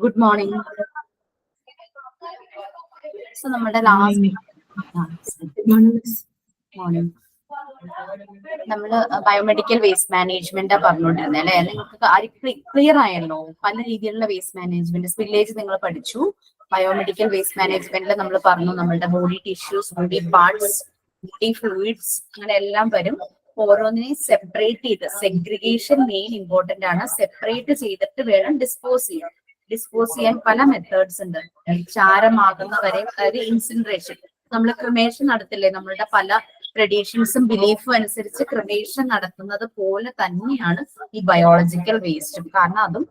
Good morning. So നമ്മുടെ last morning നമ്മള് biomedical waste management പറഞ്ഞുകൊണ്ടിരുന്നത് അല്ലെ. നിങ്ങൾക്ക് ക്ലിയർ ആയല്ലോ പല രീതിയിലുള്ള വേസ്റ്റ് മാനേജ്മെന്റ്. സ്പില്ലേജ് നിങ്ങൾ പഠിച്ചു. ബയോമെഡിക്കൽ വേസ്റ്റ് മാനേജ്മെന്റിൽ നമ്മൾ പറഞ്ഞു നമ്മളുടെ body tissues, body parts, body fluids അങ്ങനെ എല്ലാം വരും. ഓരോന്നിനെയും സെപ്പറേറ്റ് ചെയ്ത്, സെഗ്രിഗേഷൻ മെയിൻ ഇമ്പോർട്ടന്റ് ആണ്. സെപ്പറേറ്റ് ചെയ്തിട്ട് വേണം ഡിസ്പോസ് ചെയ്യാൻ. ഡിസ്പോസ് ചെയ്യാൻ പല മെത്തേഡ്സ് ഉണ്ട്. ചാരമാകുന്ന വരെ, അതായത് ഇൻസിനറേഷൻ. നമ്മൾ ക്രിമേഷൻ നടത്തില്ലേ, നമ്മളുടെ പല ട്രഡീഷൻസും ബിലീഫും അനുസരിച്ച് ക്രിമേഷൻ നടത്തുന്നത് പോലെ തന്നെയാണ് ഈ ബയോളജിക്കൽ വേസ്റ്റും. കാരണം അതും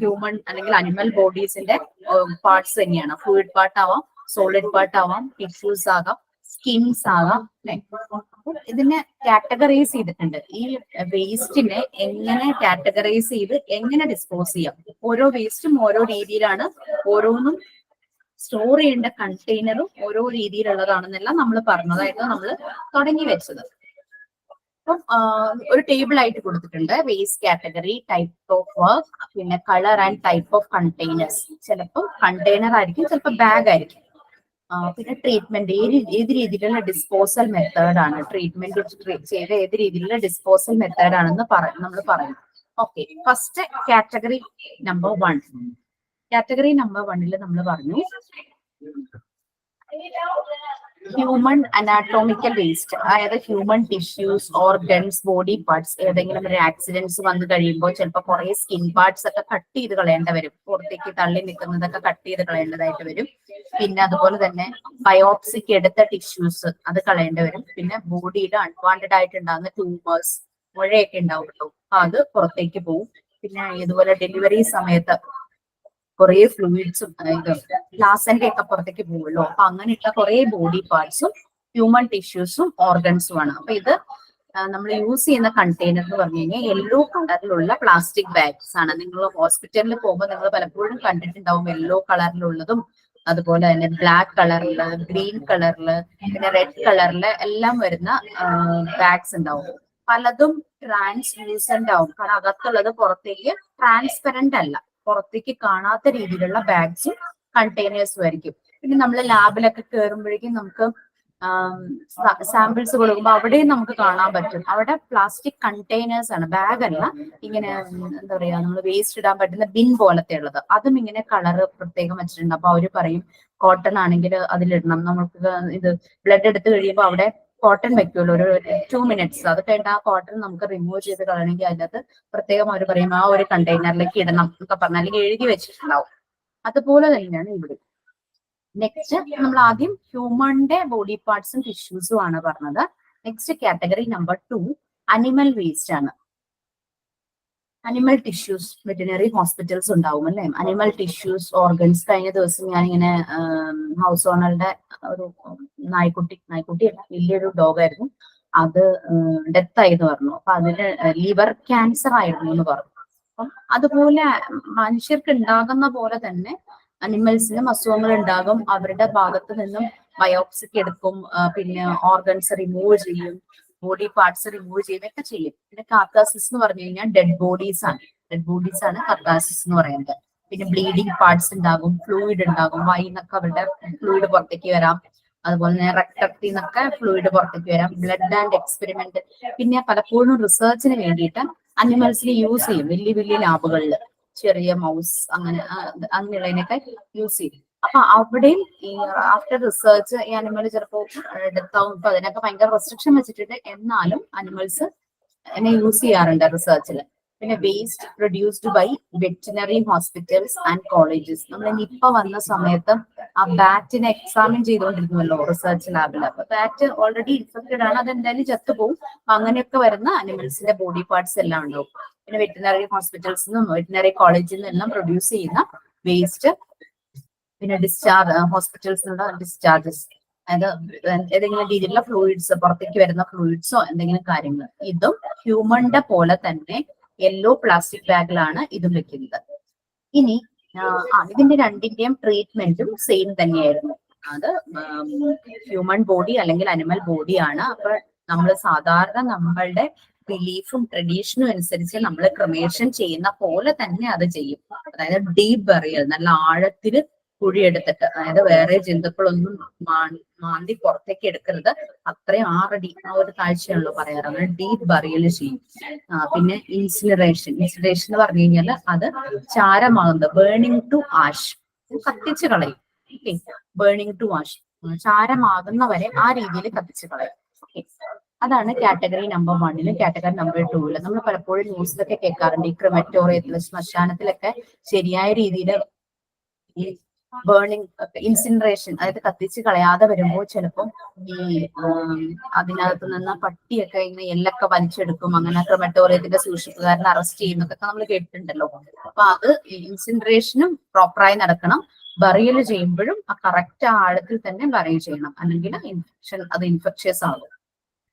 ഹ്യൂമൻ അല്ലെങ്കിൽ അനിമൽ ബോഡീസിന്റെ പാർട്സ് തന്നെയാണ്. ഫ്ലൂയിഡ് പാർട്ട് ആവാം, സോളിഡ് പാർട്ട് ആവാം, ടിഷ്യൂസ് ആകാം, സ്കിൻസ് ആകാം. ഇതിനെ കാറ്റഗറൈസ് ചെയ്തിട്ടുണ്ട്. ഈ വേസ്റ്റിനെ എങ്ങനെ കാറ്റഗറൈസ് ചെയ്ത് എങ്ങനെ ഡിസ്പോസ് ചെയ്യാം. ഓരോ വേസ്റ്റും ഓരോ രീതിയിലാണ്, ഓരോന്നും സ്റ്റോർ ചെയ്യേണ്ട കണ്ടെയ്നറും ഓരോ രീതിയിലുള്ളതാണെന്നെല്ലാം നമ്മൾ പറഞ്ഞതായിട്ട് നമ്മൾ തുടങ്ങി വെച്ചത്. അപ്പം ഒരു ടേബിൾ ആയിട്ട് കൊടുത്തിട്ടുണ്ട്. Waste category, type of work, പിന്നെ colour and type of containers. ചിലപ്പോൾ കണ്ടെയ്നർ ആയിരിക്കും, ചിലപ്പോൾ ബാഗ് ആയിരിക്കും. പിന്നെ ട്രീറ്റ്മെന്റ്, ഏത് രീതിയിലുള്ള ഡിസ്പോസൽ മെത്തേഡാണ്, ട്രീറ്റ്മെന്റ് ചെയ്ത ഏത് രീതിയിലുള്ള ഡിസ്പോസൽ മെത്തേഡാണെന്ന് നമ്മൾ പറയും. Okay, first category number 1. Category number 1 നമ്മൾ പറഞ്ഞു ഹ്യൂമൻ അനാറ്റോമിക്കൽ വേസ്റ്റ്, അതായത് human tissues, organs, body parts. ഏതെങ്കിലും ഒരു ആക്സിഡൻസ് വന്നു കഴിയുമ്പോൾ ചിലപ്പോൾ കുറെ സ്കിൻ പാർട്സ് ഒക്കെ കട്ട് ചെയ്ത് കളയേണ്ടി വരും. പുറത്തേക്ക് തള്ളി നിൽക്കുന്നതൊക്കെ കട്ട് ചെയ്ത് കളയേണ്ടതായിട്ട് വരും. പിന്നെ അതുപോലെ തന്നെ ബയോപ്സിക്ക് എടുത്ത ടിഷ്യൂസ് അത് കളയേണ്ടി വരും. പിന്നെ ബോഡിയിൽ അൺവാണ്ടഡ് ആയിട്ടുണ്ടാകുന്ന ട്യൂമേഴ്സ്, മുഴയൊക്കെ ഉണ്ടാവുമല്ലോ, അത് പുറത്തേക്ക് പോകും. പിന്നെ ഇതുപോലെ ഡെലിവറി സമയത്ത് കുറെ ഫ്ലൂയിഡ്സും പ്ലാസന്റെ ഒക്കെ പുറത്തേക്ക് പോകുമല്ലോ. അപ്പൊ അങ്ങനെയുള്ള കുറെ ബോഡി പാർട്സും ഹ്യൂമൻ ടിഷ്യൂസും ഓർഗൻസും ആണ്. അപ്പൊ ഇത് നമ്മൾ യൂസ് ചെയ്യുന്ന കണ്ടെയ്നർ എന്ന് പറഞ്ഞു കഴിഞ്ഞാൽ യെല്ലോ കളറിലുള്ള പ്ലാസ്റ്റിക് ബാഗ്സ് ആണ്. നിങ്ങൾ ഹോസ്പിറ്റലിൽ പോകുമ്പോൾ നിങ്ങൾ പലപ്പോഴും കണ്ടിട്ടുണ്ടാവും യെല്ലോ കളറിലുള്ളതും, അതുപോലെ തന്നെ ബ്ലാക്ക് കളറില്, ഗ്രീൻ കളറില്, പിന്നെ റെഡ് കളറില് എല്ലാം വരുന്ന ബാഗ്സ് ഉണ്ടാവും. പലതും ട്രാൻസ്ലൂസന്റ് ആവും, കാരണം അകത്തുള്ളത് പുറത്തേക്ക് ട്രാൻസ്പെറന്റ് അല്ല, പുറത്തേക്ക് കാണാത്ത രീതിയിലുള്ള ബാഗ്സും കണ്ടെയ്നേഴ്സും ആയിരിക്കും. പിന്നെ നമ്മൾ ലാബിലൊക്കെ കയറുമ്പോഴേക്കും നമുക്ക് സാമ്പിൾസ് കൊടുക്കുമ്പോൾ അവിടെയും നമുക്ക് കാണാൻ പറ്റും. അവിടെ പ്ലാസ്റ്റിക് കണ്ടെയ്നേഴ്സ് ആണ്, ബാഗ് അല്ല. ഇങ്ങനെ എന്താ പറയാ, നമ്മൾ വേസ്റ്റ് ഇടാൻ പറ്റുന്ന ബിൻ പോലത്തെ ഉള്ളത്. അതും ഇങ്ങനെ കളറ് പ്രത്യേകം വെച്ചിട്ടുണ്ട്. അപ്പൊ അവര് പറയും കോട്ടൺ ആണെങ്കിൽ അതിലിടണം. നമുക്ക് ഇത് ബ്ലഡ് എടുത്ത് കഴിയുമ്പോൾ അവിടെ കോട്ടൺ വെക്കുമല്ലോ ഒരു 2 minutes. അത് കഴിഞ്ഞാൽ ആ കോട്ടൺ നമുക്ക് റിമൂവ് ചെയ്ത് കളയണമെങ്കിൽ അതിനകത്ത് പ്രത്യേകം അവർ പറയും ആ ഒരു കണ്ടെയ്നറിലേക്ക് ഇടണം എന്നൊക്കെ പറഞ്ഞാൽ, അല്ലെങ്കിൽ എഴുതി വെച്ചിട്ടുണ്ടാവും. അതുപോലെ തന്നെയാണ് ഇവിടെ. നെക്സ്റ്റ് നമ്മൾ ആദ്യം ഹ്യൂമന്റെ ബോഡി പാർട്സും ടിഷ്യൂസും ആണ് പറഞ്ഞത്. Next category number 2 animal waste ആണ്. അനിമൽ ടിഷ്യൂസ്, വെറ്റിനറി ഹോസ്പിറ്റൽസ് ഉണ്ടാവും അല്ലെ. Animal tissues, organs. കഴിഞ്ഞ ദിവസം ഞാനിങ്ങനെ ഹൗസ് ഓണറുടെ ഒരു നായ്ക്കുട്ടിയല്ല, വലിയൊരു ഡോഗായിരുന്നു, അത് ഡെത്ത് ആയി എന്ന് പറഞ്ഞു. അപ്പൊ അതിന് ലിവർ ക്യാൻസർ ആയിരുന്നു എന്ന് പറഞ്ഞു. അപ്പം അതുപോലെ മനുഷ്യർക്ക് ഉണ്ടാകുന്ന പോലെ തന്നെ അനിമൽസിനും അസുഖങ്ങൾ ഉണ്ടാകും. അവരുടെ ഭാഗത്ത് നിന്നും ബയോപ്സിക്ക് എടുക്കും, പിന്നെ ഓർഗൻസ് റിമൂവ് ചെയ്യും, ബോഡി പാർട്സ് റിമൂവ് ചെയ്യുകയൊക്കെ ചെയ്യും. പിന്നെ കാത്താസിസ് എന്ന് പറഞ്ഞു കഴിഞ്ഞാൽ ഡെഡ് ബോഡീസ് ആണ് കാത്താസിസ് എന്ന് പറയുന്നത്. പിന്നെ ബ്ലീഡിങ് പാർട്സ് ഉണ്ടാകും, ഫ്ലൂയിഡ് ഉണ്ടാകും. വൈന്നൊക്കെ അവരുടെ ഫ്ലൂയിഡ് പുറത്തേക്ക് വരാം. അതുപോലെ തന്നെ റെക്ടത്തിൽ നിന്നൊക്കെ ഫ്ലൂയിഡ് പുറത്തേക്ക് വരാം. Blood and experiment. പിന്നെ പലപ്പോഴും റിസർച്ചിന് വേണ്ടിയിട്ട് അനിമൽസിനെ യൂസ് ചെയ്യും വലിയ വലിയ ലാബുകളിൽ. ചെറിയ മൗസ് അങ്ങനെയുള്ളതിനൊക്കെ യൂസ് ചെയ്യും. അപ്പൊ അവിടെയും ഈ ആഫ്റ്റർ റിസർച്ച് ഈ അനിമൽ ചിലപ്പോൾ ഡെത്ത് ആവും. ഇപ്പൊ അതിനൊക്കെ ഭയങ്കര റെസ്ട്രിക്ഷൻ വെച്ചിട്ടുണ്ട്. എന്നാലും അനിമൽസ് എന്നെ യൂസ് ചെയ്യാറുണ്ട് റിസർച്ചിൽ. പിന്നെ waste produced by veterinary hospitals and colleges. നമ്മൾ നിപ്പ വന്ന സമയത്ത് ആ ബാറ്റിനെ എക്സാമിൻ ചെയ്തുകൊണ്ടിരുന്നല്ലോ റിസർച്ച് ലാബിൽ. അപ്പൊ ബാറ്റ് ഓൾറെഡി ഇൻഫെക്റ്റഡ് ആണ്, അതെന്തായാലും ചത്തുപോകും. അപ്പൊ അങ്ങനെയൊക്കെ വരുന്ന അനിമൽസിന്റെ ബോഡി പാർട്സ് എല്ലാം ഉണ്ടാവും. പിന്നെ വെറ്റിനറി ഹോസ്പിറ്റൽസ് നിന്നും വെറ്റിനറി കോളേജിൽ നിന്നെല്ലാം പ്രൊഡ്യൂസ് ചെയ്യുന്ന വേസ്റ്റ്, പിന്നെ ഹോസ്പിറ്റൽസ് നിന്നുള്ള ഡിസ്ചാർജസ്, അതായത് ഏതെങ്കിലും രീതിയിലുള്ള ഫ്ലൂയിഡ്സ്, പുറത്തേക്ക് വരുന്ന ഫ്ലൂയിഡ്സോ എന്തെങ്കിലും കാര്യങ്ങൾ. ഇതും ഹ്യൂമന്റെ പോലെ തന്നെ യെല്ലോ പ്ലാസ്റ്റിക് ബാഗിലാണ് ഇതും വെക്കുന്നത്. ഇനി ഇതിന്റെ രണ്ടിന്റെയും ട്രീറ്റ്മെന്റും സെയിം തന്നെയായിരുന്നു. അത് ഹ്യൂമൻ ബോഡി അല്ലെങ്കിൽ അനിമൽ ബോഡിയാണ്. അപ്പൊ നമ്മൾ സാധാരണ നമ്മളുടെ ബിലീഫും ട്രഡീഷനും അനുസരിച്ച് നമ്മൾ ക്രമേഷൻ ചെയ്യുന്ന പോലെ തന്നെ അത് ചെയ്യും. അതായത് ഡീപ് ബറിയൽ, നല്ല ആഴത്തില് കുഴിയെടുത്തിട്ട്, അതായത് വേറെ ജന്തുക്കളൊന്നും മാന്തി പുറത്തേക്ക് എടുക്കരുത്, അത്രയും 6 അടി ആ ഒരു താഴ്ചയാണല്ലോ പറയാറ്. അങ്ങനെ ഡീപ് ബറിയൽ ചെയ്യും. പിന്നെ ഇൻസിനറേഷൻ എന്ന് പറഞ്ഞു കഴിഞ്ഞാൽ അത് ചാരമാകുന്നത്, ബേണിംഗ് ടു ആഷ്, കത്തിച്ച് കളയും. ബേണിംഗ് ടു ആഷ്, ചാരമാകുന്നവരെ ആ രീതിയിൽ കത്തിച്ച് കളയും. അതാണ് കാറ്റഗറി നമ്പർ 1. കാറ്റഗറി നമ്പർ 2 നമ്മൾ പലപ്പോഴും ന്യൂസിലൊക്കെ കേൾക്കാറുണ്ട്, ഈ ക്രിമറ്റോറിയത്തിൽ, ശ്മശാനത്തിലൊക്കെ ശരിയായ രീതിയിൽ ഈ ബേണിംഗ് ഇൻസിനറേഷൻ, അതായത് കത്തിച്ച് കളയാതെ വരുമ്പോൾ ചിലപ്പം ഈ അതിനകത്ത് നിന്ന് പട്ടിയൊക്കെ ഇങ്ങനെ എല്ലൊക്കെ വലിച്ചെടുക്കും, അങ്ങനെ ക്രിമറ്റോറിയത്തിന്റെ സൂക്ഷിപ്പുകാരനെ അറസ്റ്റ് ചെയ്യുന്നതൊക്കെ നമ്മൾ കേട്ടിട്ടുണ്ടല്ലോ. അപ്പൊ അത് ഇൻസിനറേഷനും പ്രോപ്പറായി നടക്കണം, ബറിയൽ ചെയ്യുമ്പോഴും ആ കറക്റ്റ് ആഴത്തിൽ തന്നെ ബറിയൽ ചെയ്യണം, അല്ലെങ്കിൽ അത് ഇൻഫെക്ഷ്യസ് ആകും.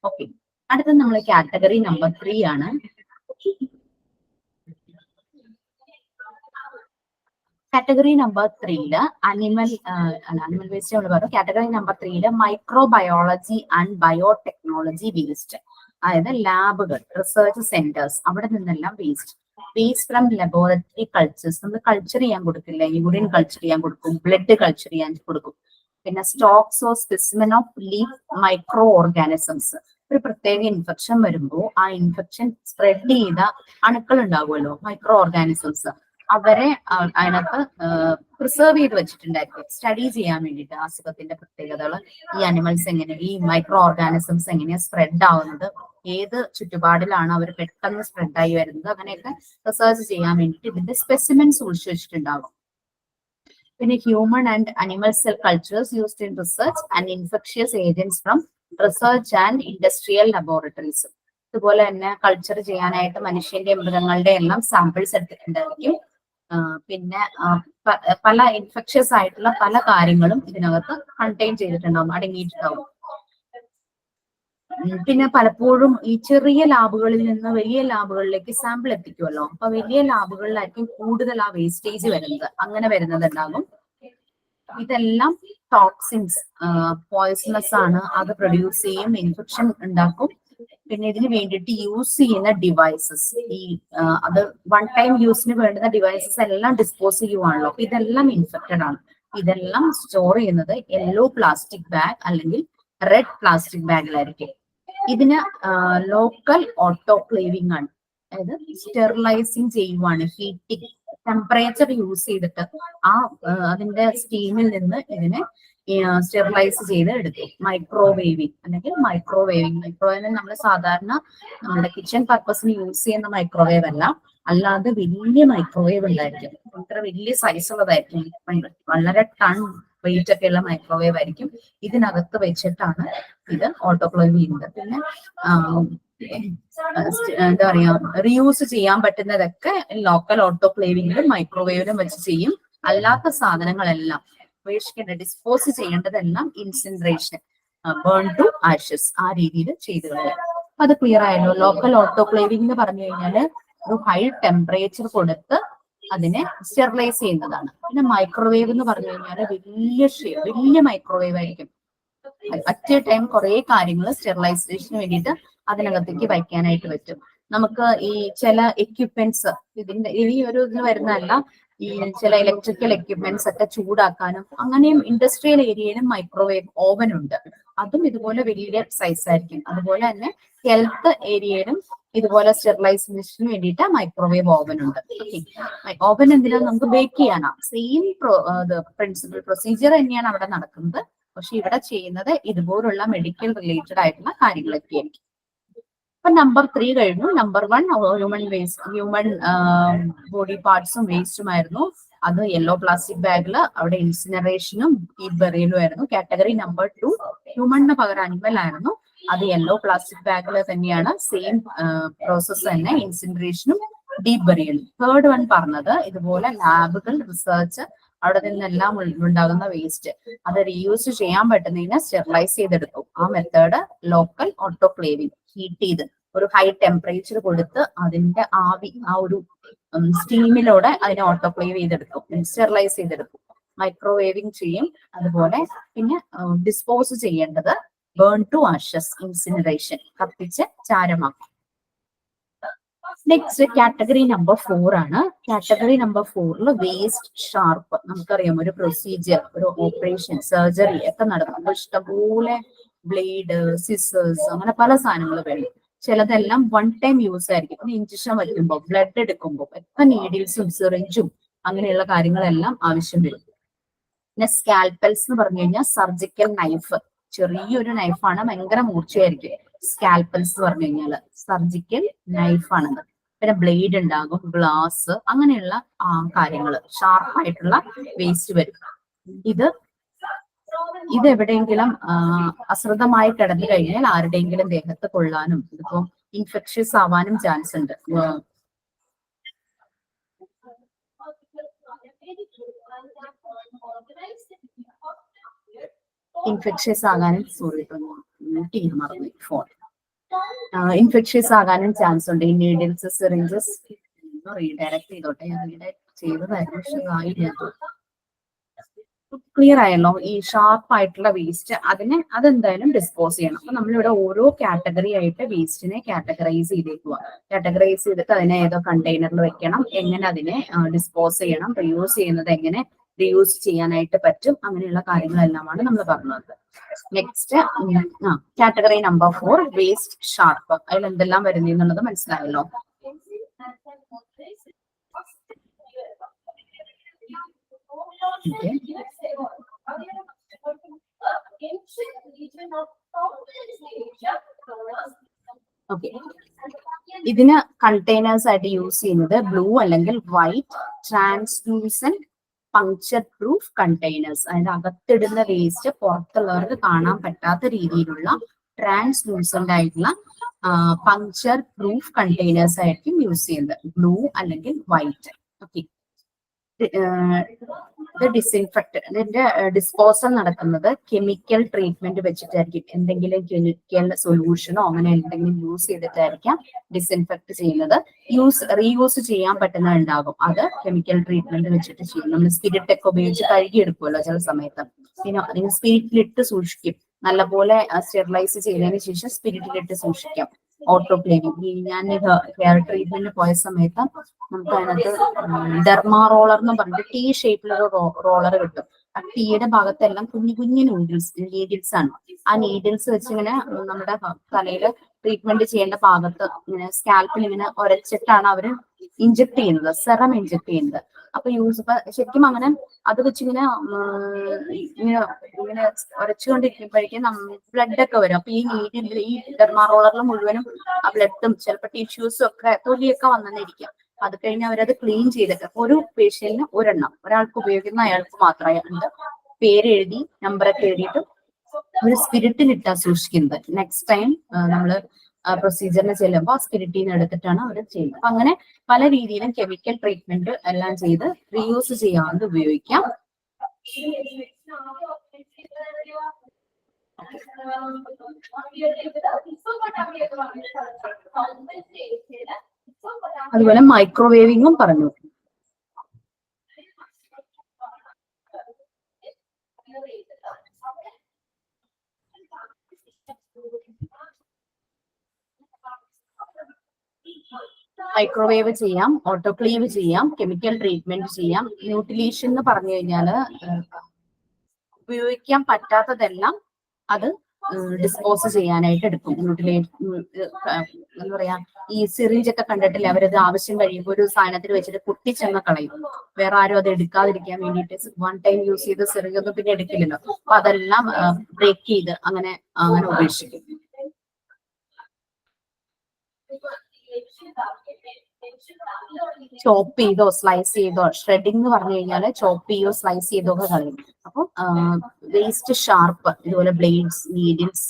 ഓക്കെ, അടുത്തത് നമ്മൾ കാറ്റഗറി നമ്പർ 3 ആണ്. കാറ്റഗറി നമ്പർ 3 അനിമൽ വേസ്റ്റ് നമ്മൾ പറഞ്ഞു. Category number 3 microbiology and biotechnology waste, അതായത് ലാബുകൾ, റിസർച്ച് സെന്റേഴ്സ്, അവിടെ നിന്നെല്ലാം വേസ്റ്റ് ഫ്രം ലബോറട്ടറി കൾച്ചേഴ്സ്. നമ്മൾ കൾച്ചർ ചെയ്യാൻ കൊടുക്കില്ല, യൂറിൻ കൾച്ചർ ചെയ്യാൻ കൊടുക്കും, ബ്ലഡ് കൾച്ചർ ചെയ്യാൻ കൊടുക്കും. പിന്നെ stocks of specimen of leaf microorganisms. ഒരു പ്രത്യേക ഇൻഫെക്ഷൻ വരുമ്പോൾ ആ ഇൻഫെക്ഷൻ സ്പ്രെഡ് ചെയ്ത അണുക്കൾ ഉണ്ടാവുമല്ലോ, മൈക്രോ ഓർഗാനിസംസ്, അവരെ അതിനകത്ത് പ്രിസർവ് ചെയ്ത് വെച്ചിട്ടുണ്ടായിരിക്കും, സ്റ്റഡി ചെയ്യാൻ വേണ്ടിയിട്ട് അസുഖത്തിന്റെ പ്രത്യേകതകൾ, ഈ അനിമൽസ് എങ്ങനെ, ഈ മൈക്രോ ഓർഗാനിസംസ് എങ്ങനെയാ സ്പ്രെഡ് ആവുന്നത്, ഏത് ചുറ്റുപാടിലാണ് അവർ പെട്ടെന്ന് സ്പ്രെഡ് ആയി വരുന്നത്, അങ്ങനെയൊക്കെ റിസർച്ച് ചെയ്യാൻ വേണ്ടിയിട്ട് ഇതിന്റെ സ്പെസിമെൻസ് സൂക്ഷിച്ചു വെച്ചിട്ടുണ്ടാകും. പിന്നെ human and animal cell cultures used in research and infectious agents from research and industrial laboratories. ഇതുപോലെ തന്നെ കൾച്ചർ ചെയ്യാനായിട്ട് മനുഷ്യന്റെ, മൃഗങ്ങളുടെ എല്ലാം സാമ്പിൾസ് എടുത്തിട്ടുണ്ടായിരിക്കും. പിന്നെ പല ഇൻഫെക്ഷ്യസ് ആയിട്ടുള്ള പല കാര്യങ്ങളും ഇതിനകത്ത് കണ്ടെയ്ൻ ചെയ്തിട്ടുണ്ടാവും, അടങ്ങിയിട്ടുണ്ടാവും. പിന്നെ പലപ്പോഴും ഈ ചെറിയ ലാബുകളിൽ നിന്ന് വലിയ ലാബുകളിലേക്ക് സാമ്പിൾ എത്തിക്കുമല്ലോ, അപ്പൊ വലിയ ലാബുകളിലായിരിക്കും കൂടുതൽ ആ വേസ്റ്റേജ് വരുന്നത്, അങ്ങനെ വരുന്നതുണ്ടാകും. ഇതെല്ലാം ടോക്സിൻസ്, പോയ്സണസ് ആണ്, അത് പ്രൊഡ്യൂസ് ചെയ്യും, ഇൻഫെക്ഷൻ ഉണ്ടാക്കും. പിന്നെ ഇതിന് വേണ്ടിയിട്ട് യൂസ് ചെയ്യുന്ന ഡിവൈസസ്, അത് 1 ടൈം യൂസിന് വേണ്ടുന്ന ഡിവൈസസ് എല്ലാം ഡിസ്പോസ് ചെയ്യുവാണല്ലോ, അപ്പൊ ഇതെല്ലാം ഇൻഫെക്റ്റഡ് ആണ്. ഇതെല്ലാം സ്റ്റോർ ചെയ്യുന്നത് യെല്ലോ പ്ലാസ്റ്റിക് ബാഗ് അല്ലെങ്കിൽ റെഡ് പ്ലാസ്റ്റിക് ബാഗിലായിരിക്കും. ഇതിന് ലോക്കൽ ഓട്ടോക്ലേവിംഗ് ആണ്, അതായത് സ്റ്റെറിലൈസിങ് ചെയ്യുവാണ്, ഹീറ്റിംഗ്, ടെമ്പറേച്ചർ യൂസ് ചെയ്തിട്ട് അതിന്റെ സ്റ്റീമിൽ നിന്ന് ഇതിനെ സ്റ്റെറിലൈസ് ചെയ്ത് എടുക്കും. മൈക്രോവേവിംഗ് അല്ലെങ്കിൽ മൈക്രോവേവ് നമ്മൾ സാധാരണ നമ്മുടെ കിച്ചൺ പർപ്പസിന് യൂസ് ചെയ്യുന്ന മൈക്രോവേവ് അല്ല, അല്ലാതെ വലിയ മൈക്രോവേവ് ഉണ്ടായിരിക്കും, ഇത്ര വലിയ സൈസ് ഉള്ളതായിരിക്കും, വളരെ ടൺ വെയിറ്റ് ഒക്കെ ഉള്ള മൈക്രോവേവ് ആയിരിക്കും. ഇതിനകത്ത് വെച്ചിട്ടാണ് ഇത് ഓട്ടോക്ലേവ് ചെയ്യുന്നത്. പിന്നെ എന്താ പറയാ, റീയൂസ് ചെയ്യാൻ പറ്റുന്നതൊക്കെ ലോക്കൽ ഓട്ടോക്ലേവിംഗിലും മൈക്രോവേവിലും വെച്ച് ചെയ്യും. അല്ലാത്ത സാധനങ്ങളെല്ലാം ഡിസ്പോസ് ചെയ്യേണ്ടതെല്ലാം ഇൻസിനറേഷൻ, ബേൺ ടു ആഷസ്, ആ രീതിയിൽ ചെയ്തു കളയാം. അത് ക്ലിയർ ആയല്ലോ. ലോക്കൽ ഓട്ടോക്ലേവിംഗ് എന്ന് പറഞ്ഞു കഴിഞ്ഞാല് ഒരു ഹൈ ടെമ്പറേച്ചർ കൊടുത്ത് അതിനെ സ്റ്റെറിലൈസ് ചെയ്യുന്നതാണ്. പിന്നെ മൈക്രോവേവ് എന്ന് പറഞ്ഞു കഴിഞ്ഞാൽ വലിയ മൈക്രോവേവ് ആയിരിക്കും, അറ്റ് എ ടൈം കുറെ കാര്യങ്ങൾ സ്റ്റെറിലൈസേഷന് വേണ്ടിയിട്ട് അതിനകത്തേക്ക് വയ്ക്കാനായിട്ട് പറ്റും. നമുക്ക് ഈ ചില എക്യുപ്മെന്റ്സ്, ഈ ഒരു ഇതിന് വരുന്നതല്ല, ഈ ചില ഇലക്ട്രിക്കൽ എക്യുപ്മെന്റ്സ് ഒക്കെ ചൂടാക്കാനും അങ്ങനെയും ഇൻഡസ്ട്രിയൽ ഏരിയയിലും മൈക്രോവേവ് ഓവൻ ഉണ്ട്, അതും ഇതുപോലെ വലിയ സൈസ് ആയിരിക്കും. അതുപോലെ തന്നെ ഹെൽത്ത് ഏരിയയിലും ഇതുപോലെ സ്റ്റെറിലൈസേഷന് വേണ്ടിയിട്ട് മൈക്രോവേവ് ഓവൻ ഉണ്ട്. ഓവൻ എന്തിനാ, നമുക്ക് ബേക്ക് ചെയ്യാനാ, സെയിം പ്രിൻസിപ്പൽ പ്രൊസീജിയർ തന്നെയാണ് അവിടെ നടക്കുന്നത്. പക്ഷെ ഇവിടെ ചെയ്യുന്നത് ഇതുപോലുള്ള മെഡിക്കൽ റിലേറ്റഡ് ആയിട്ടുള്ള കാര്യങ്ങളൊക്കെ ആയിരിക്കും. അപ്പൊ നമ്പർ 3 കഴിഞ്ഞു. നമ്പർ 1 ഹ്യൂമൻ ബോഡി പാർട്സും വേസ്റ്റുമായിരുന്നു. അത് യെല്ലോ പ്ലാസ്റ്റിക് ബാഗിൽ അവിടെ ഇൻസിനറേഷനും ഡീപ് ബറിയലും ആയിരുന്നു. കാറ്റഗറി നമ്പർ 2 ഹ്യൂമണിന് പകരം അനിമൽ ആയിരുന്നു, അത് യെല്ലോ പ്ലാസ്റ്റിക് ബാഗിൽ തന്നെയാണ്, സെയിം പ്രോസസ് തന്നെ, ഇൻസിനറേഷനും ഡീപ് ബറിയലും. തേർഡ് വൺ പറഞ്ഞത് ഇതുപോലെ ലാബുകൾ, റിസർച്ച്, അവിടെ നിന്നെല്ലാം ഉണ്ടാകുന്ന വേസ്റ്റ് അത് റീയൂസ് ചെയ്യാൻ പറ്റുന്നതിന് സ്റ്റെറിലൈസ് ചെയ്തെടുക്കും. ആ മെത്തേഡ് ലോക്കൽ ഓട്ടോക്ലേവിംഗ്, ഹീറ്റ് ചെയ്ത് ഒരു ഹൈ ടെമ്പറേച്ചർ കൊടുത്ത് അതിന്റെ ആവി, ആ ഒരു സ്റ്റീമിലൂടെ അതിനെ ഓട്ടോക്ലേവ് ചെയ്തെടുക്കും, സ്റ്റെറിലൈസ് ചെയ്തെടുക്കും. മൈക്രോവേവിംഗ് ചെയ്യും. അതുപോലെ പിന്നെ ഡിസ്പോസ് ചെയ്യേണ്ടത് ബേൺ ടു ആഷസ്, ഇൻസിനറേഷൻ, കത്തിച്ച് ചാരമാക്കും. നെക്സ്റ്റ് കാറ്റഗറി നമ്പർ 4 ആണ്. Category number 4 waste sharp. നമുക്കറിയാം ഒരു പ്രൊസീജിയർ, ഒരു ഓപ്പറേഷൻ, സർജറി ഒക്കെ നടക്കുമ്പോൾ ഇഷ്ടംപോലെ ബ്ലേഡ്, സിസേഴ്സ്, അങ്ങനെ പല സാധനങ്ങൾ വേണം. ചിലതെല്ലാം വൺ ടൈം യൂസ് ആയിരിക്കും. ഇഞ്ചക്ഷൻ വയ്ക്കുമ്പോൾ, ബ്ലഡ് എടുക്കുമ്പോൾ ഒക്കെ നീഡിൽസും സിറിഞ്ചും അങ്ങനെയുള്ള കാര്യങ്ങളെല്ലാം ആവശ്യം വരും. പിന്നെ സ്കാൽപ്പൽസ് എന്ന് പറഞ്ഞു കഴിഞ്ഞാൽ സർജിക്കൽ നൈഫ്, ചെറിയൊരു നൈഫാണ്, ഭയങ്കര മൂർച്ചയായിരിക്കും. സ്കാൽപ്പൽസ് എന്ന് പറഞ്ഞു കഴിഞ്ഞാൽ സർജിക്കൽ നൈഫാണത്. പിന്നെ ബ്ലേഡ് ഉണ്ടാകും, ഗ്ലാസ്, അങ്ങനെയുള്ള കാര്യങ്ങൾ, ഷാർപ്പായിട്ടുള്ള വേസ്റ്റ് വരും. ഇത് എവിടെയെങ്കിലും അശ്രദ്ധമായി കിടന്നു കഴിഞ്ഞാൽ ആരുടെയെങ്കിലും ദേഹത്ത് കൊള്ളാനും ഇതിപ്പോ ഇൻഫെക്ഷ്യസ് ആവാനും ചാൻസ് ഉണ്ട്. ഇൻഫെക്ഷ്യസ് ആകാനും ഇൻഫെക്ഷ്യസ് ആകാനും ചാൻസ് ഉണ്ട്. ഈ നീഡിൽസ്, സിറിഞ്ചസ് റീഡയറക്ട് ചെയ്തോട്ടെ. ഞാൻ റീഡയറക്ട് ചെയ്തതായിരുന്നു, പക്ഷെ ആയില്ല. ക്ലിയർ ആയല്ലോ? ഈ ഷാർപ്പ് ആയിട്ടുള്ള വേസ്റ്റ് അതെന്തായാലും ഡിസ്പോസ് ചെയ്യണം. അപ്പൊ നമ്മളിവിടെ ഓരോ കാറ്റഗറി ആയിട്ട് വേസ്റ്റിനെ കാറ്റഗറൈസ് ചെയ്തേക്കുക. കാറ്റഗറൈസ് ചെയ്തിട്ട് അതിനെ ഏതോ കണ്ടെയ്നറിൽ വെക്കണം, എങ്ങനെ അതിനെ ഡിസ്പോസ് ചെയ്യണം, റീയൂസ് ചെയ്യുന്നത് എങ്ങനെ റീയൂസ് ചെയ്യാനായിട്ട് പറ്റും, അങ്ങനെയുള്ള കാര്യങ്ങളെല്ലാമാണ് നമ്മൾ പറഞ്ഞത്. Next category number 4 waste sharp. അതിൽ എന്തെല്ലാം വരുന്നുള്ളത് മനസ്സിലായല്ലോ? ഓക്കെ, ഇതിന് കണ്ടെയ്നേഴ്സ് ആയിട്ട് യൂസ് ചെയ്യുന്നത് ബ്ലൂ അല്ലെങ്കിൽ white translucent puncture proof containers. അതിന്റെ അകത്തിടുന്ന വേസ്റ്റ് പുറത്തുള്ളവർക്ക് കാണാൻ പറ്റാത്ത രീതിയിലുള്ള ട്രാൻസ്ലൂസന്റ് ആയിട്ടുള്ള പങ്ക്ചർ പ്രൂഫ് കണ്ടെയ്നേഴ്സ് ആയിരിക്കും യൂസ് ചെയ്യുന്നത്, ബ്ലൂ അല്ലെങ്കിൽ വൈറ്റ്. ഓക്കെ, ഇത് ഡിസിൻഫെക്ട്, ഇതിന്റെ ഡിസ്പോസൽ നടക്കുന്നത് കെമിക്കൽ ട്രീറ്റ്മെന്റ് വെച്ചിട്ടായിരിക്കും. എന്തെങ്കിലും കെമിക്കൽ സൊല്യൂഷനോ അങ്ങനെ എന്തെങ്കിലും യൂസ് ചെയ്തിട്ടായിരിക്കാം ഡിസിൻഫെക്ട് ചെയ്യുന്നത്. റീയൂസ് ചെയ്യാൻ പറ്റുന്നുണ്ടാകും, അത് കെമിക്കൽ ട്രീറ്റ്മെന്റ് വെച്ചിട്ട് ചെയ്യും. നമ്മൾ സ്പിരിറ്റ് ഒക്കെ ഉപയോഗിച്ച് കഴുകിയെടുക്കുമല്ലോ ചില സമയത്ത്. പിന്നെ അതിന് സ്പിരിറ്റിലിട്ട് സൂക്ഷിക്കും, നല്ലപോലെ സ്റ്റെറിലൈസ് ചെയ്തതിന് ശേഷം സ്പിരിറ്റിലിട്ട് സൂക്ഷിക്കാം. ഓട്ടോക്ലേവിംഗ്, ഞാൻ ഹെയർ ട്രീറ്റ്മെന്റ് പോയ സമയത്ത് നമുക്ക് അതിനകത്ത് ഡെർമാ റോളർ എന്ന് പറഞ്ഞിട്ട് ടീ ഷേപ്പിലൊരു റോളർ കിട്ടും. ആ ടീയുടെ ഭാഗത്തെല്ലാം കുഞ്ഞു കുഞ്ഞു നീഡിൽസ് ആണ്. ആ നീഡിൽസ് വെച്ച് ഇങ്ങനെ നമ്മുടെ തലയില് ട്രീറ്റ്മെന്റ് ചെയ്യേണ്ട ഭാഗത്ത് ഇങ്ങനെ സ്കാൽപ്പിൽ ഇങ്ങനെ ഉരച്ചിട്ടാണ് അവര് ഇഞ്ചക്ട് ചെയ്യുന്നത്, സെറം ഇഞ്ചക്ട് ചെയ്യുന്നത്. അപ്പൊ ശരിക്കും അങ്ങനെ അത് വെച്ചിങ്ങനെ ഇങ്ങനെ ഇങ്ങനെ ഉരച്ചുകൊണ്ടിരിക്കുമ്പോഴേക്കും ബ്ലഡ് ഒക്കെ വരും. അപ്പൊ ഈ നീഡിൽ, ഈ ഡെർമാ റോളറിൽ മുഴുവനും ആ ബ്ലഡും ചിലപ്പോൾ ടിഷ്യൂസും ഒക്കെ, തൊലിയൊക്കെ വന്നെന്നിരിക്കാം. അത് കഴിഞ്ഞ് അവരത് ക്ലീൻ ചെയ്തിട്ട് ഒരു പേഷ്യന്റിന് ഒരാൾക്ക് ഉപയോഗിക്കുന്ന അയാൾക്ക് മാത്രമായിട്ട് പേര് എഴുതി നമ്പറൊക്കെ എഴുതിയിട്ട് ഒരു സ്പിരിറ്റിലിട്ടാ സൂക്ഷിക്കുന്നത്. നെക്സ്റ്റ് ടൈം നമ്മള് പ്രൊസീജിയറിന് ചെല്ലുമ്പോൾ ആ സ്പിരിറ്റിൽ നിന്ന് എടുത്തിട്ടാണ് അവർ ചെയ്യുന്നത്. അപ്പൊ അങ്ങനെ പല രീതിയിലും കെമിക്കൽ ട്രീറ്റ്മെന്റ് എല്ലാം ചെയ്ത് റീയൂസ് ചെയ്യാതെ ഉപയോഗിക്കാം. അതുപോലെ മൈക്രോവേവിങ്ങും പറഞ്ഞു. മൈക്രോവേവ് ചെയ്യാം, ഓട്ടോക്ലേവ് ചെയ്യാം, കെമിക്കൽ ട്രീറ്റ്മെന്റ് ചെയ്യാം. ന്യൂട്രിലേഷൻ എന്ന് പറഞ്ഞു കഴിഞ്ഞാൽ ഉപയോഗിക്കാൻ പറ്റാത്തതെല്ലാം അത് ഡിസ്പോസ് ചെയ്യാനായിട്ട് എടുക്കും. എന്താ പറയാ, ഈ സിറിഞ്ച് ഒക്കെ കണ്ടിട്ടില്ലേ, അവരത് ആവശ്യം കഴിയുമ്പോൾ ഒരു സാധനത്തിൽ വെച്ചിട്ട് പൊട്ടിച്ചെന്ന് കളയും. വേറെ ആരും അത് എടുക്കാതിരിക്കാൻ വേണ്ടിയിട്ട് വൺ ടൈം യൂസ് ചെയ്ത് സിറിഞ്ച് ഒന്നും പിന്നെ എടുക്കില്ലല്ലോ. അപ്പൊ അതെല്ലാം ബ്രേക്ക് ചെയ്ത് അങ്ങനെ ഉപേക്ഷിക്കും. ചോപ്പ് ചെയ്തോ സ്ലൈസ് ചെയ്തോ, ഷ്രെഡിംഗ് എന്ന് പറഞ്ഞു കഴിഞ്ഞാൽ ചോപ്പ് ചെയ്തോ സ്ലൈസ് ചെയ്തോ ഒക്കെ കളയും. അപ്പൊ വേസ്റ്റ് ഷാർപ്പ്, ഇതുപോലെ ബ്ലേഡ്സ്, നീഡിൽസ്,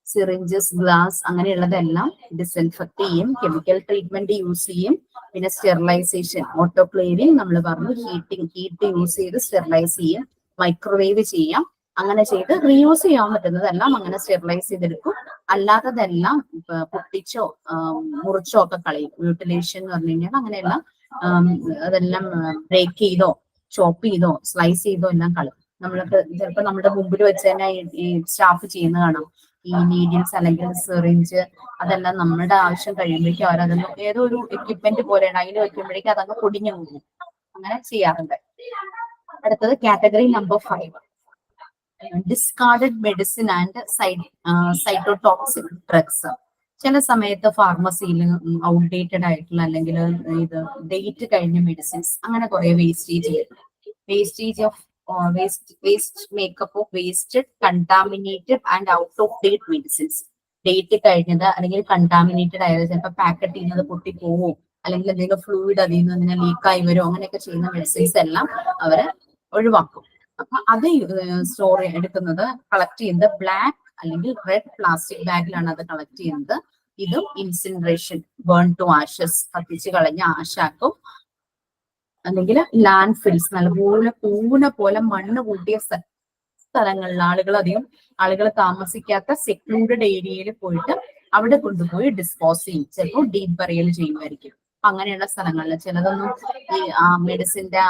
സിറിഞ്ചസ്, ഗ്ലാസ് അങ്ങനെയുള്ളതെല്ലാം ഡിസിൻഫെക്ട് ചെയ്യും, കെമിക്കൽ ട്രീറ്റ്മെന്റ് യൂസ് ചെയ്യും. പിന്നെ സ്റ്റെറിലൈസേഷൻ, ഓട്ടോക്ലേവിംഗ് നമ്മൾ പറഞ്ഞു, ഹീറ്റ് യൂസ് ചെയ്ത് സ്റ്റെറിലൈസ് ചെയ്യും, മൈക്രോവേവ് ചെയ്യാം. അങ്ങനെ ചെയ്ത് റീയൂസ് ചെയ്യാൻ പറ്റുന്നതെല്ലാം അങ്ങനെ സ്റ്റെറിലൈസ് ചെയ്തെടുക്കും. അല്ലാത്തതെല്ലാം പൊട്ടിച്ചോ മുറിച്ചോ ഒക്കെ കളയും. മ്യൂട്ടിലേഷൻ എന്ന് പറഞ്ഞു കഴിഞ്ഞാൽ അങ്ങനെയെല്ലാം അതെല്ലാം ബ്രേക്ക് ചെയ്തോ ചോപ്പ് ചെയ്തോ സ്ലൈസ് ചെയ്തോ എല്ലാം കളയും. നമ്മളൊക്കെ ചിലപ്പോൾ നമ്മുടെ മുമ്പിൽ വെച്ച് തന്നെ ഈ സ്റ്റാഫ് ചെയ്യുന്ന കാണാം. ഈ നീഡിൽസ് അല്ലെങ്കിൽ സിറിഞ്ച് അതെല്ലാം നമ്മുടെ ആവശ്യം കഴിയുമ്പോഴേക്കും അവരതൊന്ന് ഏതോ ഒരു എക്യുപ്മെന്റ് പോലെയാണ് അതിൽ വെക്കുമ്പോഴേക്കും അതങ്ങ് പൊടിഞ്ഞു പോകും. അങ്ങനെ ചെയ്യാറുണ്ട്. അടുത്തത് category number 5, discarded medicine and cytotoxic drugs. ചില സമയത്ത് ഫാർമസിയിൽ ഔട്ട്ഡേറ്റഡ് ആയിട്ടുള്ള അല്ലെങ്കിൽ ഇത് ഡേറ്റ് കഴിഞ്ഞ മെഡിസിൻസ് അങ്ങനെ കുറെ wastage of waste makeup of wasted contaminated and out of date medicines. Date കഴിഞ്ഞത് അല്ലെങ്കിൽ കണ്ടാമിനേറ്റഡ് ആയത്, ചിലപ്പോൾ പാക്കറ്റ് ചെയ്യുന്നത് പൊട്ടിപ്പോവോ അല്ലെങ്കിൽ എന്തെങ്കിലും ഫ്ലൂയിഡ് അതിൽ നിന്ന് ഇങ്ങനെ ലീക്കായി വരുമോ അങ്ങനെയൊക്കെ ചെയ്യുന്ന മെഡിസിൻസ് എല്ലാം അവര് ഒഴിവാക്കും. അപ്പൊ അത് സ്റ്റോർ എടുക്കുന്നത് കളക്ട് ചെയ്യുന്നത് ബ്ലാക്ക് അല്ലെങ്കിൽ റെഡ് പ്ലാസ്റ്റിക് ബാഗിലാണ് അത് കളക്ട് ചെയ്യുന്നത്. ഇതും ഇൻസിനറേഷൻ, ബേൺ ടു ആഷസ്, കത്തിച്ച് കളഞ്ഞ ആശാക്കും, അല്ലെങ്കിൽ ലാൻഡ് ഫിൽസ്, നല്ലപോലെ പൂന പോലെ മണ്ണ് കൂട്ടിയ സ്ഥലങ്ങളിൽ ആളുകൾ താമസിക്കാത്ത സെക്ലൂഡഡ് ഏരിയയിൽ പോയിട്ട് അവിടെ കൊണ്ടുപോയി ഡിസ്പോസ് ചെയ്യും. ചിലപ്പോൾ ഡീപ് ബറിയൽ ചെയ്യുമായിരിക്കും. അങ്ങനെയുള്ള സ്ഥലങ്ങളിൽ ചിലതൊന്നും ഈ മെഡിസിന്റെ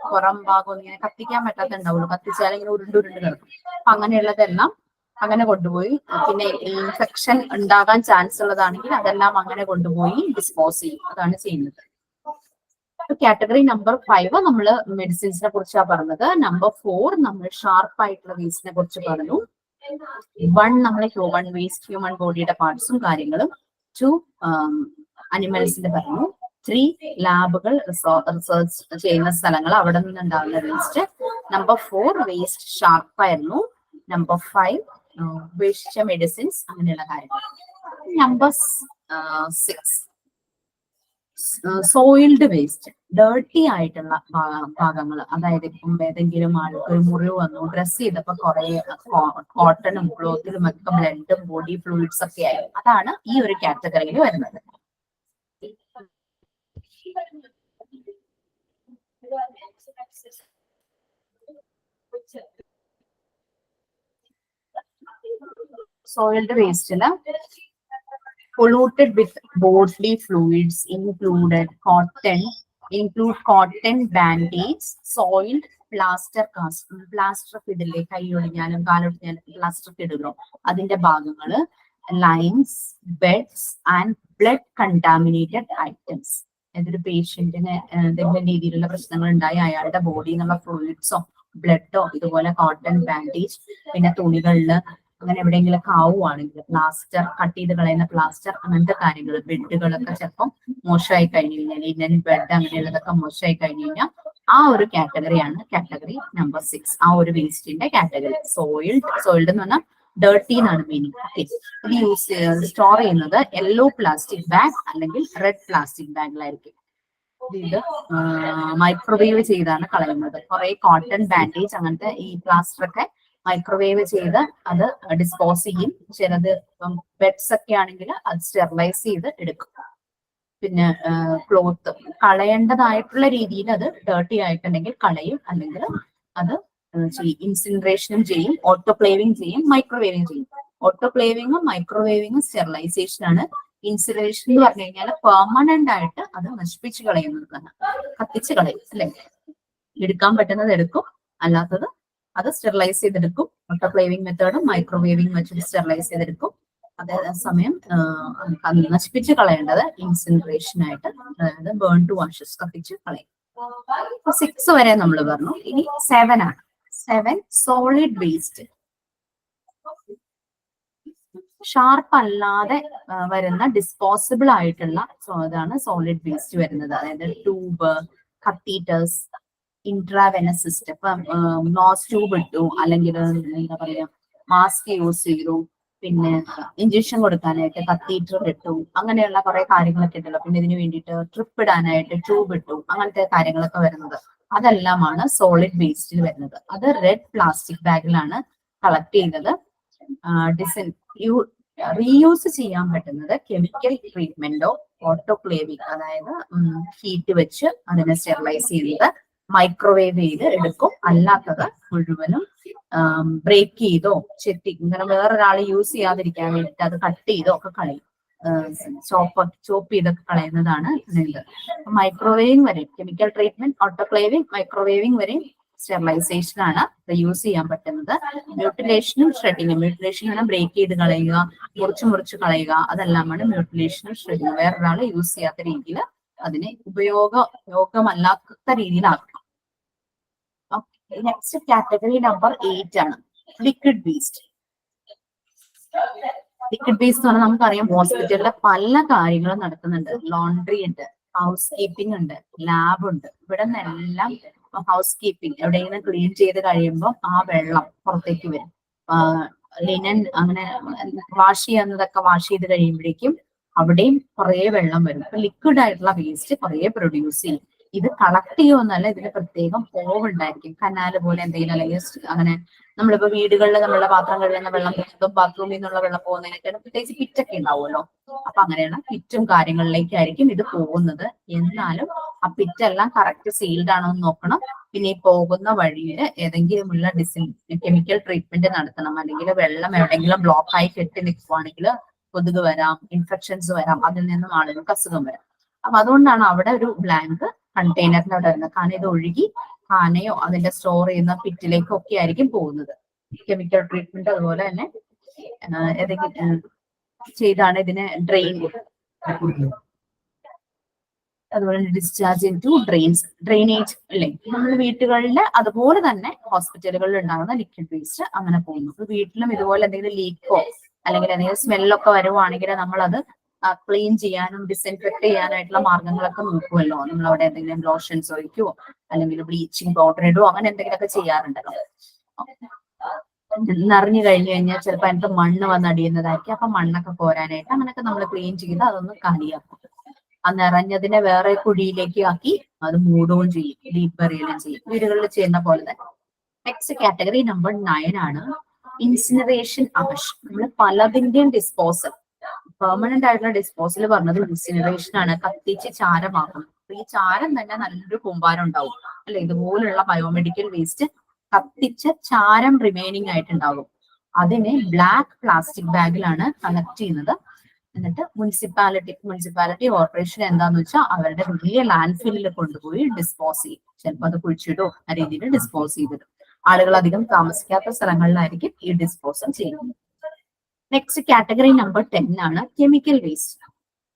പുറം ഭാഗം ഇങ്ങനെ കത്തിക്കാൻ പറ്റാത്തുണ്ടാവുള്ളൂ, കത്തിച്ചാൽ ഇങ്ങനെ ഉരുണ്ട് കിടക്കും. അപ്പൊ അങ്ങനെയുള്ളതെല്ലാം അങ്ങനെ കൊണ്ടുപോയി, പിന്നെ ഇൻഫെക്ഷൻ ഉണ്ടാകാൻ ചാൻസ് ഉള്ളതാണെങ്കിൽ അതെല്ലാം അങ്ങനെ കൊണ്ടുപോയി ഡിസ്പോസ് ചെയ്യും. അതാണ് ചെയ്യുന്നത്. കാറ്റഗറി നമ്പർ 5 നമ്മൾ മെഡിസിൻസിനെ കുറിച്ചാണ് പറഞ്ഞത്. നമ്പർ 4 നമ്മൾ ഷാർപ്പ് ആയിട്ടുള്ള വേസ്റ്റിനെ കുറിച്ച് പറഞ്ഞു. 1 നമ്മൾ ഹ്യൂമൻ വേസ്റ്റ്, ഹ്യൂമൻ ബോഡിയുടെ പാർട്സും കാര്യങ്ങളും. 2 അനിമൽസിന്റെ പറഞ്ഞു. 3 ലാബുകൾ, റിസർച്ച് ചെയ്യുന്ന സ്ഥലങ്ങൾ, അവിടെ നിന്നുണ്ടാകുന്ന വേസ്റ്റ്. നമ്പർ 4 വേസ്റ്റ് ഷാർപ്പ് ആയിരുന്നു. നമ്പർ 5 ഉപേക്ഷിച്ച മെഡിസിൻസ്, അങ്ങനെയുള്ള കാര്യങ്ങൾ. നമ്പർ 6 സോയിൽഡ് വേസ്റ്റ്, ഡേർട്ടി ആയിട്ടുള്ള ഭാഗങ്ങൾ. അതായത് ഇപ്പം ഏതെങ്കിലും ആൾക്ക് ഒരു മുറിവ് വന്നു, ഡ്രസ് ചെയ്തപ്പോ കുറെ കോട്ടണും ക്ലോത്തിലും ഒക്കെ ബ്ലഡും ബോഡി ഫ്ലൂയിഡ്സ് ഒക്കെ ആയി. അതാണ് ഈ ഒരു കാറ്റഗറിയിൽ വരുന്നത്. സോയിൽഡ് വേസ്റ്റില് polluted with bodily fluids include cotton bandage, soiled plaster cast, plaster ഇടില്ലേ, കൈ ഒടിഞ്ഞാലും കാലൊടിഞ്ഞാലും പ്ലാസ്റ്റർ ഇടുമല്ലോ, അതിന്റെ ഭാഗങ്ങള്, lines, beds and blood contaminated items. ഏതൊരു പേഷ്യന്റിന് എന്തെങ്കിലും രീതിയിലുള്ള പ്രശ്നങ്ങൾ ഉണ്ടായി അയാളുടെ ബോഡിയിൽ നിന്നുള്ള ഫ്ലൂയിഡ്സോ ബ്ലഡോ ഇതുപോലെ കോട്ടൺ ബാൻഡേജ്, പിന്നെ തുണികളില് അങ്ങനെ എവിടെയെങ്കിലൊക്കെ ആവുകയാണെങ്കിൽ പ്ലാസ്റ്റർ, കട്ട് ചെയ്ത് കളയുന്ന പ്ലാസ്റ്റർ, അങ്ങനത്തെ കാര്യങ്ങൾ. ബെഡുകളൊക്കെ ചിലപ്പം മോശമായി കഴിഞ്ഞു കഴിഞ്ഞാൽ, ലിനൻ ബെഡ് അങ്ങനെയുള്ളതൊക്കെ മോശമായി കഴിഞ്ഞു കഴിഞ്ഞാൽ ആ ഒരു കാറ്റഗറിയാണ് കാറ്റഗറി നമ്പർ 6, ആ ഒരു വേസ്റ്റിന്റെ കാറ്റഗറി. സോയിൽഡ് എന്ന് പറഞ്ഞാൽ ഡേർട്ടി എന്നാണ് മീനിങ്. ഇത് സ്റ്റോർ ചെയ്യുന്നത് യെല്ലോ പ്ലാസ്റ്റിക് ബാഗ് അല്ലെങ്കിൽ റെഡ് പ്ലാസ്റ്റിക് ബാഗിലായിരിക്കും. ഇത് മൈക്രോവേവ് ചെയ്താണ് കളയുന്നത്. കുറെ കോട്ടൺ ബാൻഡേജ് അങ്ങനത്തെ ഈ പ്ലാസ്റ്റർ ഒക്കെ മൈക്രോവേവ് ചെയ്ത് അത് ഡിസ്പോസ് ചെയ്യും. ചിലത് ബെഡ്സ് ഒക്കെ ആണെങ്കിൽ അത് സ്റ്റെറിലൈസ് ചെയ്ത് എടുക്കും. പിന്നെ ക്ലോത്ത് കളയേണ്ടതായിട്ടുള്ള രീതിയിൽ അത് ഡേർട്ടി ആയിട്ടുണ്ടെങ്കിൽ കളയും, അല്ലെങ്കിൽ അത് ഇൻസിനറേഷനും ചെയ്യും, ഓട്ടോക്ലേവിംഗ് ചെയ്യും, മൈക്രോവേവിംഗ് ചെയ്യും. ഓട്ടോക്ലേവിംഗും മൈക്രോവേവിംഗും സ്റ്റെറിലൈസേഷൻ ആണ്. ഇൻസിനറേഷൻ എന്ന് പറഞ്ഞു കഴിഞ്ഞാൽ പെർമനന്റ് ആയിട്ട് അത് നശിപ്പിച്ച് കളയുന്നത് തന്നെ, കത്തിച്ച് കളയും അല്ലെ. എടുക്കാൻ പറ്റുന്നത് എടുക്കും, അല്ലാത്തത് അത് സ്റ്റെറിലൈസ് ചെയ്തെടുക്കും. ഓട്ടോക്ലേവിംഗ് മെത്തേഡും മൈക്രോവേവിംഗ് വെച്ചിട്ട് സ്റ്റെറിലൈസ് ചെയ്തെടുക്കും. അതേസമയം നശിപ്പിച്ച് കളയേണ്ടത് ഇൻസിനറേഷൻ ആയിട്ട്, അതായത് ബേൺ ടു ആഷസ്, കത്തിച്ച് കളയും. 6 വരെ നമ്മൾ പറഞ്ഞു. ഇനി 7 ആണ്. 7 സോളിഡ് വേസ്റ്റ്. ഷാർപ്പ് അല്ലാതെ വരുന്ന ഡിസ്പോസിബിൾ ആയിട്ടുള്ള ഇതാണ് സോളിഡ് വേസ്റ്റ് വരുന്നത്. അതായത് ട്യൂബ്, കത്തീറ്റേഴ്സ്, ഇൻട്രാവെനസ് സിസ്റ്റം. ഇപ്പം നോസ് ട്യൂബ് ഇട്ടു, അല്ലെങ്കിൽ എന്താ പറയാ മാസ്ക് യൂസ് ചെയ്തു, പിന്നെ ഇഞ്ചക്ഷൻ കൊടുക്കാനായിട്ട് കത്തീറ്റർ ഇട്ടു, അങ്ങനെയുള്ള കുറെ കാര്യങ്ങളൊക്കെ ഉണ്ടല്ലോ. പിന്നെ ഇതിന് വേണ്ടിയിട്ട് ട്രിപ്പ് ഇടാനായിട്ട് ട്യൂബ് ഇട്ടു, അങ്ങനത്തെ കാര്യങ്ങളൊക്കെ വരുന്നത്. അതെല്ലാമാണ് സോളിഡ് വേസ്റ്റിൽ വരുന്നത്. അത് റെഡ് പ്ലാസ്റ്റിക് ബാഗിലാണ് കളക്ട് ചെയ്യുന്നത്. റീയൂസ് ചെയ്യാൻ പറ്റുന്നത് കെമിക്കൽ ട്രീറ്റ്മെന്റോ ഓട്ടോക്ലേവിംഗ്, അതായത് ഹീറ്റ് വെച്ച് അതിനെ സ്റ്റെറിലൈസ് ചെയ്ത് മൈക്രോവേവ് ചെയ്ത് എടുക്കും. അല്ലാത്തത് മുഴുവനും ബ്രേക്ക് ചെയ്തോ ചെത്തി ഇങ്ങനെ വേറൊരാൾ യൂസ് ചെയ്യാതിരിക്കാൻ വേണ്ടിയിട്ട് അത് കട്ട് ചെയ്തോ ഒക്കെ കളയും. ചോപ്പ് ചെയ്തൊക്കെ കളയുന്നതാണ് ഇത്. മൈക്രോവേവിംഗ് വരെ, കെമിക്കൽ ട്രീറ്റ്മെന്റ്, ഓട്ടോക്ലേവിംഗ്, മൈക്രോവേവിംഗ് വരെ സ്റ്റെറിലൈസേഷൻ ആണ് യൂസ് ചെയ്യാൻ പറ്റുന്നത്. മ്യൂട്ടിലേഷനും ഷ്രെഡിങ്ങും. മ്യൂട്ടിലേഷൻ ആണ് ബ്രേക്ക് ചെയ്ത് കളയുക, മുറിച്ച് കളയുക, അതെല്ലാമാണ് മ്യൂട്ടിലേഷനും ഷ്രെഡിങ്ങും. വേറൊരാൾ യൂസ് ചെയ്യാത്ത രീതിയിൽ അതിനെ ഉപയോഗമല്ലാത്ത രീതിയിലാക്കണം. നെക്സ്റ്റ് കാറ്റഗറി നമ്പർ 8 ആണ് ലിക്വിഡ് വേസ്റ്റ്. ലിക്വിഡ് വേസ്റ്റ് എന്ന് പറഞ്ഞാൽ നമുക്കറിയാം ഹോസ്പിറ്റലിലെ പല കാര്യങ്ങളും നടക്കുന്നുണ്ട്. ലോണ്ടറി ഉണ്ട്, ഹൗസ് കീപ്പിംഗ് ഉണ്ട്, ലാബ് ഉണ്ട്. ഇവിടെ നിന്നെല്ലാം ഹൗസ് കീപ്പിംഗ് എവിടെയെങ്കിലും ക്ലീൻ ചെയ്ത് കഴിയുമ്പോൾ ആ വെള്ളം പുറത്തേക്ക് വരും. ലിനൻ അങ്ങനെ വാഷ് ചെയ്യുന്നതൊക്കെ വാഷ് ചെയ്ത് കഴിയുമ്പോഴേക്കും അവിടെയും കുറെ വെള്ളം വരും. അപ്പൊ ലിക്വിഡ് ആയിട്ടുള്ള വേസ്റ്റ് കുറെ പ്രൊഡ്യൂസ് ചെയ്യും. ഇത് കളക്ട് ചെയ്യുമെന്നല്ല, ഇതിന് പ്രത്യേകം പോവ് ഉണ്ടായിരിക്കും. കനാല് പോലെ എന്തെങ്കിലും, അല്ലെങ്കിൽ അങ്ങനെ നമ്മളിപ്പോ വീടുകളിൽ നമ്മളുടെ പാത്രം കഴുകുന്ന വെള്ളം പോകുന്നതും ബാത്റൂമിൽ നിന്നുള്ള വെള്ളം പോകുന്നതിനൊക്കെയാണ് പ്രത്യേകിച്ച് പിറ്റൊക്കെ ഉണ്ടാവുമല്ലോ. അപ്പൊ അങ്ങനെയുള്ള പിറ്റും കാര്യങ്ങളിലേക്കായിരിക്കും ഇത് പോകുന്നത്. എന്നാലും ആ പിറ്റെല്ലാം കറക്റ്റ് സീൽഡ് ആണോ എന്ന് നോക്കണം. പിന്നെ ഈ പോകുന്ന വഴിയിൽ ഏതെങ്കിലുമുള്ള കെമിക്കൽ ട്രീറ്റ്മെന്റ് നടത്തണം. അല്ലെങ്കിൽ വെള്ളം എവിടെയെങ്കിലും ബ്ലോക്ക് ആയി കെട്ടി നിൽക്കുവാണെങ്കിൽ കൊതുക് വരാം, ഇൻഫെക്ഷൻസ് വരാം, അതിൽ നിന്നും ആളുകൾക്ക് അസുഖം വരാം. അപ്പൊ അതുകൊണ്ടാണ് അവിടെ ഒരു ബ്ലാങ്ക് കണ്ടെയ്നറിന്റെ അവിടെ വരുന്നത്. കാരണം ഇത് ഒഴുകി ഖാനയോ അതിന്റെ സ്റ്റോർ ചെയ്യുന്ന പിറ്റിലേക്കോ ഒക്കെ ആയിരിക്കും പോകുന്നത്. കെമിക്കൽ ട്രീറ്റ്മെന്റ് അതുപോലെ തന്നെ ഏതെങ്കിലും ചെയ്താണ് ഇതിനെ അതുപോലെ ഡിസ്ചാർജ് ഇൻ ടു ഡ്രെയിനേജ് അല്ലേ. നമ്മൾ വീട്ടുകളിൽ അതുപോലെ തന്നെ ഹോസ്പിറ്റലുകളിൽ ഉണ്ടാകുന്ന ലിക്വിഡ് വേസ്റ്റ് അങ്ങനെ പോകുന്നു. വീട്ടിലും ഇതുപോലെ എന്തെങ്കിലും ലീക്കോ അല്ലെങ്കിൽ എന്തെങ്കിലും സ്മെല്ലൊക്കെ വരുവാണെങ്കിൽ നമ്മളത് ക്ലീൻ ചെയ്യാനും ഡിസ്ഇൻഫെക്ട് ചെയ്യാനായിട്ടുള്ള മാർഗങ്ങളൊക്കെ നോക്കുമല്ലോ. നമ്മൾ അവിടെ എന്തെങ്കിലും ലോഷൻസ് ഒഴിക്കുവോ അല്ലെങ്കിൽ ബ്ലീച്ചിങ് പൗഡർ ഇടുവോ, അങ്ങനെ എന്തെങ്കിലുമൊക്കെ ചെയ്യാറുണ്ടല്ലോ. നിറഞ്ഞു കഴിഞ്ഞു കഴിഞ്ഞാൽ ചിലപ്പോൾ അതിനകത്ത് മണ്ണ് വന്ന് അടിയുന്നതായിരിക്കും. അപ്പൊ മണ്ണൊക്കെ കോരാനായിട്ട് അങ്ങനെയൊക്കെ നമ്മൾ ക്ലീൻ ചെയ്ത് അതൊന്ന് കാലിയാക്കും. ആ നിറഞ്ഞതിനെ വേറെ കുഴിയിലേക്ക് ആക്കി അത് മൂടുകയും ചെയ്യും, ഡീപ്പ് ബറിയലും ചെയ്യും, വീടുകളിൽ ചെയ്യുന്ന പോലെ തന്നെ. നെക്സ്റ്റ് കാറ്റഗറി നമ്പർ 9 ആണ് ഇൻസിനറേഷൻ ആഷ്. നമ്മൾ പലതിന്റെയും ഡിസ്പോസൽ, പെർമനന്റ് ആയിട്ടുള്ള ഡിസ്പോസൽ പറഞ്ഞത് ഇൻസിനറേഷൻ ആണ്. കത്തിച്ച് ചാരമാക്കണം. അപ്പൊ ഈ ചാരം തന്നെ നല്ലൊരു കൂമ്പാരം ഉണ്ടാവും അല്ലെ. ഇതുപോലുള്ള ബയോമെഡിക്കൽ വേസ്റ്റ് കത്തിച്ച ചാരം റിമൈനിങ് ആയിട്ടുണ്ടാകും. അതിനെ ബ്ലാക്ക് പ്ലാസ്റ്റിക് ബാഗിലാണ് കളക്ട് ചെയ്യുന്നത്. എന്നിട്ട് മുനിസിപ്പാലിറ്റി കോർപ്പറേഷൻ എന്താന്ന് വെച്ചാൽ അവരുടെ വലിയ ലാൻഡ് ഫില്ലിൽ കൊണ്ടുപോയി ഡിസ്പോസ് ചെയ്യും. ചിലപ്പോൾ അത് കുഴിച്ചിട്ടോ ആ രീതിയിൽ ഡിസ്പോസ് ചെയ്തിടും. ആളുകൾ അധികം താമസിക്കാത്ത സ്ഥലങ്ങളിലായിരിക്കും ഈ ഡിസ്പോസൽ ചെയ്യുന്നത്. നെക്സ്റ്റ് കാറ്റഗറി നമ്പർ 10 ആണ് കെമിക്കൽ വേസ്റ്റ്.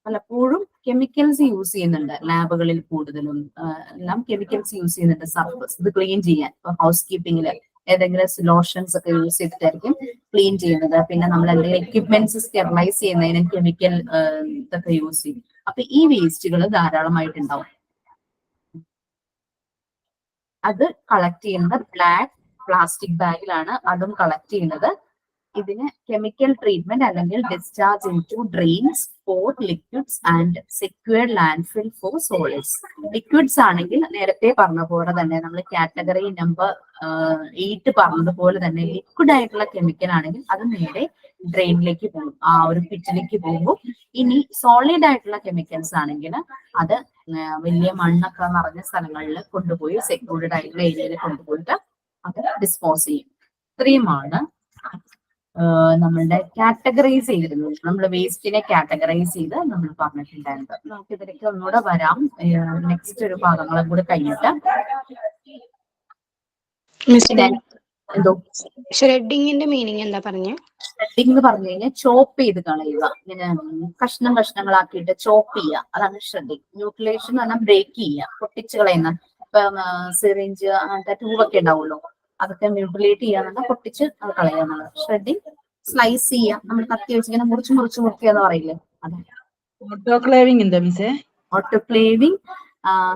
പലപ്പോഴും കെമിക്കൽസ് യൂസ് ചെയ്യുന്നുണ്ട് ലാബുകളിൽ, കൂടുതലും എല്ലാം കെമിക്കൽസ് യൂസ് ചെയ്യുന്നുണ്ട് സർഫസ് ഇത് ക്ലീൻ ചെയ്യാൻ. ഇപ്പൊ ഹൗസ് കീപ്പിംഗില് ഏതെങ്കിലും ലോഷൻസ് ഒക്കെ യൂസ് ചെയ്തിട്ടായിരിക്കും ക്ലീൻ ചെയ്യുന്നത്. പിന്നെ നമ്മൾ എന്തെങ്കിലും എക്യുപ്മെന്റ്സ് സ്റ്റെറിലൈസ് ചെയ്യുന്നതിന് കെമിക്കൽ ഇതൊക്കെ യൂസ് ചെയ്യും. അപ്പൊ ഈ വേസ്റ്റുകൾ ധാരാളമായിട്ടുണ്ടാവും. അത് കളക്ട് ചെയ്യുന്നത് ബ്ലാക്ക് പ്ലാസ്റ്റിക് ബാഗിലാണ് അതും കളക്ട് ചെയ്യുന്നത്. ഇതിന് കെമിക്കൽ ട്രീറ്റ്മെന്റ് അല്ലെങ്കിൽ discharge into drains for liquids and secured landfill for solids. Liquids ആണെങ്കിൽ നേരത്തെ പറഞ്ഞ പോലെ തന്നെ നമ്മൾ കാറ്റഗറി നമ്പർ 8 പറഞ്ഞതുപോലെ തന്നെ ലിക്വിഡ് ആയിട്ടുള്ള കെമിക്കൽ ആണെങ്കിൽ അത് നേരെ ഡ്രെയിനിലേക്ക് പോകും, ആ ഒരു പിറ്റിലേക്ക് പോകും. ഇനി സോളിഡ് ആയിട്ടുള്ള കെമിക്കൽസ് ആണെങ്കിൽ അത് വലിയ മണ്ണൊക്കെ നിറഞ്ഞ സ്ഥലങ്ങളിൽ കൊണ്ടുപോയി സെക്യൂർഡ് ആയിട്ടുള്ള ഏരിയയിൽ കൊണ്ടുപോയിട്ട് അത് ഡിസ്പോസ് ചെയ്യും. ഇത്രയുമാണ് നമ്മളുടെ കാറ്റഗറൈസ് ചെയ്തിരുന്നത്. നമ്മൾ വേസ്റ്റിനെ കാറ്റഗറൈസ് ചെയ്ത് നമ്മൾ പറഞ്ഞിട്ടുണ്ടായിരുന്നത്. നമുക്ക് ഇതിലേക്ക് ഒന്നുകൂടെ വരാം നെക്സ്റ്റ് ഒരു ഭാഗങ്ങളും കൂടെ കഴിഞ്ഞിട്ട്. എന്തോ ഷ്രെഡിങ്ങിന്റെ മീനിങ് എന്താ പറഞ്ഞേ? ഷ്രെഡിങ് എന്ന് പറഞ്ഞു കഴിഞ്ഞാൽ ചോപ്പ് ചെയ്ത് കളയുക, ഇങ്ങനെ കഷ്ണങ്ങളാക്കിയിട്ട് ചോപ്പ് ചെയ്യുക, അതാണ് ഷ്രെഡിങ്. മ്യൂട്ടിലേഷൻ എന്ന് പറഞ്ഞാൽ ബ്രേക്ക് ചെയ്യുക, പൊട്ടിച്ച് കളയുന്ന. ഇപ്പൊ സിറിഞ്ച് അങ്ങനത്തെ ട്യൂബൊക്കെ ഉണ്ടാവുള്ളൂ, അതൊക്കെ മ്യൂട്ടിലേറ്റ് ചെയ്യാന്നുണ്ട്, പൊട്ടിച്ച് അത് കളയാന്നുള്ളത്. ഷ്രെഡിങ് സ്ലൈസ് ചെയ്യുക, നമ്മൾ കത്തി വെച്ചിങ്ങനെ മുറിച്ച് മുറിക്കുക പറയില്ലേ, അതെ. ഓട്ടോക്ലേവിംഗ് എന്താ മിസ്സേ? ഓട്ടോക്ലേവിംഗ്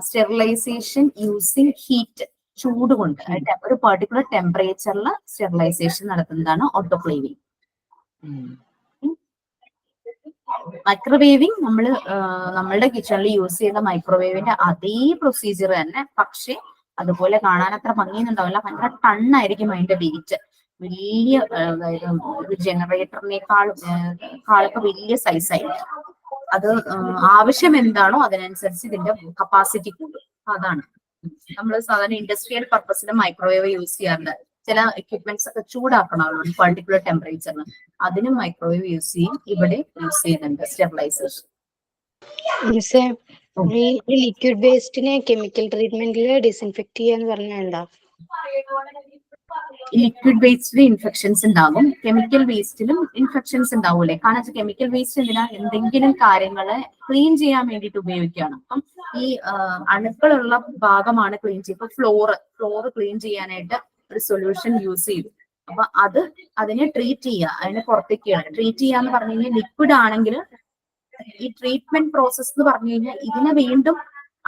സ്റ്റെറിലൈസേഷൻ യൂസിങ് ഹീറ്റ്, ചൂട് കൊണ്ട് ഒരു പെർട്ടിക്കുലർ ടെമ്പറേച്ചറിൽ സ്റ്റെറിലൈസേഷൻ നടത്തുന്നതാണ് ഓട്ടോക്ലേവിംഗ്. മൈക്രോവേവിംഗ് നമ്മളുടെ കിച്ചണിൽ യൂസ് ചെയ്യുന്ന മൈക്രോവേവിന്റെ അതേ പ്രൊസീജിയർ തന്നെ, പക്ഷെ അതുപോലെ കാണാൻ അത്ര ഭംഗിയൊന്നുണ്ടാവില്ല. ഭയങ്കര ടണ്ണായിരിക്കും അതിന്റെ വെയിറ്റ്. വലിയ ഒരു ജനറേറ്ററിനേക്കാളൊക്കെ വലിയ സൈസായിരിക്കും. അത് ആവശ്യം എന്താണോ അതിനനുസരിച്ച് ഇതിന്റെ കപ്പാസിറ്റി കൂടും. അതാണ് നമ്മൾ സാധാരണ ഇൻഡസ്ട്രിയൽ പർപ്പസിന് മൈക്രോവേവ് യൂസ് ചെയ്യാറുണ്ട്. ചില എക്യുപ്മെന്റ്സ് ഒക്കെ ചൂടാക്കണമല്ലോ പർട്ടിക്കുലർ ടെമ്പറേച്ചറിന്, അതിനും മൈക്രോവേവ് യൂസ് ചെയ്യും. ഇവിടെ യൂസ് ചെയ്യുന്നുണ്ട് സ്റ്റെറിലൈസേഷൻ. ലിക്വിഡ് വേസ്റ്റിനെ കെമിക്കൽ ട്രീറ്റ്മെന്റിൽ ഡിസ്ഇൻഫെക്ട് ചെയ്യാന്ന് പറഞ്ഞാ ലിക്വിഡ് വേസ്റ്റിൽ ഇൻഫെക്ഷൻസ് ഉണ്ടാകും, കെമിക്കൽ വേസ്റ്റിലും ഇൻഫെക്ഷൻസ് ഉണ്ടാവൂലേ. കാരണം കെമിക്കൽ വേസ്റ്റ് എന്തിനാ, എന്തെങ്കിലും കാര്യങ്ങളെ ക്ലീൻ ചെയ്യാൻ വേണ്ടിയിട്ട് ഉപയോഗിക്കുകയാണ്. അപ്പം ഈ അണുക്കളുള്ള ഭാഗമാണ് ക്ലീൻ ചെയ്യുക. ഇപ്പൊ ഫ്ലോർ ക്ലീൻ ചെയ്യാനായിട്ട് ഒരു സൊല്യൂഷൻ യൂസ് ചെയ്തു. അപ്പൊ അതിനെ ട്രീറ്റ് ചെയ്യുക, അതിനെ പുറത്തേക്ക് ട്രീറ്റ് ചെയ്യാന്ന് പറഞ്ഞു കഴിഞ്ഞാൽ ലിക്വിഡ് ആണെങ്കിൽ ഈ ട്രീറ്റ്മെന്റ് പ്രോസസ് എന്ന് പറഞ്ഞു കഴിഞ്ഞാൽ ഇതിനെ വീണ്ടും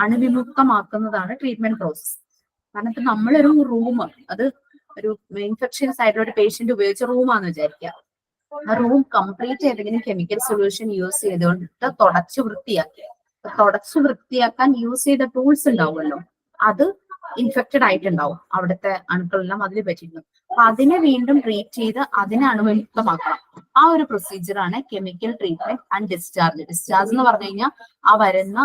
അണുവിമുക്തമാക്കുന്നതാണ് ട്രീറ്റ്മെന്റ് പ്രോസസ്. കാരണം ഇപ്പൊ നമ്മളൊരു റൂം, അത് ഒരു ഇൻഫെക്ഷൻസ് ആയിട്ടുള്ള ഒരു പേഷ്യന്റ് ഉപയോഗിച്ച റൂമാന്ന് വിചാരിക്കുക. ആ റൂം കംപ്ലീറ്റ് ഏതെങ്കിലും കെമിക്കൽ സൊല്യൂഷൻ യൂസ് ചെയ്തുകൊണ്ട് തുടച്ച് വൃത്തിയാക്കാൻ യൂസ് ചെയ്ത ടൂൾസ് ഉണ്ടാവുമല്ലോ, അത് ഇൻഫെക്റ്റഡ് ആയിട്ടുണ്ടാവും, അവിടുത്തെ അണുക്കളെല്ലാം അതിൽ പറ്റിയിരുന്നു. അപ്പൊ അതിനെ വീണ്ടും ട്രീറ്റ് ചെയ്ത് അതിനെ അണുവിമുക്തമാക്കണം. ആ ഒരു പ്രൊസീജിയറാണ് chemical treatment and discharge. Discharge എന്ന് പറഞ്ഞു കഴിഞ്ഞാൽ ആ വരുന്ന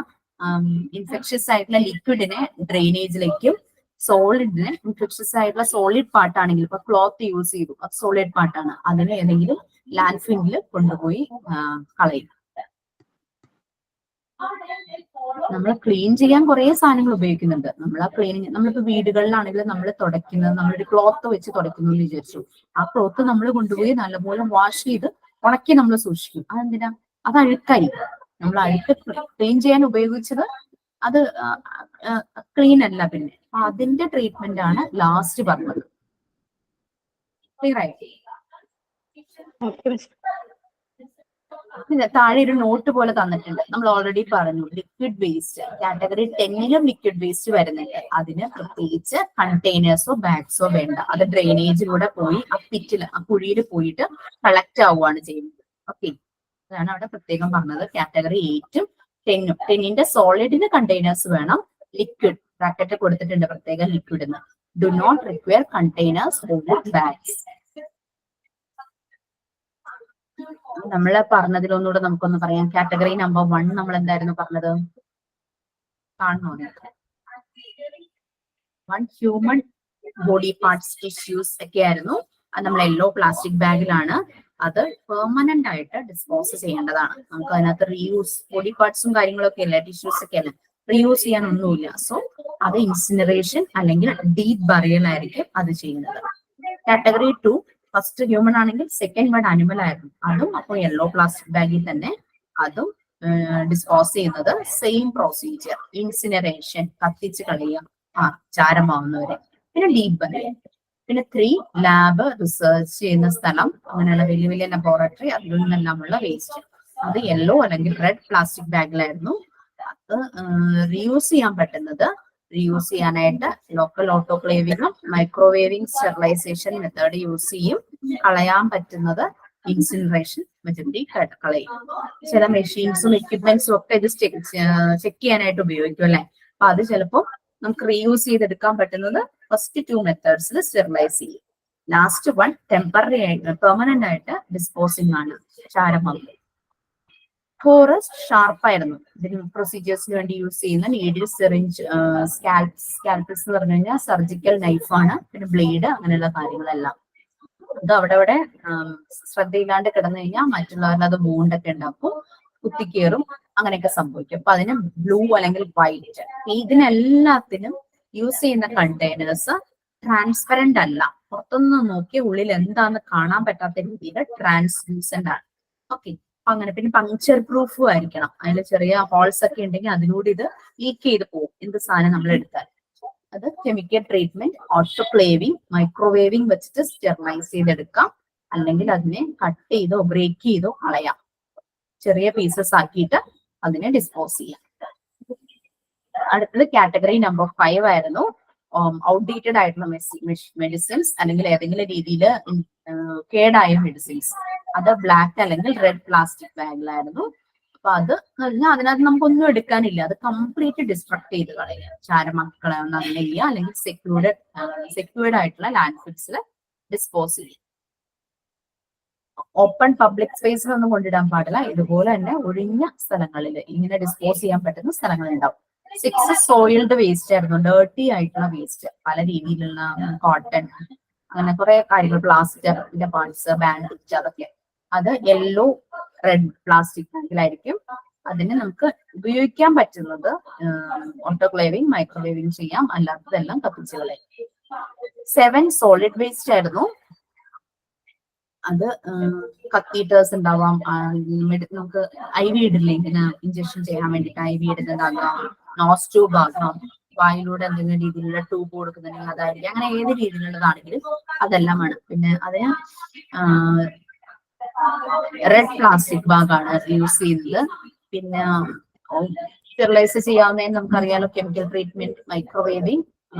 ഇൻഫെക്ഷ്യസ് ആയിട്ടുള്ള ലിക്വിഡിനെ ഡ്രെയിനേജിലേക്കും, സോളിഡിനെ, ഇൻഫെക്ഷ്യസ് ആയിട്ടുള്ള സോളിഡ് പാർട്ടാണെങ്കിൽ ഇപ്പൊ ക്ലോത്ത് യൂസ് ചെയ്തു, അത് സോളിഡ് പാർട്ടാണ്, അതിനെ ഏതെങ്കിലും ലാൻഡ് ഫില്ലിൽ കൊണ്ടുപോയി കളയും. നമ്മൾ ക്ലീൻ ചെയ്യാൻ കുറെ സാധനങ്ങൾ ഉപയോഗിക്കുന്നുണ്ട്. നമ്മൾ ആ ക്ലീനിങ്, നമ്മളിപ്പോ വീടുകളിലാണെങ്കിലും നമ്മൾ തുടയ്ക്കുന്നത്, നമ്മളൊരു ക്ലോത്ത് വെച്ച് തുടയ്ക്കുന്നു എന്ന് വിചാരിച്ചു, ആ ക്ലോത്ത് നമ്മൾ കൊണ്ടുപോയി നല്ലപോലെ വാഷ് ചെയ്ത് ഉണക്കി നമ്മൾ സൂക്ഷിക്കും. അതെന്തിനാ, അത് അഴുക്കായി. നമ്മൾ അഴുക്ക് ക്ലീൻ ചെയ്യാൻ ഉപയോഗിച്ചത് അത് ക്ലീൻ അല്ല. പിന്നെ അതിന്റെ ട്രീറ്റ്മെന്റ് ആണ് ലാസ്റ്റ് പറഞ്ഞത്. ക്ലിയർ ആയി? പിന്നെ താഴെ ഒരു നോട്ട് പോലെ തന്നിട്ടുണ്ട്. നമ്മൾ ഓൾറെഡി പറഞ്ഞു ലിക്വിഡ് വേസ്റ്റ് കാറ്റഗറി 10ലും ലിക്വിഡ് വേസ്റ്റ് വരുന്നുണ്ട്. അതിന് പ്രത്യേകിച്ച് കണ്ടെയ്നേഴ്സോ ബാഗ്സോ വേണ്ട. അത് ഡ്രെയിനേജിലൂടെ പോയി ആ പിറ്റിൽ, ആ കുഴിയിൽ പോയിട്ട് കളക്ട് ആവുകയാണ് ചെയ്യുന്നത്. ഓക്കെ, അതാണ് അവിടെ പ്രത്യേകം പറഞ്ഞത്. കാറ്റഗറി 8ഉം 10ഉം 10ന്റെ സോളിഡിന് കണ്ടെയ്നേഴ്സ് വേണം. ലിക്വിഡ് ബ്രാക്കറ്റ് കൊടുത്തിട്ടുണ്ട് പ്രത്യേകം ലിക്വിഡ് എന്ന്. Do not require containers or bags. നമ്മൾ പറഞ്ഞതിലൊന്നുകൂടെ നമുക്കൊന്ന് പറയാം. കാറ്റഗറി നമ്പർ 1 നമ്മൾ എന്തായിരുന്നു പറഞ്ഞത്, കാണണോ? 1 ഹ്യൂമൻ ബോഡി പാർട്സ്, ടിഷ്യൂസ് ഒക്കെ ആയിരുന്നു. അത് നമ്മൾ യെല്ലോ പ്ലാസ്റ്റിക് ബാഗിലാണ്. അത് പെർമനന്റ് ആയിട്ട് ഡിസ്പോസ് ചെയ്യേണ്ടതാണ്. നമുക്ക് അതിനകത്ത് റീയൂസ്, ബോഡി പാർട്സും കാര്യങ്ങളൊക്കെ അല്ലേ, ടിഷ്യൂസ് ഒക്കെ അല്ലേ, റീയൂസ് ചെയ്യാനൊന്നുമില്ല. സോ അത് ഇൻസിനറേഷൻ അല്ലെങ്കിൽ ഡീപ് ബറിയൽ ആയിരിക്കും അത് ചെയ്യുന്നത്. കാറ്റഗറി 2 ഫസ്റ്റ് ഹ്യൂമൻ ആണെങ്കിൽ സെക്കൻഡ് വൺ അനിമൽ ആയിരുന്നു. അതും അപ്പോൾ യെല്ലോ പ്ലാസ്റ്റിക് ബാഗിൽ തന്നെ അതും ഡിസ്പോസ് ചെയ്യുന്നത് സെയിം പ്രൊസീജിയർ, ഇൻസിനറേഷൻ, കത്തിച്ച് കളയുക, ചാരമാവുന്നവരെ. പിന്നെ ഡീപ് ബറിയൽ. പിന്നെ 3 ലാബ്, റിസർച്ച് ചെയ്യുന്ന സ്ഥലം, അങ്ങനെയുള്ള വലിയ വലിയ ലബോറട്ടറി, അതിൽ നിന്നെല്ലാമുള്ള വേസ്റ്റ്. അത് യെല്ലോ അല്ലെങ്കിൽ റെഡ് പ്ലാസ്റ്റിക് ബാഗിലായിരുന്നു. അത് റീയൂസ് ചെയ്യാൻ പറ്റുന്നത്, റീയൂസ് ചെയ്യാനായിട്ട് ലോക്കൽ ഓട്ടോക്ലേവിങ്ങും മൈക്രോവേവിംഗ് സ്റ്റെറിലൈസേഷൻ മെത്തേഡ് യൂസ് ചെയ്യും. കളയാൻ പറ്റുന്നത് ഇൻസിനറേഷൻ മെത്തേഡിൽ കളയും. ചില മെഷീൻസും എക്യുപ്മെന്റ്സും ഒക്കെ ഇത് ചെക്ക് ചെയ്യാനായിട്ട് ഉപയോഗിക്കും അല്ലെ. അപ്പൊ അത് ചിലപ്പോൾ നമുക്ക് റീയൂസ് ചെയ്തെടുക്കാൻ പറ്റുന്നത് ഫസ്റ്റ് 2 മെത്തേഡ്സിൽ സ്റ്റെറിലൈസ് ചെയ്യും. ലാസ്റ്റ് 1 ടെമ്പററി ആയിട്ട്, പെർമനന്റ് ആയിട്ട് ഡിസ്പോസിംഗ് ആണ്, ചാരമാകും. ഫോറസ്റ്റ് ഷാർപ്പായിരുന്നു. ഇതിന് പ്രൊസീജിയേഴ്സിന് വേണ്ടി യൂസ് ചെയ്യുന്ന നീഡിൽ, സിറിഞ്ച്, സ്കാൽപ്പൽസ് എന്ന് പറഞ്ഞു കഴിഞ്ഞാൽ സർജിക്കൽ നൈഫാണ്. പിന്നെ ബ്ലേഡ്, അങ്ങനെയുള്ള കാര്യങ്ങളെല്ലാം. അത് അവിടെ ശ്രദ്ധയില്ലാണ്ട് കിടന്നു കഴിഞ്ഞാൽ മറ്റുള്ളവരുടെ അത് വൂണ്ടൊക്കെ ഉണ്ടാക്കും, കുത്തിക്കേറും, അങ്ങനെയൊക്കെ സംഭവിക്കും. അപ്പൊ അതിന് ബ്ലൂ അല്ലെങ്കിൽ വൈറ്റ്. ഇതിനെല്ലാത്തിനും യൂസ് ചെയ്യുന്ന കണ്ടെയ്നേഴ്സ് ട്രാൻസ്പെറന്റ് അല്ല. പുറത്തുനിന്ന് നോക്കി ഉള്ളിൽ എന്താന്ന് കാണാൻ പറ്റാത്ത രീതിയിൽ ട്രാൻസ്ലൂസന്റ് ആണ്. ഓക്കെ, അങ്ങനെ. പിന്നെ പങ്ക്ചർ പ്രൂഫും ആയിരിക്കണം. അതിൽ ചെറിയ ഹോൾസ് ഒക്കെ ഉണ്ടെങ്കിൽ അതിലൂടെ ഇത് ലീക്ക് ചെയ്ത് പോകും, എന്ത് സാധനം നമ്മൾ എടുത്താൽ. അത് കെമിക്കൽ ട്രീറ്റ്മെന്റ്, ഓട്ടോക്ലേവിംഗ്, മൈക്രോവേവിംഗ് വെച്ചിട്ട് സ്റ്റെറിലൈസ് ചെയ്തെടുക്കാം. അല്ലെങ്കിൽ അതിനെ കട്ട് ചെയ്തോ ബ്രേക്ക് ചെയ്തോ കളയാം. ചെറിയ പീസസ് ആക്കിയിട്ട് അതിനെ ഡിസ്പോസ് ചെയ്യാം. അടുത്തത് കാറ്റഗറി നമ്പർ 5 ആയിരുന്നു. ഔട്ട്ഡേറ്റഡ് ആയിട്ടുള്ള മെഡിസിൻസ് അല്ലെങ്കിൽ ഏതെങ്കിലും രീതിയിൽ കേടായ മെഡിസിൻസ്. അത് ബ്ലാക്ക് അല്ലെങ്കിൽ റെഡ് പ്ലാസ്റ്റിക് ബാഗിലായിരുന്നു. അപ്പൊ അത് അതിനകത്ത് നമുക്കൊന്നും എടുക്കാനില്ല, അത് കംപ്ലീറ്റ് ഡിസ്ട്രക്ട് ചെയ്ത് കളയുക, ചാരമാക്കളൊന്നും അങ്ങനെ ചെയ്യുക, അല്ലെങ്കിൽ സെക്യൂർഡ് ആയിട്ടുള്ള ലാൻഡ് ഫിൽസിൽ ഡിസ്പോസ് ചെയ്യുക. ഓപ്പൺ പബ്ലിക് സ്പേസിലൊന്നും കൊണ്ടിടാൻ പാടില്ല. ഇതുപോലെ തന്നെ ഒഴിഞ്ഞ സ്ഥലങ്ങളിൽ ഇങ്ങനെ ഡിസ്പോസ് ചെയ്യാൻ പറ്റുന്ന സ്ഥലങ്ങളുണ്ടാവും. 6 സോയിൽഡ് വേസ്റ്റ് ആയിരുന്നു, ഡേർട്ടി ആയിട്ടുള്ള വേസ്റ്റ്, പല രീതിയിലുള്ള കോട്ടൺ, അങ്ങനെ കുറെ കാര്യങ്ങൾ, പ്ലാസ്റ്റിക്കിന്റെ പാർട്സ്, ബാൻഡേജ്, അതൊക്കെ. അത് യെല്ലോ റെഡ് പ്ലാസ്റ്റിക് ബാഗിലായിരിക്കും. അതിന് നമുക്ക് ഉപയോഗിക്കാൻ പറ്റുന്നത് ഓട്ടോക്ലേവിംഗ്, മൈക്രോവേവിംഗ് ചെയ്യാം, അല്ലാത്തതെല്ലാം കത്തിച്ച് കളയും. 7 സോളിഡ് വേസ്റ്റ് ആയിരുന്നു. അത് കത്തീറ്റേഴ്സ് ഉണ്ടാവാം, നമുക്ക് IV ഇടില്ലേ ഇങ്ങനെ ഇഞ്ചക്ഷൻ ചെയ്യാൻ വേണ്ടിയിട്ട് IV ഇടുന്നതാകാം, നോസ് ട്യൂബ് ആകാം, വായിലൂടെ എന്തെങ്കിലും രീതിയിലുള്ള ട്യൂബ് കൊടുക്കുന്നുണ്ടെങ്കിൽ അതായിരിക്കും. അങ്ങനെ ഏത് രീതിയിലുള്ളതാണെങ്കിലും അതെല്ലാമാണ്. പിന്നെ അതിന് റെഡ് പ്ലാസ്റ്റിക് ബാഗാണ് യൂസ് ചെയ്യുന്നത്. പിന്നെ സ്റ്റെറിലൈസ് ചെയ്യാവുന്നതെന്ന് നമുക്കറിയാലോ, കെമിക്കൽ ട്രീറ്റ്മെന്റ്, മൈക്രോവേവിങ്,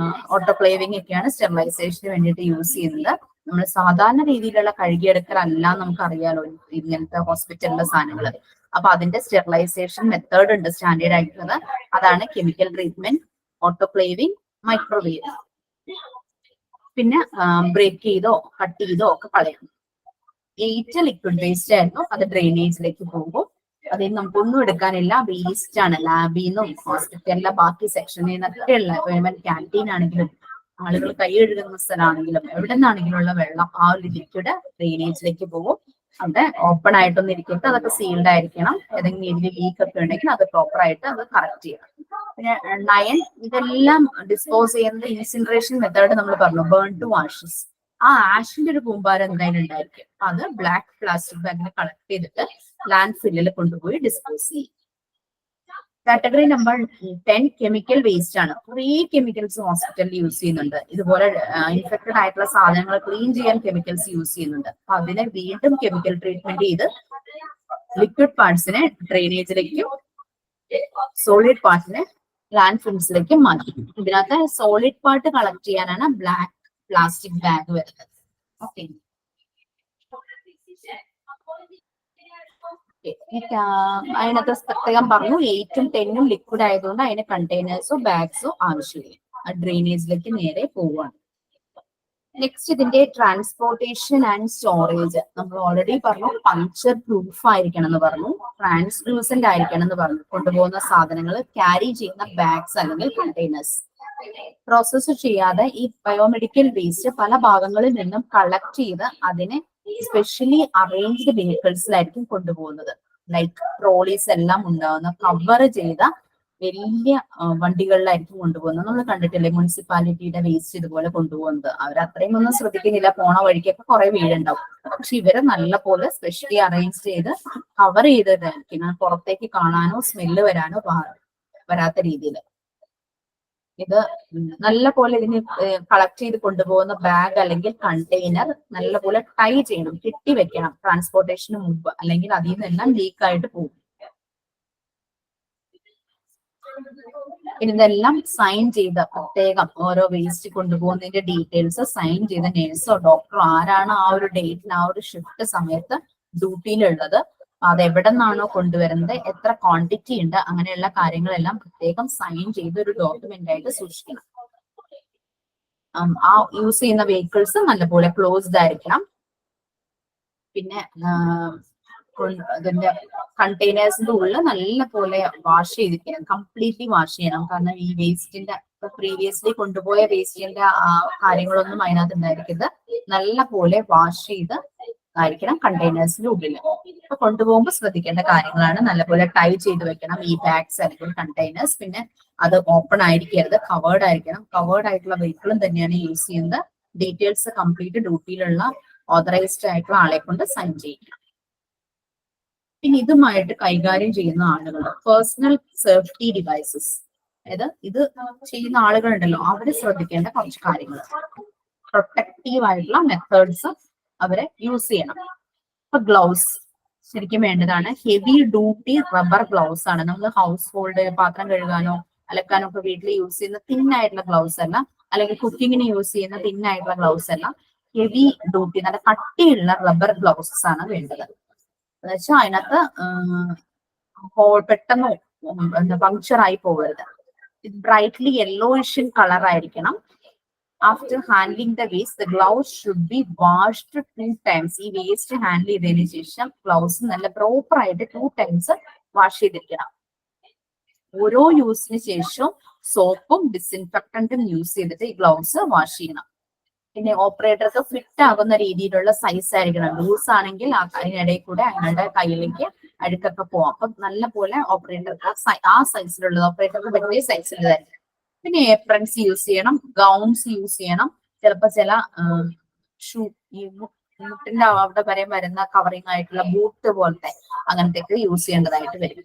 ഓട്ടോക്ലേവിംഗ് ഒക്കെയാണ് സ്റ്റെറിലൈസേഷന് വേണ്ടിയിട്ട് യൂസ് ചെയ്യുന്നത്. നമ്മൾ സാധാരണ രീതിയിലുള്ള കഴുകിയെടുക്കലല്ല നമുക്കറിയാലോ ഇങ്ങനത്തെ ഹോസ്പിറ്റലിലെ സാധനങ്ങൾ. അപ്പൊ അതിന്റെ സ്റ്റെറിലൈസേഷൻ മെത്തേഡ് ഉണ്ട് സ്റ്റാൻഡേർഡ് ആയിട്ടുള്ളത്. അതാണ് കെമിക്കൽ ട്രീറ്റ്മെന്റ്, ഓട്ടോക്ലേവിംഗ്, മൈക്രോവേവ്. പിന്നെ ബ്രേക്ക് ചെയ്തോ കട്ട് ചെയ്തോ ഒക്കെ കളയണം. 8 ലിക്വിഡ് വേസ്റ്റ് ആയിരുന്നു. അത് ഡ്രെയിനേജിലേക്ക് പോകും. അതിൽ നമുക്കൊന്നും എടുക്കാനില്ല, വേസ്റ്റ് ആണ്. ലാബിൽ നിന്നും ഹോസ്പിറ്റലിലെ ബാക്കി സെക്ഷനിൽ നിന്നൊക്കെയുള്ള ക്യാൻറ്റീൻ ആണെങ്കിലും ആളുകൾ കൈ കഴുകുന്ന സ്ഥലമാണെങ്കിലും എവിടെ നിന്നാണെങ്കിലും ഉള്ള വെള്ളം ആ ഒരു ലിക്വിഡ് ഡ്രെയിനേജിലേക്ക് പോകും. അവിടെ ഓപ്പൺ ആയിട്ടൊന്നും ഇരിക്കരുത്, അതൊക്കെ സീൽഡ് ആയിരിക്കണം. ഏതെങ്കിലും രീതിയിൽ ലീക്ക് ഒക്കെ ഉണ്ടെങ്കിൽ അത് പ്രോപ്പർ ആയിട്ട് അത് കറക്റ്റ് ചെയ്യണം. പിന്നെ 9 ഇതെല്ലാം ഡിസ്പോസ് ചെയ്യുന്നത് ഇൻസിനറേഷൻ മെത്തേഡ് നമ്മൾ പറഞ്ഞു, ബേൺ ടു ആഷസ്. ആ ആഷിന്റെ ഒരു കൂമ്പാരം എന്തായാലും ഉണ്ടായിരിക്കും. അത് ബ്ലാക്ക് പ്ലാസ്റ്റിക് ബാഗിൽ കളക്ട് ചെയ്തിട്ട് ലാൻഡ് ഫില്ലിൽ കൊണ്ടുപോയി ഡിസ്പോസ് ചെയ്യും. കാറ്റഗറി നമ്പർ 10 കെമിക്കൽ വേസ്റ്റ് ആണ്. കുറേ കെമിക്കൽസ് ഹോസ്പിറ്റലിൽ യൂസ് ചെയ്യുന്നുണ്ട്. ഇതുപോലെ ഇൻഫെക്റ്റഡ് ആയിട്ടുള്ള സാധനങ്ങൾ ക്ലീൻ ചെയ്യാൻ കെമിക്കൽസ് യൂസ് ചെയ്യുന്നുണ്ട്. അപ്പൊ അതിനെ വീണ്ടും കെമിക്കൽ ട്രീറ്റ്മെന്റ് ചെയ്ത് ലിക്വിഡ് പാർട്സിനെ ഡ്രെയിനേജിലേക്കും സോളിഡ് പാർട്ടിനെ ലാൻഡ് ഫിൽസിലേക്കും മാറ്റി. ഇതിനകത്ത് സോളിഡ് പാർട്ട് കളക്ട് ചെയ്യാനാണ് ബ്ലാക്ക് പ്ലാസ്റ്റിക് ബാഗ് വരുന്നത്. ഓക്കെ, അതിനകത്ത് പ്രത്യേകം പറഞ്ഞു 8ഉം 10ഉം ലിക്വിഡ് ആയതുകൊണ്ട് അതിന് കണ്ടെയ്നേഴ്സോ ബാഗ്സോ ആവശ്യമില്ല. ആ ഡ്രെയിനേജിലേക്ക് നേരെ പോവുകയാണ്. നെക്സ്റ്റ് ഇതിന്റെ ട്രാൻസ്പോർട്ടേഷൻ ആൻഡ് സ്റ്റോറേജ്. നമ്മൾ ഓൾറെഡി പറഞ്ഞു പങ്ക്ചർ പ്രൂഫ് ആയിരിക്കണം എന്ന് പറഞ്ഞു, ട്രാൻസ്ലൂസന്റ് ആയിരിക്കണം എന്ന് പറഞ്ഞു. കൊണ്ടുപോകുന്ന സാധനങ്ങൾ ക്യാരി ചെയ്യുന്ന ബാഗ്സ് അല്ലെങ്കിൽ കണ്ടെയ്നേഴ്സ്. പ്രോസസ്സ് ചെയ്യാതെ ഈ ബയോമെഡിക്കൽ വേസ്റ്റ് പല ഭാഗങ്ങളിൽ നിന്നും കളക്ട് ചെയ്ത് അതിനെ സ്പെഷ്യലി അറേഞ്ച്ഡ് വെഹിക്കിൾസിലായിരിക്കും കൊണ്ടുപോകുന്നത്. ലൈക്ക് ട്രോളീസ് എല്ലാം ഉണ്ടാവുന്ന കവർ ചെയ്ത വലിയ വണ്ടികളിലായിരിക്കും കൊണ്ടുപോകുന്നത്. നമ്മൾ കണ്ടിട്ടില്ലേ മുനിസിപ്പാലിറ്റിയുടെ വേസ്റ്റ് ഇതുപോലെ കൊണ്ടുപോകുന്നത്. അവർ അത്രയും ഒന്നും ശ്രദ്ധിക്കുന്നില്ല, പോണ വഴിക്കൊക്കെ കുറെ വീടുണ്ടാവും. പക്ഷെ ഇവര് നല്ല പോലെ സ്പെഷ്യലി അറേഞ്ച് ചെയ്ത് കവർ ചെയ്തതായിരിക്കും, പുറത്തേക്ക് കാണാനോ സ്മെല്ല് വരാനോ വരാത്ത രീതിയിൽ. ഇത് നല്ല പോലെ ഇതിന് കളക്ട് ചെയ്ത് കൊണ്ടുപോകുന്ന ബാഗ് അല്ലെങ്കിൽ കണ്ടെയ്നർ നല്ല പോലെ ടൈ ചെയ്യണം, കെട്ടി വെക്കണം ട്രാൻസ്പോർട്ടേഷന് മുമ്പ്, അല്ലെങ്കിൽ അതിൽ നിന്നെല്ലാം ലീക്ക് ആയിട്ട് പോകും. ഇതെല്ലാം സൈൻ ചെയ്ത പ്രത്യേകം ഓരോ വേസ്റ്റ് കൊണ്ടുപോകുന്നതിന്റെ ഡീറ്റെയിൽസ് സൈൻ ചെയ്ത നേഴ്സോ ഡോക്ടറോ ആരാണ് ആ ഒരു ഡേറ്റിന് ആ ഒരു ഷിഫ്റ്റ് സമയത്ത് ഡ്യൂട്ടിയിലുള്ളത്, അത് എവിടെ നിന്നാണോ കൊണ്ടുവരുന്നത്, എത്ര ക്വാണ്ടിറ്റി ഉണ്ട്, അങ്ങനെയുള്ള കാര്യങ്ങളെല്ലാം പ്രത്യേകം സൈൻ ചെയ്ത് ഒരു ഡോക്യുമെന്റ് ആയിട്ട് സൂക്ഷിക്കണം. ആ യൂസ് ചെയ്യുന്ന വെഹിക്കിൾസ് നല്ലപോലെ ക്ലോസ്ഡ് ആയിരിക്കണം. പിന്നെ ഇതിന്റെ കണ്ടെയ്നേഴ്സിന്റെ ഉള്ളിൽ നല്ല പോലെ വാഷ് ചെയ്തിരിക്കണം, കംപ്ലീറ്റ്ലി വാഷ് ചെയ്യണം. കാരണം ഈ വേസ്റ്റിന്റെ പ്രീവിയസ്ലി കൊണ്ടുപോയ വേസ്റ്റിന്റെ കാര്യങ്ങളൊന്നും അതിനകത്ത് ഉണ്ടായിരിക്കുന്നത്. നല്ല പോലെ വാഷ് ചെയ്ത് ആയിരിക്കണം കണ്ടെയ്നേഴ്സിന്റെ ഉള്ളിൽ. അപ്പൊ കൊണ്ടുപോകുമ്പോൾ ശ്രദ്ധിക്കേണ്ട കാര്യങ്ങളാണ്. നല്ലപോലെ ടൈ ചെയ്ത് വെക്കണം ഈ ബാഗ്സ് അല്ലെങ്കിൽ കണ്ടെയ്നേഴ്സ്. പിന്നെ അത് ഓപ്പൺ ആയിരിക്കരുത്, കവേർഡ് ആയിരിക്കണം. കവേർഡ് ആയിട്ടുള്ള വെഹിക്കിളും തന്നെയാണ് യൂസ് ചെയ്യുന്നത്. ഡീറ്റെയിൽസ് കംപ്ലീറ്റ് ഡ്യൂട്ടിയിലുള്ള ഓതറൈസ്ഡ് ആയിട്ടുള്ള ആളെ കൊണ്ട് സൈൻ ചെയ്യിക്കണം. പിന്നെ ഇതുമായിട്ട് കൈകാര്യം ചെയ്യുന്ന ആളുകൾ പേഴ്സണൽ സേഫ്റ്റി ഡിവൈസസ്, അതായത് ഇത് ചെയ്യുന്ന ആളുകളുണ്ടല്ലോ, അവര് ശ്രദ്ധിക്കേണ്ട കുറച്ച് കാര്യങ്ങൾ. പ്രൊട്ടക്റ്റീവ് ആയിട്ടുള്ള മെത്തേഡ്സ് അവരെ യൂസ് ചെയ്യണം. ഇപ്പൊ ഗ്ലൗസ് ശരിക്കും വേണ്ടതാണ്. ഹെവി ഡ്യൂട്ടി റബ്ബർ ഗ്ലൗസ് ആണ്. നമ്മൾ ഹൗസ് ഹോൾഡ് പാത്രം കഴുകാനോ അലക്കാനോ ഒക്കെ വീട്ടിൽ യൂസ് ചെയ്യുന്ന തിന്നായിട്ടുള്ള ഗ്ലൗസ് അല്ല, അല്ലെങ്കിൽ കുക്കിങ്ങിന് യൂസ് ചെയ്യുന്ന തിന്നായിട്ടുള്ള ഗ്ലൗസ് അല്ല. ഹെവി ഡ്യൂട്ടി നല്ല കട്ടിയുള്ള റബ്ബർ ഗ്ലൗസസ് ആണ് വേണ്ടത്. എന്നുവെച്ചാൽ അതിനകത്ത് പെട്ടെന്ന് പങ്ക്ചർ ആയി പോകരുത്. ഇത് ബ്രൈറ്റ്ലി യെല്ലോയിഷ് കളർ ആയിരിക്കണം. After handling the waste, the gloves should be washed 2 times. ഈ വേസ്റ്റ് ഹാൻഡിൽ ചെയ്തതിനു ശേഷം ഗ്ലൗസ് നല്ല പ്രോപ്പർ ആയിട്ട് 2 times വാഷ് ചെയ്തിരിക്കണം. ഓരോ യൂസിന് ശേഷം സോപ്പും ഡിസിൻഫെക്ടന്റും യൂസ് ചെയ്തിട്ട് ഈ ഗ്ലൗസ് വാഷ് ചെയ്യണം. പിന്നെ ഓപ്പറേറ്റർക്ക് ഫിറ്റ് ആകുന്ന രീതിയിലുള്ള സൈസ് ആയിരിക്കണം. ലൂസ് ആണെങ്കിൽ അതിനിടയിൽ കൂടെ അയാളുടെ കയ്യിലേക്ക് അഴുക്കൊക്കെ പോവാം. അപ്പൊ നല്ല പോലെ ഓപ്പറേറ്റർക്ക് ആ സൈസിലുള്ളത്, ഓപ്പറേറ്റർക്ക് വലിയ സൈസിലുള്ളതായിരിക്കും. പിന്നെ ഏപ്രൺസ് യൂസ് ചെയ്യണം, ഗൗൺസ് യൂസ് ചെയ്യണം, ചിലപ്പോ ചില ഷൂ ഈ മുട്ടിന്റെ അവിടെ വരെ വരുന്ന കവറിങ് ആയിട്ടുള്ള ബൂട്ട് പോലത്തെ അങ്ങനത്തെ യൂസ് ചെയ്യേണ്ടതായിട്ട് വരും.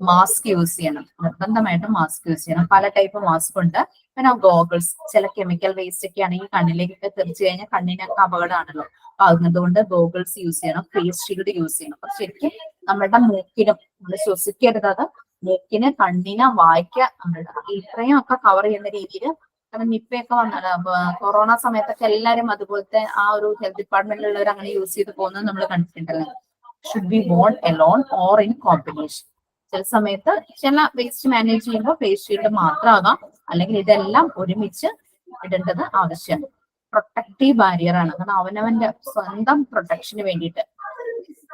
മാസ്ക് യൂസ് ചെയ്യണം, നിർബന്ധമായിട്ടും മാസ്ക് യൂസ് ചെയ്യണം. പല ടൈപ്പ് മാസ്ക് ഉണ്ട്. പിന്നെ ഗോഗിൾസ്, ചില കെമിക്കൽ വേസ്റ്റ് ഒക്കെ ആണെങ്കിൽ കണ്ണിലേക്കൊക്കെ തെറിച്ചു കഴിഞ്ഞാൽ കണ്ണിനൊക്കെ അപകടമാണല്ലോ. അപ്പൊ അതുകൊണ്ട് ഗോഗിൾസ് യൂസ് ചെയ്യണം, ഫേസ് ഷീൽഡ് യൂസ് ചെയ്യണം. അപ്പൊ ശരിക്കും നമ്മുടെ മൂക്കിനും നമ്മൾ ശ്വസിക്കരുത്, അത് മൂക്കിന്, കണ്ണിന്, വായ്ക്ക് ഇത്രയും ഒക്കെ കവർ ചെയ്യുന്ന രീതിയിൽ. കാരണം നിപ്പയൊക്കെ വന്നത് കൊറോണ സമയത്തൊക്കെ എല്ലാരും അതുപോലത്തെ ആ ഒരു ഹെൽത്ത് ഡിപ്പാർട്ട്മെന്റിലുള്ളവർ അങ്ങനെ യൂസ് ചെയ്ത് പോകുന്നത് നമ്മൾ കണ്ടിട്ടുണ്ടല്ലോ. Should be worn alone or in combination. ചില സമയത്ത് ചില വേസ്റ്റ് മാനേജ് ചെയ്യുമ്പോൾ ഫേസ് ഷീൽഡ് മാത്രമാകാം, അല്ലെങ്കിൽ ഇതെല്ലാം ഒരുമിച്ച് ഇടേണ്ടത് ആവശ്യമാണ്. പ്രൊട്ടക്റ്റീവ് ബാരിയർ ആണ്, കാരണം അവനവന്റെ സ്വന്തം പ്രൊട്ടക്ഷന് വേണ്ടിയിട്ട്.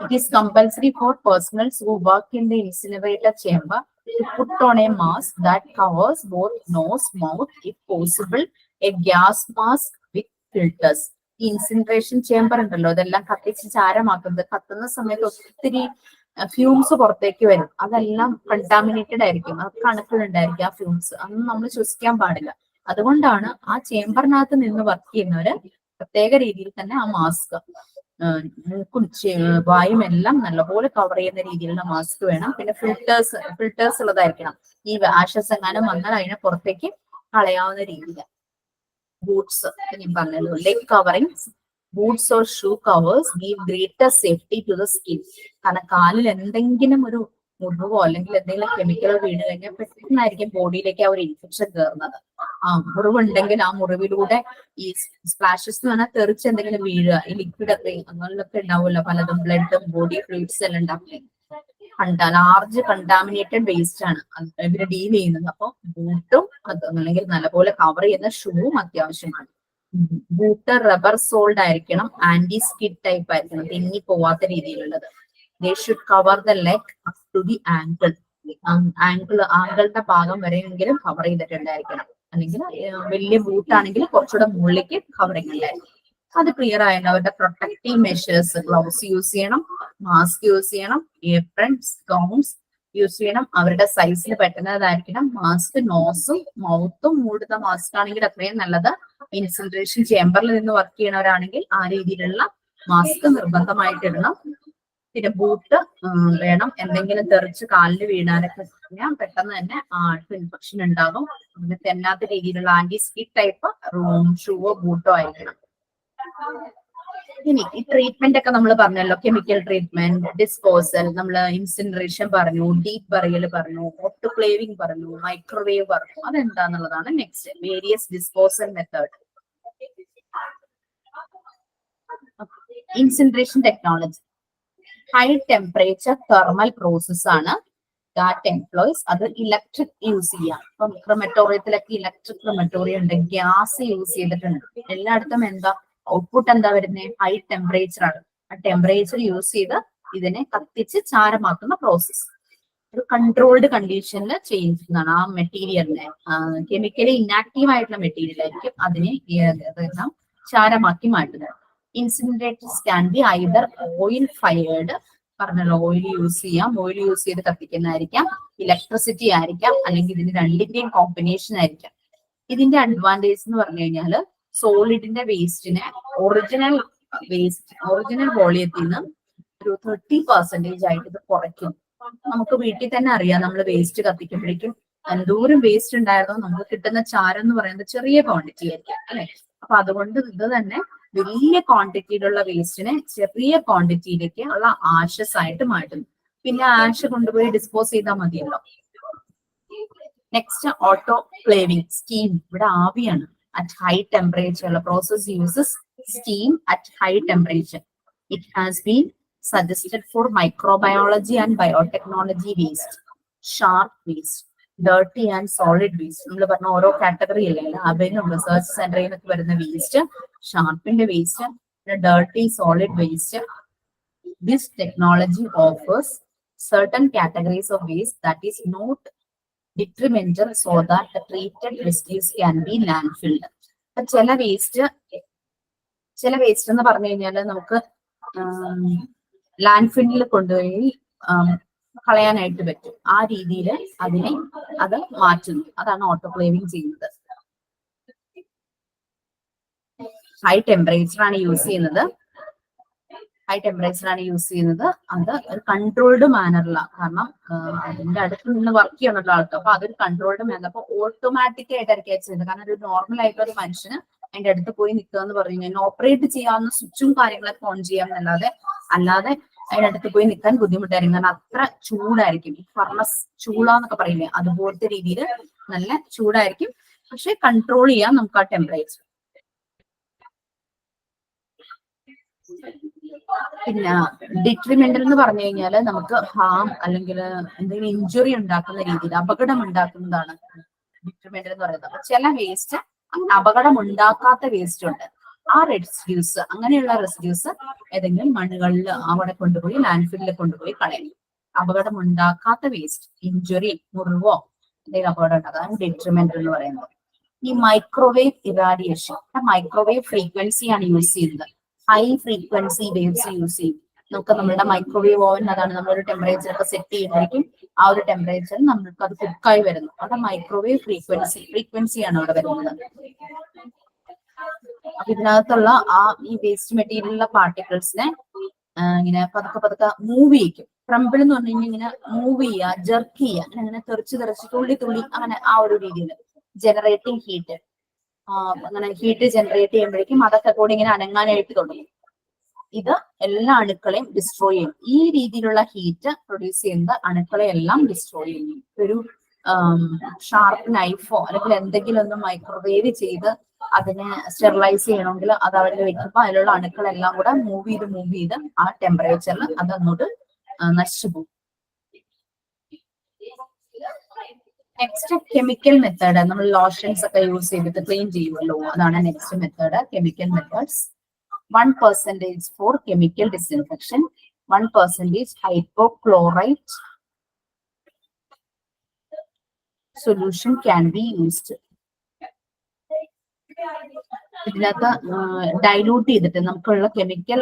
It is compulsory for personnels who work in the incinerator chamber to put on a mask that covers both nose, mouth, if possible, a gas mask with filters. ഈ ഇൻസിനറേഷൻ ചേംബർ ഉണ്ടല്ലോ, അതെല്ലാം കത്തിച്ച് ചാരമാക്കുന്നത്, കത്തുന്ന സമയത്ത് ഒത്തിരി ഫ്യൂംസ് പുറത്തേക്ക് വരും. അതെല്ലാം കണ്ടാമിനേറ്റഡ് ആയിരിക്കും, അത് കണക്കിലുണ്ടായിരിക്കും ആ ഫ്യൂംസ്. അതൊന്നും നമ്മൾ ശ്വസിക്കാൻ പാടില്ല. അതുകൊണ്ടാണ് ആ ചേംബറിനകത്ത് നിന്ന് വർക്ക് ചെയ്യുന്നവര് പ്രത്യേക രീതിയിൽ തന്നെ ആ മാസ്ക് മൂക്കും വായും എല്ലാം നല്ലപോലെ കവർ ചെയ്യുന്ന രീതിയിലുള്ള മാസ്ക് വേണം. പിന്നെ ഫിൽറ്റേഴ്സ് ഉള്ളതായിരിക്കണം. ഈ ആഷസ് എങ്ങാനും വന്നാൽ അതിനെ പുറത്തേക്ക് കളയാവുന്ന രീതിയിൽ. ബൂട്ട്സ് ഞാൻ പറഞ്ഞല്ലോ, leg covering, boots or shoe covers give greater safety to the skin. കാരണം കാലിൽ എന്തെങ്കിലും ഒരു മുറിവോ അല്ലെങ്കിൽ എന്തെങ്കിലും കെമിക്കൽ വീണ് കഴിഞ്ഞാൽ പെട്ടെന്നായിരിക്കും ബോഡിയിലേക്ക് ആ ഒരു ഇൻഫെക്ഷൻ കയറുന്നത്. ആ മുറിവുണ്ടെങ്കിൽ ആ മുറിവിലൂടെ ഈ സ്പ്ലാഷസ് എന്ന് പറഞ്ഞാൽ തെറിച്ച് എന്തെങ്കിലും വീഴുക, ഈ ലിക്വിഡ് ഒക്കെ അങ്ങനെയൊക്കെ ഉണ്ടാവുമല്ലോ, പലതും ബ്ലഡും ബോഡി ഫ്ലൂയിഡ്സ് എല്ലാം ഉണ്ടാക്കി ലാർജ് കണ്ടാമിനേറ്റഡ് വേസ്റ്റ് ആണ് ഇവര് ഡീൽ ചെയ്യുന്നത്. അപ്പൊ ബൂട്ടും അത് അല്ലെങ്കിൽ നല്ലപോലെ കവർ ചെയ്യുന്ന ഷൂവും അത്യാവശ്യമാണ്. ബൂട്ട് റബ്ബർ സോൾഡ് ആയിരിക്കണം, ആന്റി സ്കിഡ് ടൈപ്പ് ആയിരിക്കണം, തെന്നി പോവാത്ത രീതിയിലുള്ളത്. They should cover the leg up to the ankle. ആങ്കിളുടെ ഭാഗം വരെയെങ്കിലും കവർ ചെയ്തിട്ടുണ്ടായിരിക്കണം. അല്ലെങ്കിൽ വലിയ ബൂട്ടാണെങ്കിൽ കുറച്ചുകൂടെ മുകളിലേക്ക് കവറിങ് ഉണ്ടായിരിക്കും. അത് ക്ലിയർ ആയാലും അവരുടെ പ്രൊട്ടക്റ്റീവ് മെഷേഴ്സ്, ഗ്ലൗസ് യൂസ് ചെയ്യണം, മാസ്ക് യൂസ് ചെയ്യണം, ഏപ്രൺസ്, ഗൗൺസ് യൂസ് ചെയ്യണം. അവരുടെ സൈസിൽ പറ്റുന്നതായിരിക്കണം. മാസ്ക് നോസും മൗത്തും മൂടുന്ന മാസ്ക് ആണെങ്കിൽ അത്രയും നല്ലത്. ഇൻസിനറേഷൻ ചേംബറിൽ നിന്ന് വർക്ക് ചെയ്യണവരാണെങ്കിൽ ആ രീതിയിലുള്ള മാസ്ക് നിർബന്ധമായിട്ട് ഇടണം. പിന്നെ ബൂട്ട് വേണം, എന്തെങ്കിലും തെറിച്ച് കാലിൽ വീണാലൊക്കെ പെട്ടെന്ന് തന്നെ ആൾക്ക് ഇൻഫെക്ഷൻ ഉണ്ടാകും. അങ്ങനെ തെന്നാത്ത രീതിയിലുള്ള ആന്റി സ്കിഡ് ടൈപ്പ് ഷൂവോ ബൂട്ടോ ആയിരിക്കണം. ഇനി ഈ ട്രീറ്റ്മെന്റ് ഒക്കെ നമ്മൾ പറഞ്ഞല്ലോ, കെമിക്കൽ ട്രീറ്റ്മെന്റ്, ഡിസ്പോസൽ, നമ്മൾ ഇൻസിനറേഷൻ പറഞ്ഞു, ഡീപ് ബറിയൽ പറഞ്ഞു, ഓട്ടോക്ലേവിംഗ് പറഞ്ഞു, മൈക്രോവേവ് പറഞ്ഞു. അതെന്താന്നുള്ളതാണ് next. Various disposal method. Incineration technology high temperature thermal process ആണ്. ദാറ്റ് എംപ്ലോയ്സ്, അത് ഇലക്ട്രിക് യൂസ് ചെയ്യാം. ഇപ്പം ക്രമറ്റോറിയത്തിലൊക്കെ ഇലക്ട്രിക് ക്രമറ്റോറിയം ഉണ്ട്, ഗ്യാസ് യൂസ് ചെയ്തിട്ടുണ്ട്. എല്ലായിടത്തും എന്താ ഔട്ട്പുട്ട് എന്താ വരുന്നത്? ഹൈ ടെമ്പറേച്ചർ ആണ്. ആ ടെമ്പറേച്ചർ യൂസ് ചെയ്ത് ഇതിനെ കത്തിച്ച് ചാരമാക്കുന്ന പ്രോസസ്. ഒരു കൺട്രോൾഡ് കണ്ടീഷനിൽ ചെയ്യുന്നതാണ് ആ മെറ്റീരിയലിനെ. കെമിക്കലി ഇനാക്റ്റീവ് ആയിട്ടുള്ള മെറ്റീരിയൽ ആയിരിക്കും അതിനെ ചാരമാക്കി മാറ്റുന്നത്. Incinerators can be either oil fired, പറഞ്ഞല്ലോ ഓയിൽ യൂസ് ചെയ്യാം, ഓയിൽ യൂസ് ചെയ്ത് കത്തിക്കുന്നതായിരിക്കാം, ഇലക്ട്രിസിറ്റി ആയിരിക്കാം, അല്ലെങ്കിൽ ഇതിന് രണ്ടിന്റെയും കോമ്പിനേഷൻ ആയിരിക്കാം. ഇതിന്റെ അഡ്വാൻറ്റേജ് എന്ന് പറഞ്ഞു കഴിഞ്ഞാൽ സോളിഡിന്റെ വേസ്റ്റിനെ ഒറിജിനൽ വോളിയത്തിൽ നിന്ന് ഒരു 30% ആയിട്ട് ഇത് കുറയ്ക്കും. നമുക്ക് വീട്ടിൽ തന്നെ അറിയാം, നമ്മൾ വേസ്റ്റ് കത്തിക്കുമ്പോഴേക്കും എന്തോരം വേസ്റ്റ് ഉണ്ടായിരുന്നോ നമുക്ക് കിട്ടുന്ന ചാരം എന്ന് പറയുന്നത് ചെറിയ ക്വാണ്ടിറ്റി ആയിരിക്കും അല്ലെ. അപ്പൊ അതുകൊണ്ട് ഇത് തന്നെ വലിയ ക്വാണ്ടിറ്റിയിലുള്ള വേസ്റ്റിനെ ചെറിയ ക്വാണ്ടിറ്റിയിലേക്ക് ഉള്ള ആഷസ് ആയിട്ട് മാറ്റുന്നു. പിന്നെ ആഷ് കൊണ്ടുപോയി ഡിസ്പോസ് ചെയ്താൽ മതിയല്ലോ. Next autoclaving, steam. ഇവിടെ ആവിയാണ്. At high temperature process uses steam at high temperature. It has been suggested for microbiology and biotechnology waste, sharp waste, dirty and solid waste. നമ്മൾ പറഞ്ഞ ഓരോ കാറ്റഗറി അല്ലേ, ലാബിനും റിസർച്ച് സെന്ററിൽ നിന്നൊക്കെ വരുന്ന വേസ്റ്റ്, ഷാർപ്പിന്റെ waste, dirty solid waste. This technology offers certain categories of waste that is not detrimental so that the treated residues can be landfilled. ചില waste എന്ന് പറഞ്ഞു കഴിഞ്ഞാൽ നമുക്ക് ലാൻഡ്ഫില്ലിൽ കൊണ്ടുപോയി കളയാനായിട്ട് പറ്റും. ആ രീതിയിൽ അത് മാറ്റുന്നു. അതാണ് ഓട്ടോക്ലേവിംഗ് ചെയ്യുന്നത്. ഹൈ ടെമ്പറേച്ചർ ആണ് യൂസ് ചെയ്യുന്നത്. അത് ഒരു കൺട്രോൾഡ് മാനറിലാണ്. കാരണം അതിന്റെ അടുത്ത് നിന്ന് വർക്ക് ചെയ്യുന്നുള്ള ആൾക്ക്, അപ്പൊ അതൊരു കൺട്രോൾഡ് മാനർ. അപ്പൊ ഓട്ടോമാറ്റിക് ആയിട്ടായിരിക്കും ചെയ്യുന്നത്. കാരണം ഒരു നോർമൽ ആയിട്ടുള്ള ഒരു മനുഷ്യന് അതിന്റെ അടുത്ത് പോയി നിൽക്കുക എന്ന് പറഞ്ഞു കഴിഞ്ഞാൽ ഓപ്പറേറ്റ് ചെയ്യാവുന്ന സ്വിച്ചും കാര്യങ്ങളൊക്കെ ഓൺ ചെയ്യാമെന്നല്ലാതെ അതിന്റെ അടുത്ത് പോയി നിൽക്കാൻ ബുദ്ധിമുട്ടായിരിക്കും. കാരണം അത്ര ചൂടായിരിക്കും. ഈ ഫർണസ് ചൂളാന്നൊക്കെ പറയില്ലേ, അതുപോലത്തെ രീതിയിൽ നല്ല ചൂടായിരിക്കും. പക്ഷെ കൺട്രോൾ ചെയ്യാം നമുക്ക് ആ ടെമ്പറേച്ചർ. പിന്നെ ഡിട്രിമെന്റൽ എന്ന് പറഞ്ഞു കഴിഞ്ഞാൽ നമുക്ക് ഹാം അല്ലെങ്കിൽ എന്തെങ്കിലും ഇഞ്ചുറി ഉണ്ടാക്കുന്ന രീതിയിൽ അപകടം ഉണ്ടാക്കുന്നതാണ് ഡിട്രിമെന്റൽ എന്ന് പറയുന്നത്. അപ്പൊ ചില വേസ്റ്റ് അങ്ങനെ അപകടം ഉണ്ടാക്കാത്ത വേസ്റ്റ് ഉണ്ട്. ആ റെസിഡ്യൂസ്, അങ്ങനെയുള്ള റെസിഡ്യൂസ് ഏതെങ്കിലും മണ്ണുകളിൽ അവിടെ കൊണ്ടുപോയി ലാൻഡ്ഫില്ലിൽ കൊണ്ടുപോയി കളയും. അപകടം ഉണ്ടാക്കാത്ത വേസ്റ്റ്, ഇഞ്ചുറി, മുറിവോ എന്തെങ്കിലും അപകടം ഉണ്ടാകാൻ ഡിട്രിമെന്റൽ എന്ന് പറയുന്നത്. ഈ മൈക്രോവേവ് ഇറാഡിയേഷൻ, മൈക്രോവേവ് ഫ്രീക്വൻസിയാണ് യൂസ് ചെയ്യുന്നത്. ഹൈ ഫ്രീക്വൻസി വേവ്സ് യൂസ് ചെയ്യും. നമുക്ക് നമ്മുടെ മൈക്രോവേവ് ഓവൻ, അതാണ് നമ്മളൊരു ടെമ്പറേച്ചർ ഒക്കെ സെറ്റ് ചെയ്യുമ്പോഴേക്കും ആ ഒരു ടെമ്പറേച്ചറിൽ നമ്മൾക്ക് അത് കുക്കായി വരുന്നു. അവിടെ മൈക്രോവേവ് ഫ്രീക്വൻസിയാണ് അവിടെ വരുന്നത്. അപ്പൊ ഇതിനകത്തുള്ള ഈ വേസ്റ്റ് മെറ്റീരിയലിലുള്ള പാർട്ടിക്കിൾസിനെ ഇങ്ങനെ പതുക്കെ മൂവ് ചെയ്യിക്കും. ക്രംബിൾ എന്ന് പറഞ്ഞു കഴിഞ്ഞാൽ ഇങ്ങനെ മൂവ് ചെയ്യുക, ജെർക്ക് ചെയ്യുക, അങ്ങനെ തെറിച്ച് തുള്ളി അങ്ങനെ ആ ഒരു രീതിയിൽ ജനറേറ്റിംഗ് ഹീറ്റ്. അങ്ങനെ ഹീറ്റ് ജനറേറ്റ് ചെയ്യുമ്പോഴേക്കും അതൊക്കെ കൂടി ഇങ്ങനെ അനങ്ങാനായിട്ട് തുടങ്ങും. ഇത് എല്ലാ അണുക്കളെയും ഡിസ്ട്രോയ് ചെയ്യും. ഈ രീതിയിലുള്ള ഹീറ്റ് പ്രൊഡ്യൂസ് ചെയ്യുന്ന അണുക്കളെ എല്ലാം ഡിസ്ട്രോയ് ചെയ്യും. ഒരു ഷാർപ്പ് നൈഫോ അല്ലെങ്കിൽ എന്തെങ്കിലും ഒന്ന് മൈക്രോവേവ് ചെയ്ത് അതിനെ സ്റ്റെറിലൈസ് ചെയ്യണമെങ്കിൽ അത് അവിടെ വെക്കുമ്പോൾ അതിലുള്ള അണുക്കളെല്ലാം കൂടെ മൂവ് ചെയ്ത് ആ ടെമ്പറേച്ചറിൽ അത് അങ്ങോട്ട് നശിച്ചു പോകും. Next chemical method. നമ്മൾ ലോഷൻസ് ഒക്കെ യൂസ് ചെയ്തിട്ട് ക്ലീൻ ചെയ്യുമല്ലോ, അതാണ് next method, chemical methods. 1% for chemical disinfection, 1% hypochlorite solution can be used. ഇതിനകത്ത് ഡൈലൂട്ട് ചെയ്തിട്ട് നമുക്കുള്ള കെമിക്കൽ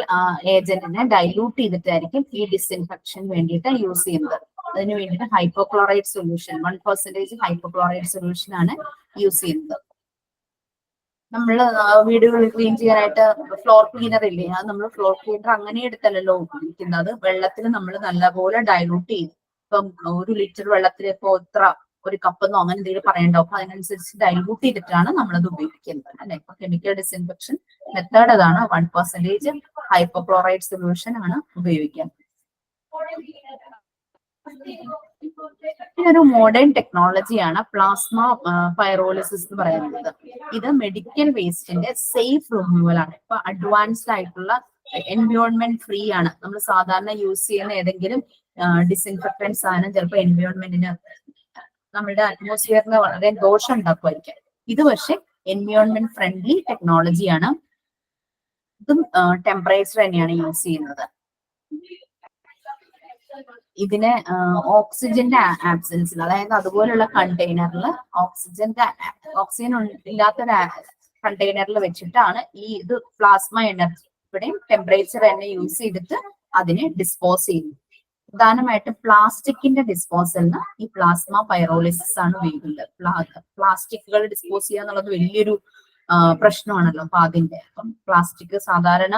ഏജന്റിനെ ഡൈലൂട്ട് ചെയ്തിട്ടായിരിക്കും ഈ ഡിസിൻഫെക്ഷൻ വേണ്ടിയിട്ട് യൂസ് ചെയ്യുന്നത്. അതിന് വേണ്ടിയിട്ട് ഹൈപ്പോക്ലോറൈഡ് സൊല്യൂഷൻ, 1% ഹൈപ്പോക്ലോറൈഡ് സൊല്യൂഷൻ ആണ് യൂസ് ചെയ്യുന്നത്. നമ്മൾ വീടുകൾ ക്ലീൻ ചെയ്യാനായിട്ട് ഫ്ലോർ ക്ലീനർ ഇല്ലേ, അത് നമ്മൾ ഫ്ലോർ ക്ലീനർ അങ്ങനെ എടുത്തല്ലോ ഉപയോഗിക്കുന്നത്. വെള്ളത്തിൽ നമ്മൾ നല്ലപോലെ ഡൈലൂട്ട് ചെയ്യും. ഇപ്പം 1 ലിറ്റർ വെള്ളത്തിൽ ഇപ്പൊ ഒരു കപ്പെന്നോ അങ്ങനെ എന്തെങ്കിലും പറയണ്ടോ, അപ്പൊ അതിനനുസരിച്ച് ഡൈലൂട്ട് ചെയ്തിട്ടാണ് നമ്മളത് ഉപയോഗിക്കുന്നത് അല്ലെ. ഇപ്പൊ കെമിക്കൽ ഡിസിൻഫെക്ഷൻ മെത്തേഡ് അതാണ്. 1% ഹൈപ്പോക്ലോറൈഡ് സൊല്യൂഷൻ ആണ് ഉപയോഗിക്കുന്നത്. ഇതൊരു മോഡേൺ ടെക്നോളജിയാണ് പ്ലാസ്മ പൈറോളിസിസ് എന്ന് പറയുന്നത്. ഇത് മെഡിക്കൽ വേസ്റ്റിന്റെ സേഫ് റിമൂവൽ ആണ്. ഇപ്പൊ അഡ്വാൻസ്ഡ് ആയിട്ടുള്ള എൻവയോൺമെന്റ് ഫ്രീ ആണ്. നമ്മൾ സാധാരണ യൂസ് ചെയ്യുന്ന ഏതെങ്കിലും ഡിസിൻഫെക്ടന്റ് സാധനം ചിലപ്പോൾ എൻവയോൺമെന്റിന്, നമ്മുടെ അറ്റ്മോസ്ഫിയറിന് വളരെ ദോഷം ഉണ്ടാക്കുമായിരിക്കും. ഇത് പക്ഷെ എൻവയോൺമെന്റ് ഫ്രണ്ട്ലി ടെക്നോളജിയാണ്. ഇതും ടെമ്പറേച്ചർ തന്നെയാണ് യൂസ് ചെയ്യുന്നത്. ഇതിനെ ഓക്സിജന്റെ ആബ്സെൻസിൽ, അതായത് അതുപോലുള്ള കണ്ടെയ്നറിൽ ഓക്സിജൻ ഇല്ലാത്തൊരു കണ്ടെയ്നറിൽ വെച്ചിട്ടാണ് ഇത് പ്ലാസ്മ എനർജി, ഇവിടെയും ടെമ്പറേച്ചർ തന്നെ യൂസ് ചെയ്തിട്ട് അതിനെ ഡിസ്പോസ് ചെയ്യുന്നു. പ്രധാനമായിട്ടും പ്ലാസ്റ്റിക്കിന്റെ ഡിസ്പോസലിന് ഈ പ്ലാസ്മ പൈറോളിസിസ് ആണ് ഉപയോഗിക്കുന്നത്. പ്ലാസ്റ്റിക്കുകൾ ഡിസ്പോസ് ചെയ്യുക എന്നുള്ളത് വലിയൊരു പ്രശ്നമാണല്ലോ. അപ്പൊ അപ്പം പ്ലാസ്റ്റിക് സാധാരണ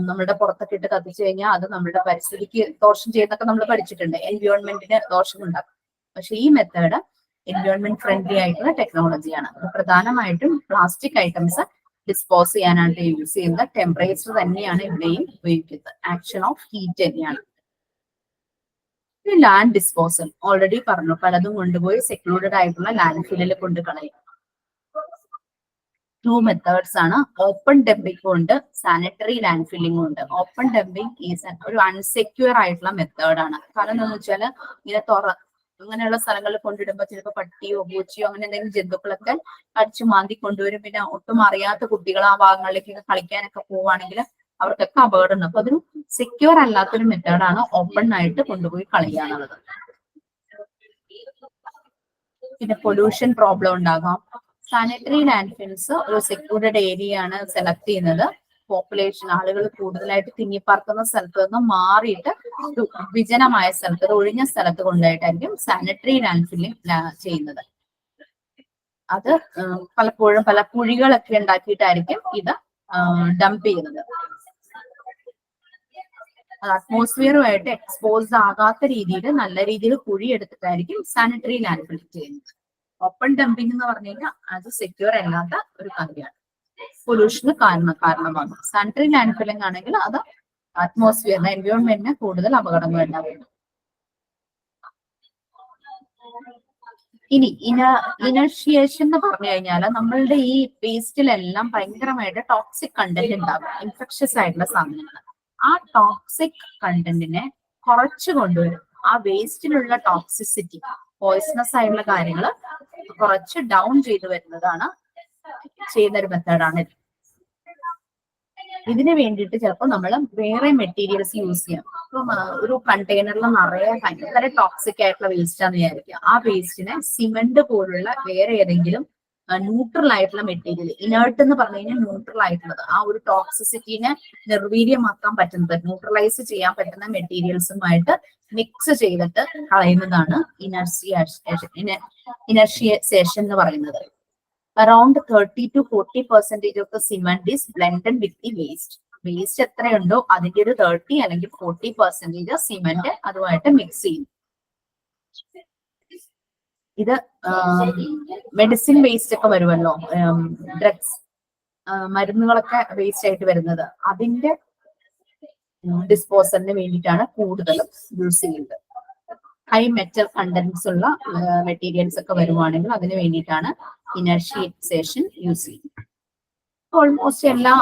നമ്മളുടെ പുറത്തൊക്കെ ഇട്ട് കത്തിച്ചു കഴിഞ്ഞാൽ അത് നമ്മുടെ പരിസ്ഥിതിക്ക് ദോഷം ചെയ്യുന്നൊക്കെ നമ്മൾ പഠിച്ചിട്ടുണ്ട്, എൻവയോൺമെന്റിന് ദോഷം ഉണ്ടാക്കും. പക്ഷെ ഈ മെത്തേഡ് എൻവയോൺമെന്റ് ഫ്രണ്ട്ലി ആയിട്ടുള്ള ടെക്നോളജിയാണ്. പ്രധാനമായിട്ടും പ്ലാസ്റ്റിക് ഐറ്റംസ് ഡിസ്പോസ് ചെയ്യാനായിട്ട് യൂസ് ചെയ്യുന്ന ടെമ്പറേച്ചർ തന്നെയാണ് ഇവിടെയും ഉപയോഗിക്കുന്നത്. ആക്ഷൻ ഓഫ് ഹീറ്റ് തന്നെയാണ്. ലാൻഡ് ഡിസ്പോസൽ ഓൾറെഡി പറഞ്ഞു, പലതും കൊണ്ടുപോയി സെക്ലൂഡഡ് ആയിട്ടുള്ള ലാൻഡ് ഫില്ലിൽ കൊണ്ട് കളയും. 2 മെത്തേഡ്സ് ആണ്. ഓപ്പൺ ഡംപിംഗും ഉണ്ട്, സാനിറ്ററി ലാൻഡ് ഫില്ലിംഗും ഉണ്ട്. ഓപ്പൺ ഡംപിംഗ് ഈസ് ഒരു അൺസെക്യൂർ ആയിട്ടുള്ള മെത്തേഡാണ്. കാരണം എന്താണെന്ന് വെച്ചാൽ ഇങ്ങനെ അങ്ങനെയുള്ള സ്ഥലങ്ങളിൽ കൊണ്ടിടുമ്പോൾ ചിലപ്പോൾ പട്ടിയോ പൂച്ചയോ അങ്ങനെ എന്തെങ്കിലും ജന്തുക്കളൊക്കെ അടിച്ചു മാന്തി കൊണ്ടുവരും. പിന്നെ ഒട്ടും അറിയാത്ത കുട്ടികൾ ആ ഭാഗങ്ങളിലേക്കൊക്കെ കളിക്കാനൊക്കെ പോവുകയാണെങ്കിൽ അവർക്കൊക്കെ അപകടം ഉണ്ട്. അപ്പൊ അതൊരു സെക്യൂർ അല്ലാത്തൊരു മെത്തേഡാണ് ഓപ്പൺ ആയിട്ട് കൊണ്ടുപോയി കളയുക എന്നുള്ളത്. പിന്നെ പൊല്യൂഷൻ പ്രോബ്ലം ഉണ്ടാകാം. സാനിറ്ററി ലാൻഡ് ഫിൽസ് ഒരു സെക്യൂർഡ് ഏരിയ ആണ് സെലക്ട് ചെയ്യുന്നത്. പോപ്പുലേഷൻ, ആളുകൾ കൂടുതലായിട്ട് തിങ്ങിപ്പാർക്കുന്ന സ്ഥലത്ത് നിന്ന് മാറിയിട്ട് ഒരു വിജനമായ സ്ഥലത്ത്, ഒഴിഞ്ഞ സ്ഥലത്ത് കൊണ്ടായിട്ടായിരിക്കും സാനിറ്ററി ലാൻഡ് ഫില്ലിംഗ് ചെയ്യുന്നത്. അത് പലപ്പോഴും പല കുഴികളൊക്കെ ഉണ്ടാക്കിയിട്ടായിരിക്കും ഇത് ഡംപ് ചെയ്യുന്നത്. അറ്റ്മോസ്ഫിയറുമായിട്ട് എക്സ്പോസ് ആകാത്ത രീതിയിൽ നല്ല രീതിയിൽ കുഴി എടുത്തിട്ടായിരിക്കും സാനിറ്ററി ലാൻഡ് ഫിൽ ചെയ്യുന്നത്. ഓപ്പൺ ഡംപിംഗ് എന്ന് പറഞ്ഞു കഴിഞ്ഞാൽ അത് സെക്യൂർ അല്ലാത്ത ഒരു കാര്യമാണ്, പൊല്യൂഷന് കാരണമാകും. സാനിറ്ററി ലാൻഡ് ഫില്ലിംഗ് ആണെങ്കിൽ അത് അറ്റ്മോസ്ഫിയറിന് എൻവയോൺമെന്റിന് കൂടുതൽ അപകടങ്ങൾ ഉണ്ടാകും. ഇനി ഇനർഷിയേഷൻ എന്ന് പറഞ്ഞു കഴിഞ്ഞാൽ നമ്മളുടെ ഈ വേസ്റ്റിലെല്ലാം ഭയങ്കരമായിട്ട് ടോക്സിക് കണ്ടന്റ് ഉണ്ടാകും, ഇൻഫെക്ഷസ് ആയിട്ടുള്ള സാധനങ്ങൾ. ആ ടോക്സിക് കണ്ടന്റിനെ കുറച്ചു കൊണ്ടുവരും. ആ വേസ്റ്റിലുള്ള ടോക്സിസിറ്റി, പോയിസണസ് ആയിട്ടുള്ള കാര്യങ്ങൾ കുറച്ച് ഡൗൺ ചെയ്തു വരുന്നതാണ് ചെയ്യുന്ന ഒരു മെത്തേഡാണ്. ഇതിന് വേണ്ടിയിട്ട് ചിലപ്പോൾ നമ്മൾ വേറെ മെറ്റീരിയൽസ് യൂസ് ചെയ്യാം. ഇപ്പം ഒരു കണ്ടെയ്നറിൽ നിറയെ ഭയങ്കര ടോക്സിക് ആയിട്ടുള്ള വേസ്റ്റ് ആണെന്ന് വിചാരിക്കുക. ആ വേസ്റ്റിനെ സിമെന്റ് പോലുള്ള വേറെ ഏതെങ്കിലും ന്യൂട്രൽ ആയിട്ടുള്ള മെറ്റീരിയൽ, ഇനേർട്ട് എന്ന് പറഞ്ഞു കഴിഞ്ഞാൽ ന്യൂട്രൽ ആയിട്ടുള്ളത്, ആ ഒരു ടോക്സിസിറ്റിനെ നിർവീര്യമാക്കാൻ പറ്റുന്നത്, ന്യൂട്രലൈസ് ചെയ്യാൻ പറ്റുന്ന മെറ്റീരിയൽസുമായിട്ട് മിക്സ് ചെയ്തിട്ട് കളയുന്നതാണ് ഇനർഷിയേഷൻ എന്ന് പറയുന്നത്. Around 30 to 40% of the cement is blended with the waste. Waste എത്രയുണ്ടോ അതിന്റെ ഒരു 30 അല്ലെങ്കിൽ 40% സിമെന്റ് അതുമായിട്ട് മിക്സ് ചെയ്യും. ഇത് മെഡിസിൻ വേസ്റ്റ് ഒക്കെ വരുമല്ലോ, ഡ്രഗ്സ്, മരുന്നുകളൊക്കെ വേസ്റ്റ് ആയിട്ട് വരുന്നത്, അതിന്റെ ഡിസ്പോസലിന് വേണ്ടിയിട്ടാണ് കൂടുതലും യൂസ് ചെയ്യുന്നത്. ഹൈ മെറ്റൽ കണ്ടന്റ്സ് ഉള്ള മെറ്റീരിയൽസ് ഒക്കെ വരുവാണെങ്കിൽ അതിന് വേണ്ടിയിട്ടാണ് ഇനർഷിയേഷൻ യൂസ് ചെയ്യുന്നത്. ഓൾമോസ്റ്റ് എല്ലാ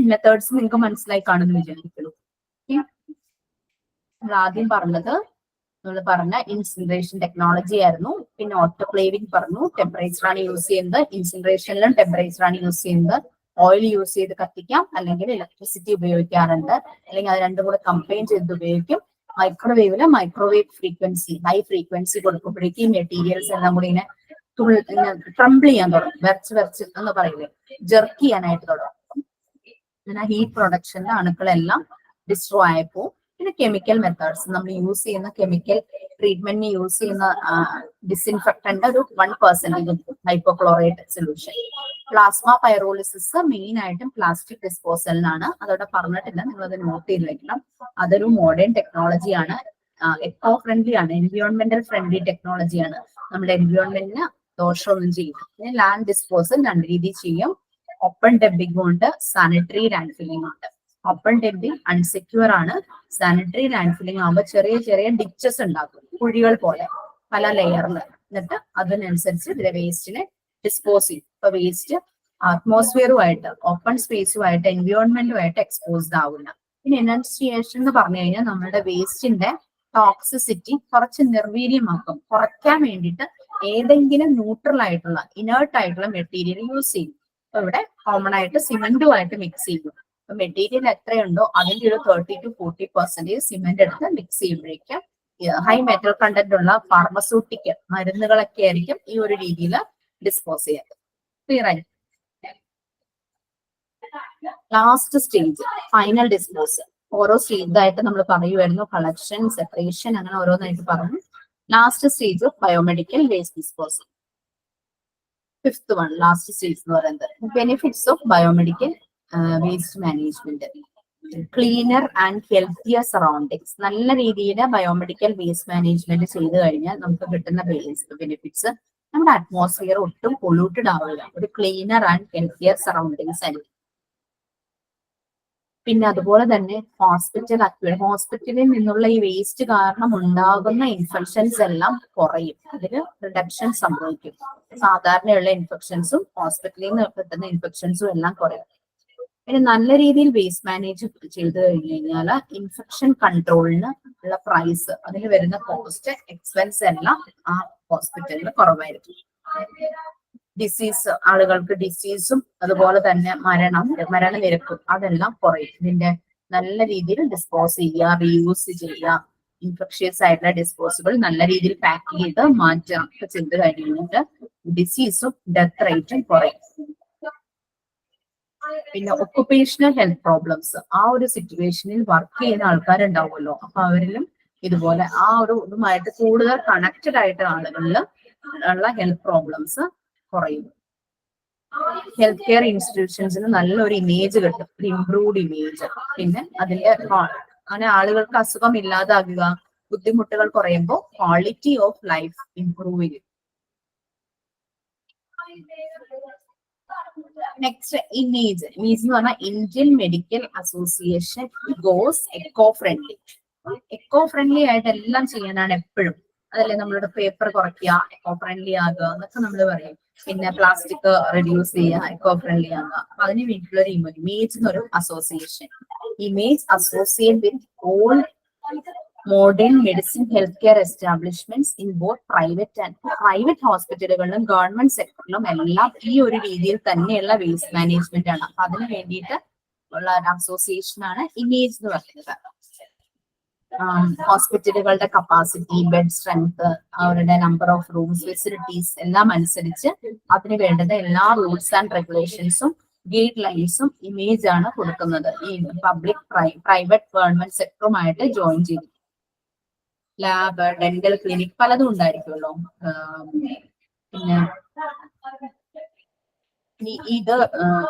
മെത്തേഡ്സും നിങ്ങൾക്ക് മനസ്സിലായി കാണുമെന്ന് വിചാരിക്കുന്നു. നമ്മൾ ആദ്യം പറഞ്ഞത് നമ്മൾ പറഞ്ഞ ഇൻസിനറേഷൻ ടെക്നോളജി ആയിരുന്നു. പിന്നെ ഓട്ടോക്ലേവിംഗ് പറഞ്ഞു, ടെമ്പറേച്ചറാണ് യൂസ് ചെയ്യുന്നത്. ഇൻസിനറേഷനിലും ടെമ്പറേച്ചറാണ് യൂസ് ചെയ്യുന്നത്. ഓയിൽ യൂസ് ചെയ്ത് കത്തിക്കാം, അല്ലെങ്കിൽ ഇലക്ട്രിസിറ്റി ഉപയോഗിക്കാറുണ്ട്, അല്ലെങ്കിൽ അത് രണ്ടും കൂടെ കമ്പൈൻ ചെയ്ത് ഉപയോഗിക്കും. മൈക്രോവേവില് മൈക്രോവേവ് ഫ്രീക്വൻസി, ഹൈ ഫ്രീക്വൻസി കൊടുക്കുമ്പോഴേക്കും മെറ്റീരിയൽസ് എല്ലാം കൂടി ഇങ്ങനെ ട്രംബിൾ ചെയ്യാൻ തുടങ്ങും, വെറച്ച് എന്ന് പറയില്ലേ, ജെർക്ക് ചെയ്യാനായിട്ട് തുടങ്ങും. അങ്ങനെ ഹീറ്റ് പ്രൊഡക്ഷന്റെ അണുക്കളെല്ലാം ഡിസ്ട്രോയ് ആയപ്പോ പിന്നെ കെമിക്കൽ മെത്തേഡ്സ്, നമ്മൾ യൂസ് ചെയ്യുന്ന കെമിക്കൽ ട്രീറ്റ്മെന്റിന് യൂസ് ചെയ്യുന്ന ഡിസിൻഫെക്ടന്റ് ഒരു 1% hypochlorite solution. Plasma pyrolysis main ആയിട്ടും പ്ലാസ്റ്റിക് ഡിസ്പോസലിനാണ്. അതോടെ പറഞ്ഞിട്ടില്ല, നിങ്ങൾ അത് നോട്ട് ചെയ്ത് വെക്കണം. അതൊരു മോഡേൺ ടെക്നോളജിയാണ്, എക്കോ ഫ്രണ്ട്ലി ആണ്, എൻവിയോൺമെന്റൽ ഫ്രണ്ട്ലി ടെക്നോളജിയാണ്. നമ്മുടെ എൻവിയോൺമെന്റിന് ദോഷമൊന്നും ചെയ്യും. പിന്നെ ലാൻഡ് ഡിസ്പോസൽ രണ്ട് രീതിയിൽ ചെയ്യും. ഓപ്പൺ ഡംപിംഗ് ഉണ്ട്, സാനിറ്ററി ലാൻഡ് ഫില്ലിംഗ് ഉണ്ട്. ഓപ്പൺ ഡംപിംഗ് അൺസെക്യൂർ ആണ്. സാനിറ്ററി ലാൻഡ് ഫില്ലിംഗ് ആകുമ്പോൾ ചെറിയ ചെറിയ ഡിച്ചസ് ഉണ്ടാക്കും, കുഴികൾ പോലെ പല ലെയറിൽ. എന്നിട്ട് അതിനനുസരിച്ച് ഇതിലെ വേസ്റ്റിനെ ഡിസ്പോസ് ചെയ്യും. ഇപ്പൊ വേസ്റ്റ് അറ്റ്മോസ്ഫിയറുമായിട്ട്, ഓപ്പൺ സ്പേസുമായിട്ട്, എൻവിയോൺമെന്റുമായിട്ട് എക്സ്പോസ്ഡ് ആവില്ല. പിന്നെ ഇനർഷിയേഷൻ എന്ന് പറഞ്ഞു കഴിഞ്ഞാൽ നമ്മുടെ വേസ്റ്റിന്റെ ടോക്സിസിറ്റി കുറച്ച് നിർവീര്യമാക്കും. കുറയ്ക്കാൻ വേണ്ടിയിട്ട് ഏതെങ്കിലും ന്യൂട്രൽ ആയിട്ടുള്ള, ഇനേർട്ട് ആയിട്ടുള്ള മെറ്റീരിയൽ യൂസ് ചെയ്യും. അപ്പൊ ഇവിടെ കോമൺ ആയിട്ട് സിമെന്റുമായിട്ട് മിക്സ് ചെയ്യും. അപ്പൊ മെറ്റീരിയൽ എത്രയുണ്ടോ അതിന്റെ ഒരു 30 to 40% സിമെന്റ് എടുത്ത് മിക്സ് ചെയ്യുമ്പോഴേക്കും ഹൈ മെറ്റൽ കണ്ടന്റ് ഉള്ള ഫാർമസ്യൂട്ടിക്കൽ മരുന്നുകളൊക്കെ ആയിരിക്കും ഈ ഒരു രീതിയിൽ ഡിസ്പോസ് ചെയ്യാറ്. ക്ലിയർ ആയി? Last stage final disposal. ഓരോ സ്റ്റേജായിട്ട് നമ്മൾ പറയുമായിരുന്നു, കളക്ഷൻ, സെപ്പറേഷൻ, അങ്ങനെ ഓരോന്നായിട്ട് പറഞ്ഞു. Last stage biomedical waste disposal. 5th one, last stage എന്ന് പറയുന്നത് benefits of biomedical waste management. Cleaner and healthier surroundings. നല്ല രീതിയിൽ ബയോമെഡിക്കൽ വേസ്റ്റ് മാനേജ്മെന്റ് ചെയ്ത് കഴിഞ്ഞാൽ നമുക്ക് കിട്ടുന്ന ബെനിഫിറ്റ്സ്, നമ്മുടെ അറ്റ്മോസ്ഫിയർ ഒട്ടും പൊള്യൂട്ടഡ് ആവില്ല, ഒരു ക്ലീനർ ആൻഡ് ഹെൽത്തിയർ സറൗണ്ടിങ്സ് ആയിരിക്കും. പിന്നെ അതുപോലെ തന്നെ ഹോസ്പിറ്റലിൽ നിന്നുള്ള ഈ വേസ്റ്റ് കാരണം ഉണ്ടാകുന്ന ഇൻഫെക്ഷൻസ് എല്ലാം കുറയും, അതിന് റിഡക്ഷൻ സംഭവിക്കും. സാധാരണയുള്ള ഇൻഫെക്ഷൻസും ഹോസ്പിറ്റലിൽ നിന്ന് കിട്ടുന്ന ഇൻഫെക്ഷൻസും എല്ലാം കുറയും. പിന്നെ നല്ല രീതിയിൽ വേസ്റ്റ് മാനേജ് ചെയ്ത് കഴിഞ്ഞു കഴിഞ്ഞാൽ ഇൻഫെക്ഷൻ കൺട്രോളിന് ഉള്ള പ്രൈസ്, അതിന് വരുന്ന കോസ്റ്റ്, എക്സ്പെൻസ് എല്ലാം ആ ഹോസ്പിറ്റലിൽ കുറവായിരിക്കും. ഡിസീസ്, ആളുകൾക്ക് ഡിസീസും അതുപോലെ തന്നെ മരണനിരക്കും അതെല്ലാം കുറയും. ഇതിന്റെ നല്ല രീതിയിൽ ഡിസ്പോസ് ചെയ്യുക, റീയൂസ് ചെയ്യുക, ഇൻഫെക്ഷ്യസ് ആയിട്ടുള്ള ഡിസ്പോസിബിൾ നല്ല രീതിയിൽ പാക്ക് ചെയ്ത് മാറ്റാം ഒക്കെ ചെയ്ത് കഴിഞ്ഞിട്ട് ഡിസീസും ഡെത്ത് റേറ്റും കുറയും. പിന്നെ ഒക്കുപേഷണൽ ഹെൽത്ത് പ്രോബ്ലംസ്, ആ ഒരു സിറ്റുവേഷനിൽ വർക്ക് ചെയ്യുന്ന ആൾക്കാരുണ്ടാവുമല്ലോ, അപ്പൊ അവരിലും ഇതുപോലെ ആ ഒരു ഇതുമായിട്ട് കൂടുതൽ കണക്റ്റഡ് ആയിട്ട് ആളുകളിൽ ഉള്ള ഹെൽത്ത് പ്രോബ്ലംസ് കുറയും. ഹെൽത്ത് കെയർ ഇൻസ്റ്റിറ്റ്യൂഷൻസിന് നല്ലൊരു ഇമേജ് കിട്ടും, ഒരു ഇംപ്രൂവ്ഡ് ഇമേജ്. പിന്നെ അതിന്റെ അങ്ങനെ ആളുകൾക്ക് അസുഖം ഇല്ലാതാകുക, ബുദ്ധിമുട്ടുകൾ കുറയുമ്പോൾ ക്വാളിറ്റി ഓഫ് ലൈഫ് ഇംപ്രൂവ് ചെയ്യും. നെക്സ്റ്റ് ഇമേജ് എന്ന് പറഞ്ഞാൽ Indian medical association goes eco friendly. Eco friendly ആയിട്ട് എല്ലാം ചെയ്യാനാണ് എപ്പോഴും. അതല്ലേ നമ്മളുടെ പേപ്പർ കുറയ്ക്കുക, എക്കോ ഫ്രണ്ട്ലി ആകുക എന്നൊക്കെ നമ്മൾ പറയും. പിന്നെ പ്ലാസ്റ്റിക് റെഡ്യൂസ് ചെയ്യുക, എക്കോ ഫ്രണ്ട്ലി ആകുക. അപ്പൊ അതിന് വേണ്ടിയിട്ടുള്ള ഒരു ഇമേജ് എന്നൊരു association. Image associate with all modern medicine health care establishments in both private ഹോസ്പിറ്റലുകളിലും ഗവൺമെന്റ് സെക്ടറിലും എല്ലാം ഈ ഒരു രീതിയിൽ തന്നെയുള്ള വേസ്റ്റ് മാനേജ്മെന്റ് ആണ്. അപ്പൊ അതിന് വേണ്ടിയിട്ട് ഉള്ള ഒരു അസോസിയേഷൻ ആണ് ഇമേജ് എന്ന് പറയുന്നത്. ഹോസ്പിറ്റലുകളുടെ കപ്പാസിറ്റി, ബെഡ് സ്ട്രെങ്ത്, അവരുടെ നമ്പർ ഓഫ് റൂംസ്, ഫെസിലിറ്റീസ് എല്ലാം അനുസരിച്ച് അതിന് വേണ്ടുന്ന എല്ലാ റൂൾസ് ആൻഡ് റെഗുലേഷൻസും ഗൈഡ് ലൈൻസും ഇമേജ് ആണ് കൊടുക്കുന്നത്. ഈ പബ്ലിക് പ്രൈവറ്റ് ഗവൺമെന്റ് സെക്ടറുമായിട്ട് ജോയിൻ ചെയ്തു. ലാബ്, ഡെന്റൽ ക്ലിനിക് പലതും ഉണ്ടായിരിക്കുമല്ലോ. പിന്നെ ഇത്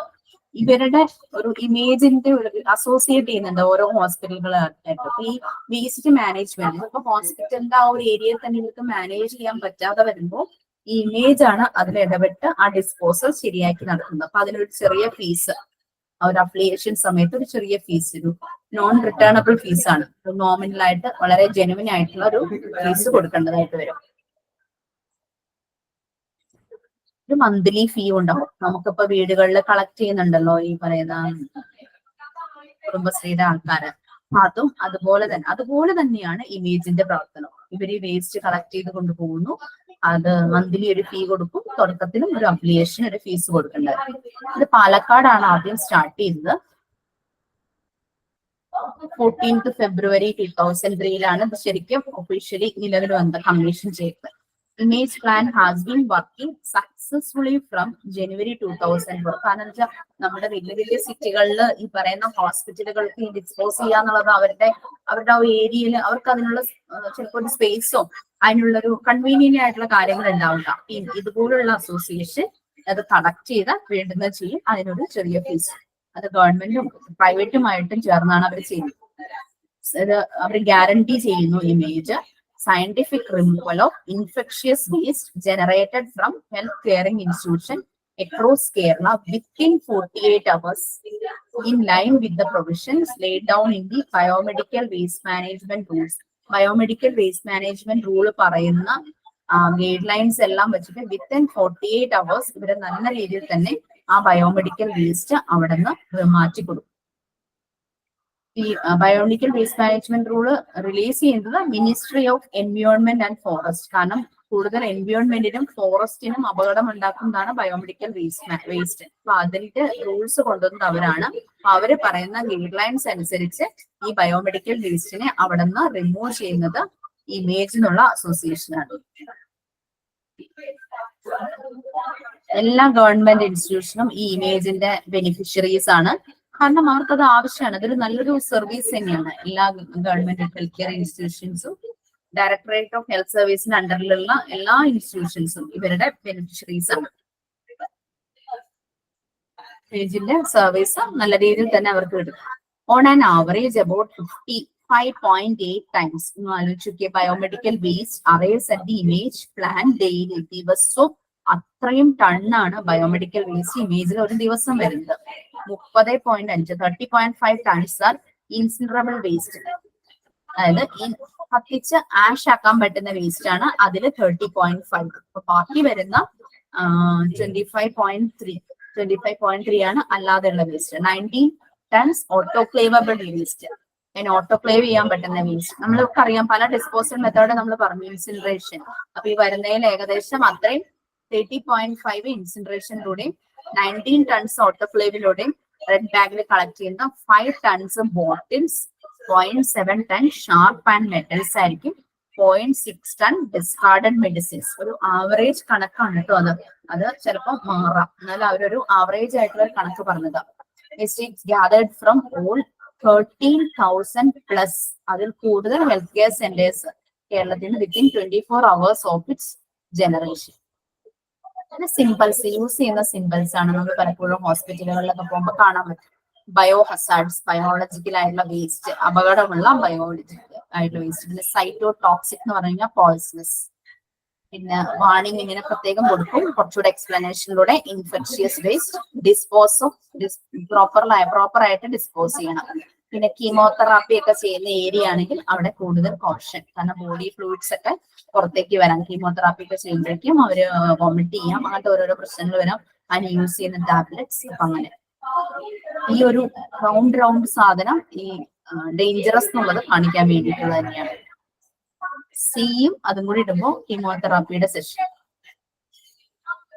ഇവരുടെ ഒരു ഇമേജിന്റെ ഒരു അസോസിയേറ്റ് ചെയ്യുന്നുണ്ട് ഓരോ ഹോസ്പിറ്റലുകളായിട്ട്. ഈ വേസ്റ്റ് മാനേജ്മെന്റ് ഇപ്പൊ ഹോസ്പിറ്റലിന്റെ ആ ഒരു ഏരിയയിൽ തന്നെ ഇവർക്ക് മാനേജ് ചെയ്യാൻ പറ്റാതെ വരുമ്പോൾ ഈ ഇമേജ് ആണ് അതിൽ ഇടപെട്ട് ആ ഡിസ്പോസൽ ശരിയാക്കി നടക്കുന്നത്. അപ്പൊ അതിനൊരു ചെറിയ ഫീസ്, ഒരു അഫിലിയേഷൻ സമയത്ത് ഒരു ചെറിയ ഫീസ്, ഒരു നോൺ റിട്ടേണബിൾ ഫീസാണ്. നോമിനലായിട്ട് വളരെ ജെനുവിൻ ആയിട്ടുള്ള ഒരു ഫീസ് കൊടുക്കേണ്ടതായിട്ട് വരും. ഒരു മന്ത്ലി ഫീ ഉണ്ടാവും. നമുക്കിപ്പോ വീടുകളിൽ കളക്ട് ചെയ്യുന്നുണ്ടല്ലോ ഈ പറയുന്ന കുടുംബശ്രീയുടെ ആൾക്കാര്. അതും അതുപോലെ തന്നെയാണ് ഇമേജിന്റെ പ്രവർത്തനം. ഇവർ ഈ വേസ്റ്റ് കളക്ട് ചെയ്ത് കൊണ്ടുപോകുന്നു, അത് മന്ത്ലി ഒരു ഫീ കൊടുക്കും. തുടക്കത്തിലും ഒരു അഫിലിയേഷൻ, ഒരു ഫീസ് കൊടുക്കേണ്ടത്. ഇത് പാലക്കാടാണ് ആദ്യം സ്റ്റാർട്ട് ചെയ്തത്. 14th February 2003 ഇത് ശരിക്കും ഒഫീഷ്യലി നിലവിൽ വന്ന കമ്മീഷൻ ചെയ്തത്. Image plan has been working successfully from January 2004. കാരണം വെച്ചാൽ നമ്മുടെ വലിയ വലിയ സിറ്റികളിൽ ഈ പറയുന്ന ഹോസ്പിറ്റലുകൾക്ക് ഡിസ്പോസ് ചെയ്യാന്നുള്ളത് അവരുടെ ആ ഏരിയയിൽ അവർക്ക് അതിനുള്ള ചിലപ്പോൾ ഒരു സ്പേസോ അതിനുള്ളൊരു കൺവീനിയന്റ് ആയിട്ടുള്ള കാര്യങ്ങൾ ഉണ്ടാവില്ല. ഇതുപോലുള്ള അസോസിയേഷൻ അത് കളക്ട് ചെയ്ത് വേണ്ടുന്നത് ചെയ്യും. അതിനൊരു ചെറിയ ഫീസ്. അത് ഗവൺമെന്റും പ്രൈവറ്റുമായിട്ടും ചേർന്നാണ് അവർ ചെയ്യുന്നത്. അവർ ഗ്യാരണ്ടി ചെയ്യുന്നു image scientific removal of infectious waste generated from health caring institution across Kerala within 48 hours in line with the provisions laid down in the biomedical waste management rules. Biomedical waste management rule പറയുന്ന guide lines എല്ലാം വെച്ചിട്ട് within 48 hours ഇവരെ നല്ല രീതിയിൽ തന്നെ ആ biomedical waste അവിടെ നിന്ന് മാറ്റി കൊടുക്കും. ഈ biomedical waste management rule release ചെയ്യുന്നത് ministry of environment and forest. കാരണം കൂടുതൽ എൻവയോൺമെന്റിനും ഫോറസ്റ്റിനും അപകടം ഉണ്ടാക്കുന്നതാണ് ബയോമെഡിക്കൽ വേസ്റ്റ്. അപ്പൊ അതിന്റെ റൂൾസ് കൊണ്ടുവന്നത് അവരാണ്. അവര് പറയുന്ന ഗൈഡ് ലൈൻസ് അനുസരിച്ച് ഈ ബയോമെഡിക്കൽ വേസ്റ്റിനെ അവിടെ നിന്ന് റിമൂവ് ചെയ്യുന്നത് ഇമേജ് എന്നുള്ള അസോസിയേഷനാണ്. എല്ലാ ഗവൺമെന്റ് ഇൻസ്റ്റിറ്റ്യൂഷനും ഈ ഇമേജിന്റെ ബെനിഫിഷ്യറീസ് ആണ്. കാരണം അവർക്കത് ആവശ്യമാണ്. അതൊരു നല്ലൊരു സർവീസ് തന്നെയാണ്. എല്ലാ ഗവൺമെന്റ് ഹെൽത്ത് കെയർ ഇൻസ്റ്റിറ്റ്യൂഷൻസും ഡയറക്ടറേറ്റ് ഓഫ് ഹെൽത്ത് സർവീസിന്റെ അണ്ടറിലുള്ള എല്ലാ ഇൻസ്റ്റിറ്റ്യൂഷൻസും ഇവരുടെ ബെനിഫിഷ്യറീസ് ആണ്. ഇമേജിന്റെ സർവീസ് നല്ല രീതിയിൽ തന്നെ അവർക്ക് കിട്ടും. On an average about 55.8 times ആലോചിക്കുക biomedical waste arrives at the image plan daily. ദിവസവും അത്രയും ടണ്ണാണ് ബയോമെഡിക്കൽ വേസ്റ്റ് ഇമേജിൽ ഒരു ദിവസം വരുന്നത്. 30.5 tons ആർ ഇൻസിനറബിൾ വേസ്റ്റ്. അതായത് കത്തിച്ച് ആഷ് ആക്കാൻ പറ്റുന്ന വേസ്റ്റ് ആണ്. അതിൽ 30.5. അപ്പൊ ബാക്കി വരുന്ന 25.3 ആണ് അല്ലാതെയുള്ള waste. 19 tons autoclavable waste. Autoclave ചെയ്യാൻ പറ്റുന്ന വേസ്റ്റ്. നമ്മൾക്ക് അറിയാം പല ഡിസ്പോസൽ മെത്തേഡ് നമ്മൾ പറഞ്ഞു, ഇൻസിനറേഷൻ. അപ്പൊ ഈ വരുന്നതിൽ ഏകദേശം അത്രയും 30.5 ഇൻസിനറേഷനിലൂടെയും 19 tons ഓട്ടോക്ലേവിലൂടെയും റെഡ് ബാഗിൽ കളക്ട് ചെയ്യുന്ന 5 tons bottles, 0.7 ton sharp and metals ആയിരിക്കും, 0.6 ton ഡിസ്കാർഡഡ് മെഡിസിൻസ്. ഒരു ആവറേജ് കണക്കാണ് കേട്ടോ. അത് ചിലപ്പോൾ മാറാം. എന്നാൽ അവരൊരു ആവറേജ് ആയിട്ടുള്ള ഒരു കണക്ക് പറഞ്ഞതാണ്. ഗ്യാതേർഡ് ഫ്രം ഓൾ 13,000+ അതിൽ കൂടുതൽ ഹെൽത്ത് കെയർ സെന്റേഴ്സ് കേരളത്തിന് within 24 hours of its generation. പിന്നെ സിമ്പിൾസ് യൂസ് ചെയ്യുന്ന സിമ്പിൾസ് ആണ് നമ്മൾ പലപ്പോഴും ഹോസ്പിറ്റലുകളിലൊക്കെ പോകുമ്പോൾ കാണാൻ പറ്റും. ബയോ ഹസാർഡ്സ്, ബയോളജിക്കൽ ആയിട്ടുള്ള വേസ്റ്റ്, അപകടമുള്ള ബയോളജിക്കൽ ആയിട്ടുള്ള വേസ്റ്റ്. പിന്നെ സൈറ്റോ ടോക്സിക് എന്ന് പറഞ്ഞു കഴിഞ്ഞാൽ പോയ്സണസ്. പിന്നെ വാണിംഗ് ഇങ്ങനെ പ്രത്യേകം കൊടുക്കും, കുറച്ചുകൂടെ എക്സ്പ്ലനേഷനിലൂടെ. ഇൻഫെക്ഷ്യസ് വേസ്റ്റ് ഡിസ്പോസ് ഓഫ് പ്രോപ്പറായിട്ട് ഡിസ്പോസ് ചെയ്യണം. പിന്നെ കീമോതെറാപ്പി ഒക്കെ ചെയ്യുന്ന ഏരിയ ആണെങ്കിൽ അവിടെ കൂടുതൽ കോഷൻ, കാരണം ബോഡി ഫ്ലൂയിഡ്സ് ഒക്കെ പുറത്തേക്ക് വരാം. കീമോതെറാപ്പി ഒക്കെ ചെയ്യുമ്പോഴേക്കും അവര് വോമിറ്റ് ചെയ്യാം, അങ്ങനത്തെ ഓരോരോ പ്രശ്നങ്ങൾ വരാം. അതിന് യൂസ് ചെയ്യുന്ന ടാബ്ലറ്റ്സ് അങ്ങനെ. ഈ ഒരു റൗണ്ട് സാധനം ഈ ഡേഞ്ചറസ് എന്നുള്ളത് കാണിക്കാൻ വേണ്ടിയിട്ടുള്ളത് തന്നെയാണ്. സിയും അതും കൂടി ഇടുമ്പോൾ കീമോതെറാപ്പിയുടെ സെഷൻ.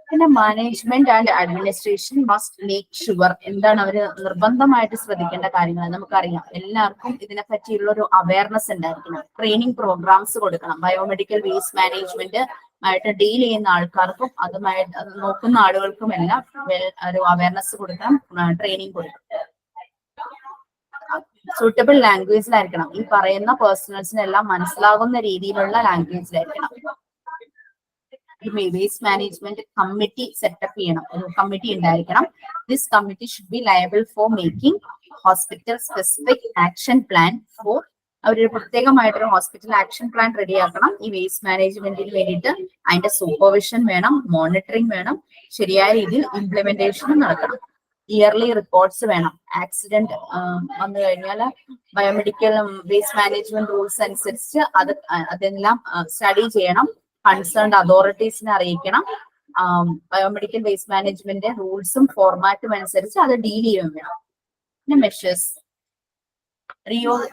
പിന്നെ management and administration must make sure. എന്താണ് അവര് നിർബന്ധമായിട്ട് ശ്രദ്ധിക്കേണ്ട കാര്യങ്ങൾ? നമുക്കറിയാം, എല്ലാവർക്കും ഇതിനെ പറ്റിയുള്ള ഒരു അവയർനെസ് ഉണ്ടായിരിക്കണം. ട്രെയിനിങ് പ്രോഗ്രാംസ് കൊടുക്കണം. ബയോമെഡിക്കൽ വേസ്റ്റ് മാനേജ്മെന്റ് ആയിട്ട് ഡീൽ ചെയ്യുന്ന ആൾക്കാർക്കും അതുമായിട്ട് അത് നോക്കുന്ന ആളുകൾക്കും എല്ലാം ഒരു അവയർനെസ് കൊടുക്കണം, ട്രെയിനിങ് കൊടുക്കണം. സൂട്ടബിൾ ലാംഗ്വേജിലായിരിക്കണം. ഈ പറയുന്ന പേഴ്സണൽസിനെല്ലാം മനസ്സിലാകുന്ന രീതിയിലുള്ള ലാംഗ്വേജിലായിരിക്കണം. വേസ്റ്റ് മാനേജ്മെന്റ് കമ്മിറ്റി സെറ്റപ്പ് ചെയ്യണം, ഒരു കമ്മിറ്റി ഉണ്ടായിരിക്കണം. This committee should be liable for making hospital specific action plan for. അവരൊരു പ്രത്യേകമായിട്ടൊരു ഹോസ്പിറ്റൽ ആക്ഷൻ പ്ലാൻ റെഡിയാക്കണം ഈ വേസ്റ്റ് മാനേജ്മെന്റിന് വേണ്ടിയിട്ട്. അതിന്റെ സൂപ്പർവിഷൻ വേണം, മോണിറ്ററിംഗ് വേണം, ശരിയായ രീതിയിൽ ഇംപ്ലിമെന്റേഷനും നടക്കണം. ഇയർലി റിപ്പോർട്ട്സ് വേണം. ആക്സിഡന്റ് വന്നു കഴിഞ്ഞാൽ ബയോമെഡിക്കൽ വേസ്റ്റ് മാനേജ്മെന്റ് റൂൾസ് അനുസരിച്ച് അതെല്ലാം സ്റ്റഡി ചെയ്യണം. കൺസേൺഡ് അതോറിറ്റീസിനെ അറിയിക്കണം. ബയോമെഡിക്കൽ വേസ്റ്റ് മാനേജ്മെന്റ് റൂൾസും ഫോർമാറ്റും അനുസരിച്ച് അത് ഡീൽ ചെയ്യുകയും വേണം. പിന്നെ മെഷേഴ്സ്,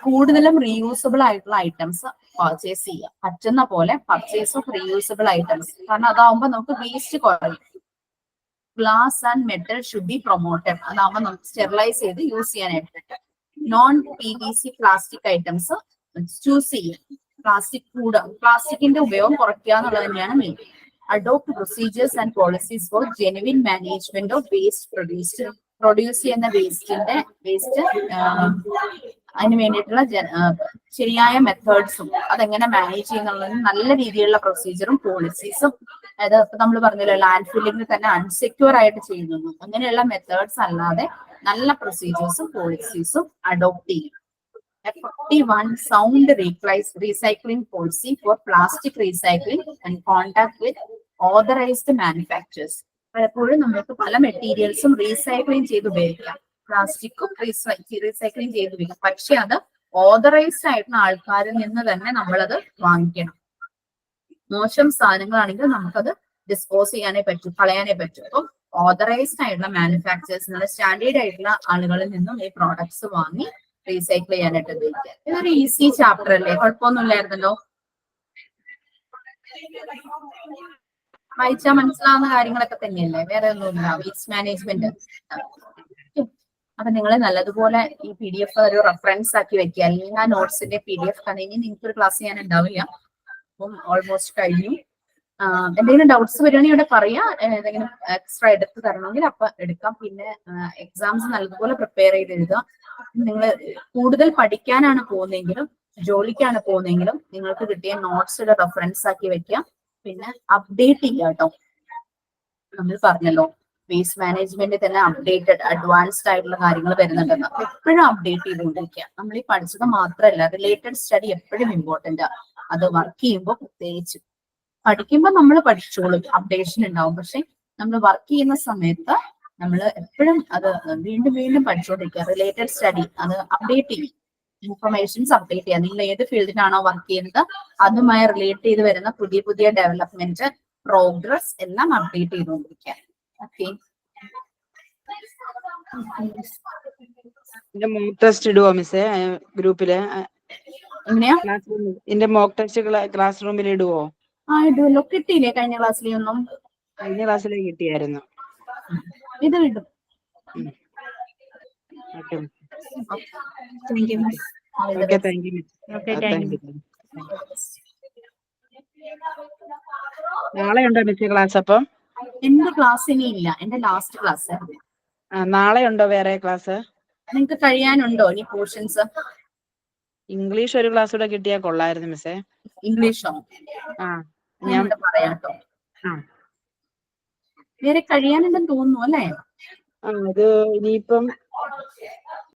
കൂടുതലും റീയൂസബിൾ ആയിട്ടുള്ള ഐറ്റംസ് പർച്ചേസ് ചെയ്യുക. പറ്റുന്ന പോലെ പർച്ചേസ് ഓഫ് റീയൂസബിൾ ഐറ്റംസ്, കാരണം അതാവുമ്പോൾ നമുക്ക് വേസ്റ്റ് കുറയും. Glass and metal should be promoted. അതാവുമ്പോൾ നമുക്ക് സ്റ്റെറിലൈസ് ചെയ്ത് യൂസ് ചെയ്യാനായിട്ട് പറ്റും. Non PVC plastic items choose ചെയ്യും. പ്ലാസ്റ്റിക്കിന്റെ ഉപയോഗം കുറയ്ക്കുക എന്നുള്ളത് തന്നെയാണ് main. Adopt procedures and policies four genuine management of waste produce ചെയ്യുന്ന വേസ്റ്റ് അതിന് വേണ്ടിയിട്ടുള്ള ശരിയായ മെത്തേഡ്സും അതെങ്ങനെ മാനേജ് ചെയ്യുന്നുള്ളതിന് നല്ല രീതിയിലുള്ള പ്രൊസീജിയറും പോളിസീസും. അതായത് ഇപ്പൊ നമ്മൾ പറഞ്ഞല്ലോ, ലാൻഡ് ഫില്ലിംഗ് തന്നെ അൺസെക്യൂർ ആയിട്ട് ചെയ്യുന്നു. അങ്ങനെയുള്ള മെത്തേഡ്സ് അല്ലാതെ നല്ല പ്രൊസീജിയേഴ്സും പോളിസീസും അഡോപ്റ്റ് ചെയ്യും. Effective sound recycling policy for plastic recycling and contact with authorized manufacturers. പലപ്പോഴും നമുക്ക് പല മെറ്റീരിയൽസും റീസൈക്ലിംഗ് ചെയ്ത് ഉപയോഗിക്കാം. പ്ലാസ്റ്റിക്കും റീസൈക്ലിംഗ് ചെയ്ത് ഉപയോഗിക്കാം. പക്ഷെ അത് ഓതറൈസ്ഡ് ആയിട്ടുള്ള ആൾക്കാരിൽ നിന്ന് തന്നെ നമ്മളത് വാങ്ങിക്കണം. മോശം സാധനങ്ങളാണെങ്കിൽ നമുക്കത് ഡിസ്പോസ് ചെയ്യാനേ പറ്റൂ, കളയാനേ പറ്റൂ. അപ്പം ഓതറൈസ്ഡ് ആയിട്ടുള്ള മാനുഫാക്ചേഴ്സ്, സ്റ്റാൻഡേർഡ് ആയിട്ടുള്ള ആളുകളിൽ നിന്നും ഈ പ്രോഡക്ട്സ് വാങ്ങി റീസൈക്കിൾ ചെയ്യാനായിട്ട് ഉപയോഗിക്കാം. ഇതൊരു ഈസി ചാപ്റ്റർ അല്ലേ, കുഴപ്പമൊന്നുമില്ലായിരുന്നല്ലോ. വായിച്ചാൽ മനസ്സിലാവുന്ന കാര്യങ്ങളൊക്കെ തന്നെയല്ലേ, വേറെ ഒന്നുമില്ല. Waste management. അപ്പൊ നിങ്ങൾ നല്ലതുപോലെ ഈ PDF ഒരു റെഫറൻസ് ആക്കി വെക്കുക. അല്ലെങ്കിൽ ആ നോട്ട്സിന്റെ PDF ഇനി നിങ്ങൾക്ക് ഒരു ക്ലാസ് ചെയ്യാൻ ഉണ്ടാവില്ല. അപ്പം ഓൾമോസ്റ്റ് കഴിഞ്ഞു. എന്തെങ്കിലും ഡൗട്ട്സ് വരികയാണെങ്കിൽ ഇവിടെ പറയാം. എന്തെങ്കിലും എക്സ്ട്രാ എടുത്ത് തരണമെങ്കിൽ അപ്പൊ എടുക്കാം. പിന്നെ എക്സാംസ് നല്ലതുപോലെ പ്രിപ്പയർ ചെയ്ത് എഴുതുക. നിങ്ങൾ കൂടുതൽ പഠിക്കാനാണ് പോകുന്നതെങ്കിലും ജോലിക്കാണ് പോകുന്നതെങ്കിലും നിങ്ങൾക്ക് കിട്ടിയ നോട്ട്സിന്റെ റെഫറൻസ് ആക്കി വെക്കാം. പിന്നെ അപ്ഡേറ്റ് ചെയ്യുക കേട്ടോ. നമ്മൾ പറഞ്ഞല്ലോ വേസ്റ്റ് മാനേജ്മെന്റ് തന്നെ അപ്ഡേറ്റഡ് അഡ്വാൻസ്ഡ് ആയിട്ടുള്ള കാര്യങ്ങൾ വരുന്നുണ്ടെന്ന്. എപ്പോഴും അപ്ഡേറ്റ് ചെയ്തുകൊണ്ടിരിക്കുക. നമ്മൾ ഈ പഠിച്ചത് മാത്രമല്ല, റിലേറ്റഡ് സ്റ്റഡി എപ്പോഴും ഇമ്പോർട്ടന്റ്. അത് വർക്ക് ചെയ്യുമ്പോൾ പ്രത്യേകിച്ച്. പഠിക്കുമ്പോൾ നമ്മൾ പഠിച്ചോളും, അപ്ഡേഷൻ ഉണ്ടാവും. പക്ഷെ നമ്മൾ വർക്ക് ചെയ്യുന്ന സമയത്ത് നമ്മൾ എപ്പോഴും അത് വീണ്ടും പഠിച്ചുകൊണ്ടിരിക്കുക. റിലേറ്റഡ് സ്റ്റഡി അത് അപ്ഡേറ്റ് ചെയ്യും. ഇൻഫർമേഷൻസ് അപ്ഡേറ്റ് ചെയ്യുക. നിങ്ങൾ ഏത് ഫീൽഡിലാണോ വർക്ക് ചെയ്യുന്നത് അതുമായി റിലേറ്റ് ചെയ്ത് വരുന്ന പുതിയ ഡെവലപ്മെന്റ്, പ്രോഗ്രസ് എല്ലാം അപ്ഡേറ്റ് ചെയ്തുകൊണ്ടിരിക്കുക. ഓക്കെ. മോക്ക് ടെസ്റ്റ് ഇടുവോ മിസ്സേ ഗ്രൂപ്പില്? എങ്ങനെയാ? എന്റെ മോക്ക് ടെസ്റ്റ് ക്ലാസ് റൂമിൽ ഇടുവോ? ഇടുമല്ലോ. കിട്ടിയില്ലേ കഴിഞ്ഞ ക്ലാസ്സിലൊന്നും? കഴിഞ്ഞ ക്ലാസ്സിൽ കിട്ടിയായിരുന്നു. ഇത് ഇടും. Thank you. നാളെ ഉണ്ടോ മിസ് ക്ലാസ്? അപ്പം എന്റെ ക്ലാസ് ഇനി ഇല്ല, എന്റെ ലാസ്റ്റ് ക്ലാസ്. നാളെ ഉണ്ടോ വേറെ ക്ലാസ്? നിങ്ങക്ക് കഴിയാനുണ്ടോ ഇനി പോർഷൻസ്? ഇംഗ്ലീഷ് ഒരു ക്ലാസ് കൂടെ കിട്ടിയാൽ കൊള്ളായിരുന്നു മിസ്സേ. ഇംഗ്ലീഷോ? ഞാൻ പറയാട്ടോ. വേറെ കഴിയാനുണ്ടെന്ന് തോന്നുന്നു അല്ലേ? ഇത് ഇനിയിപ്പം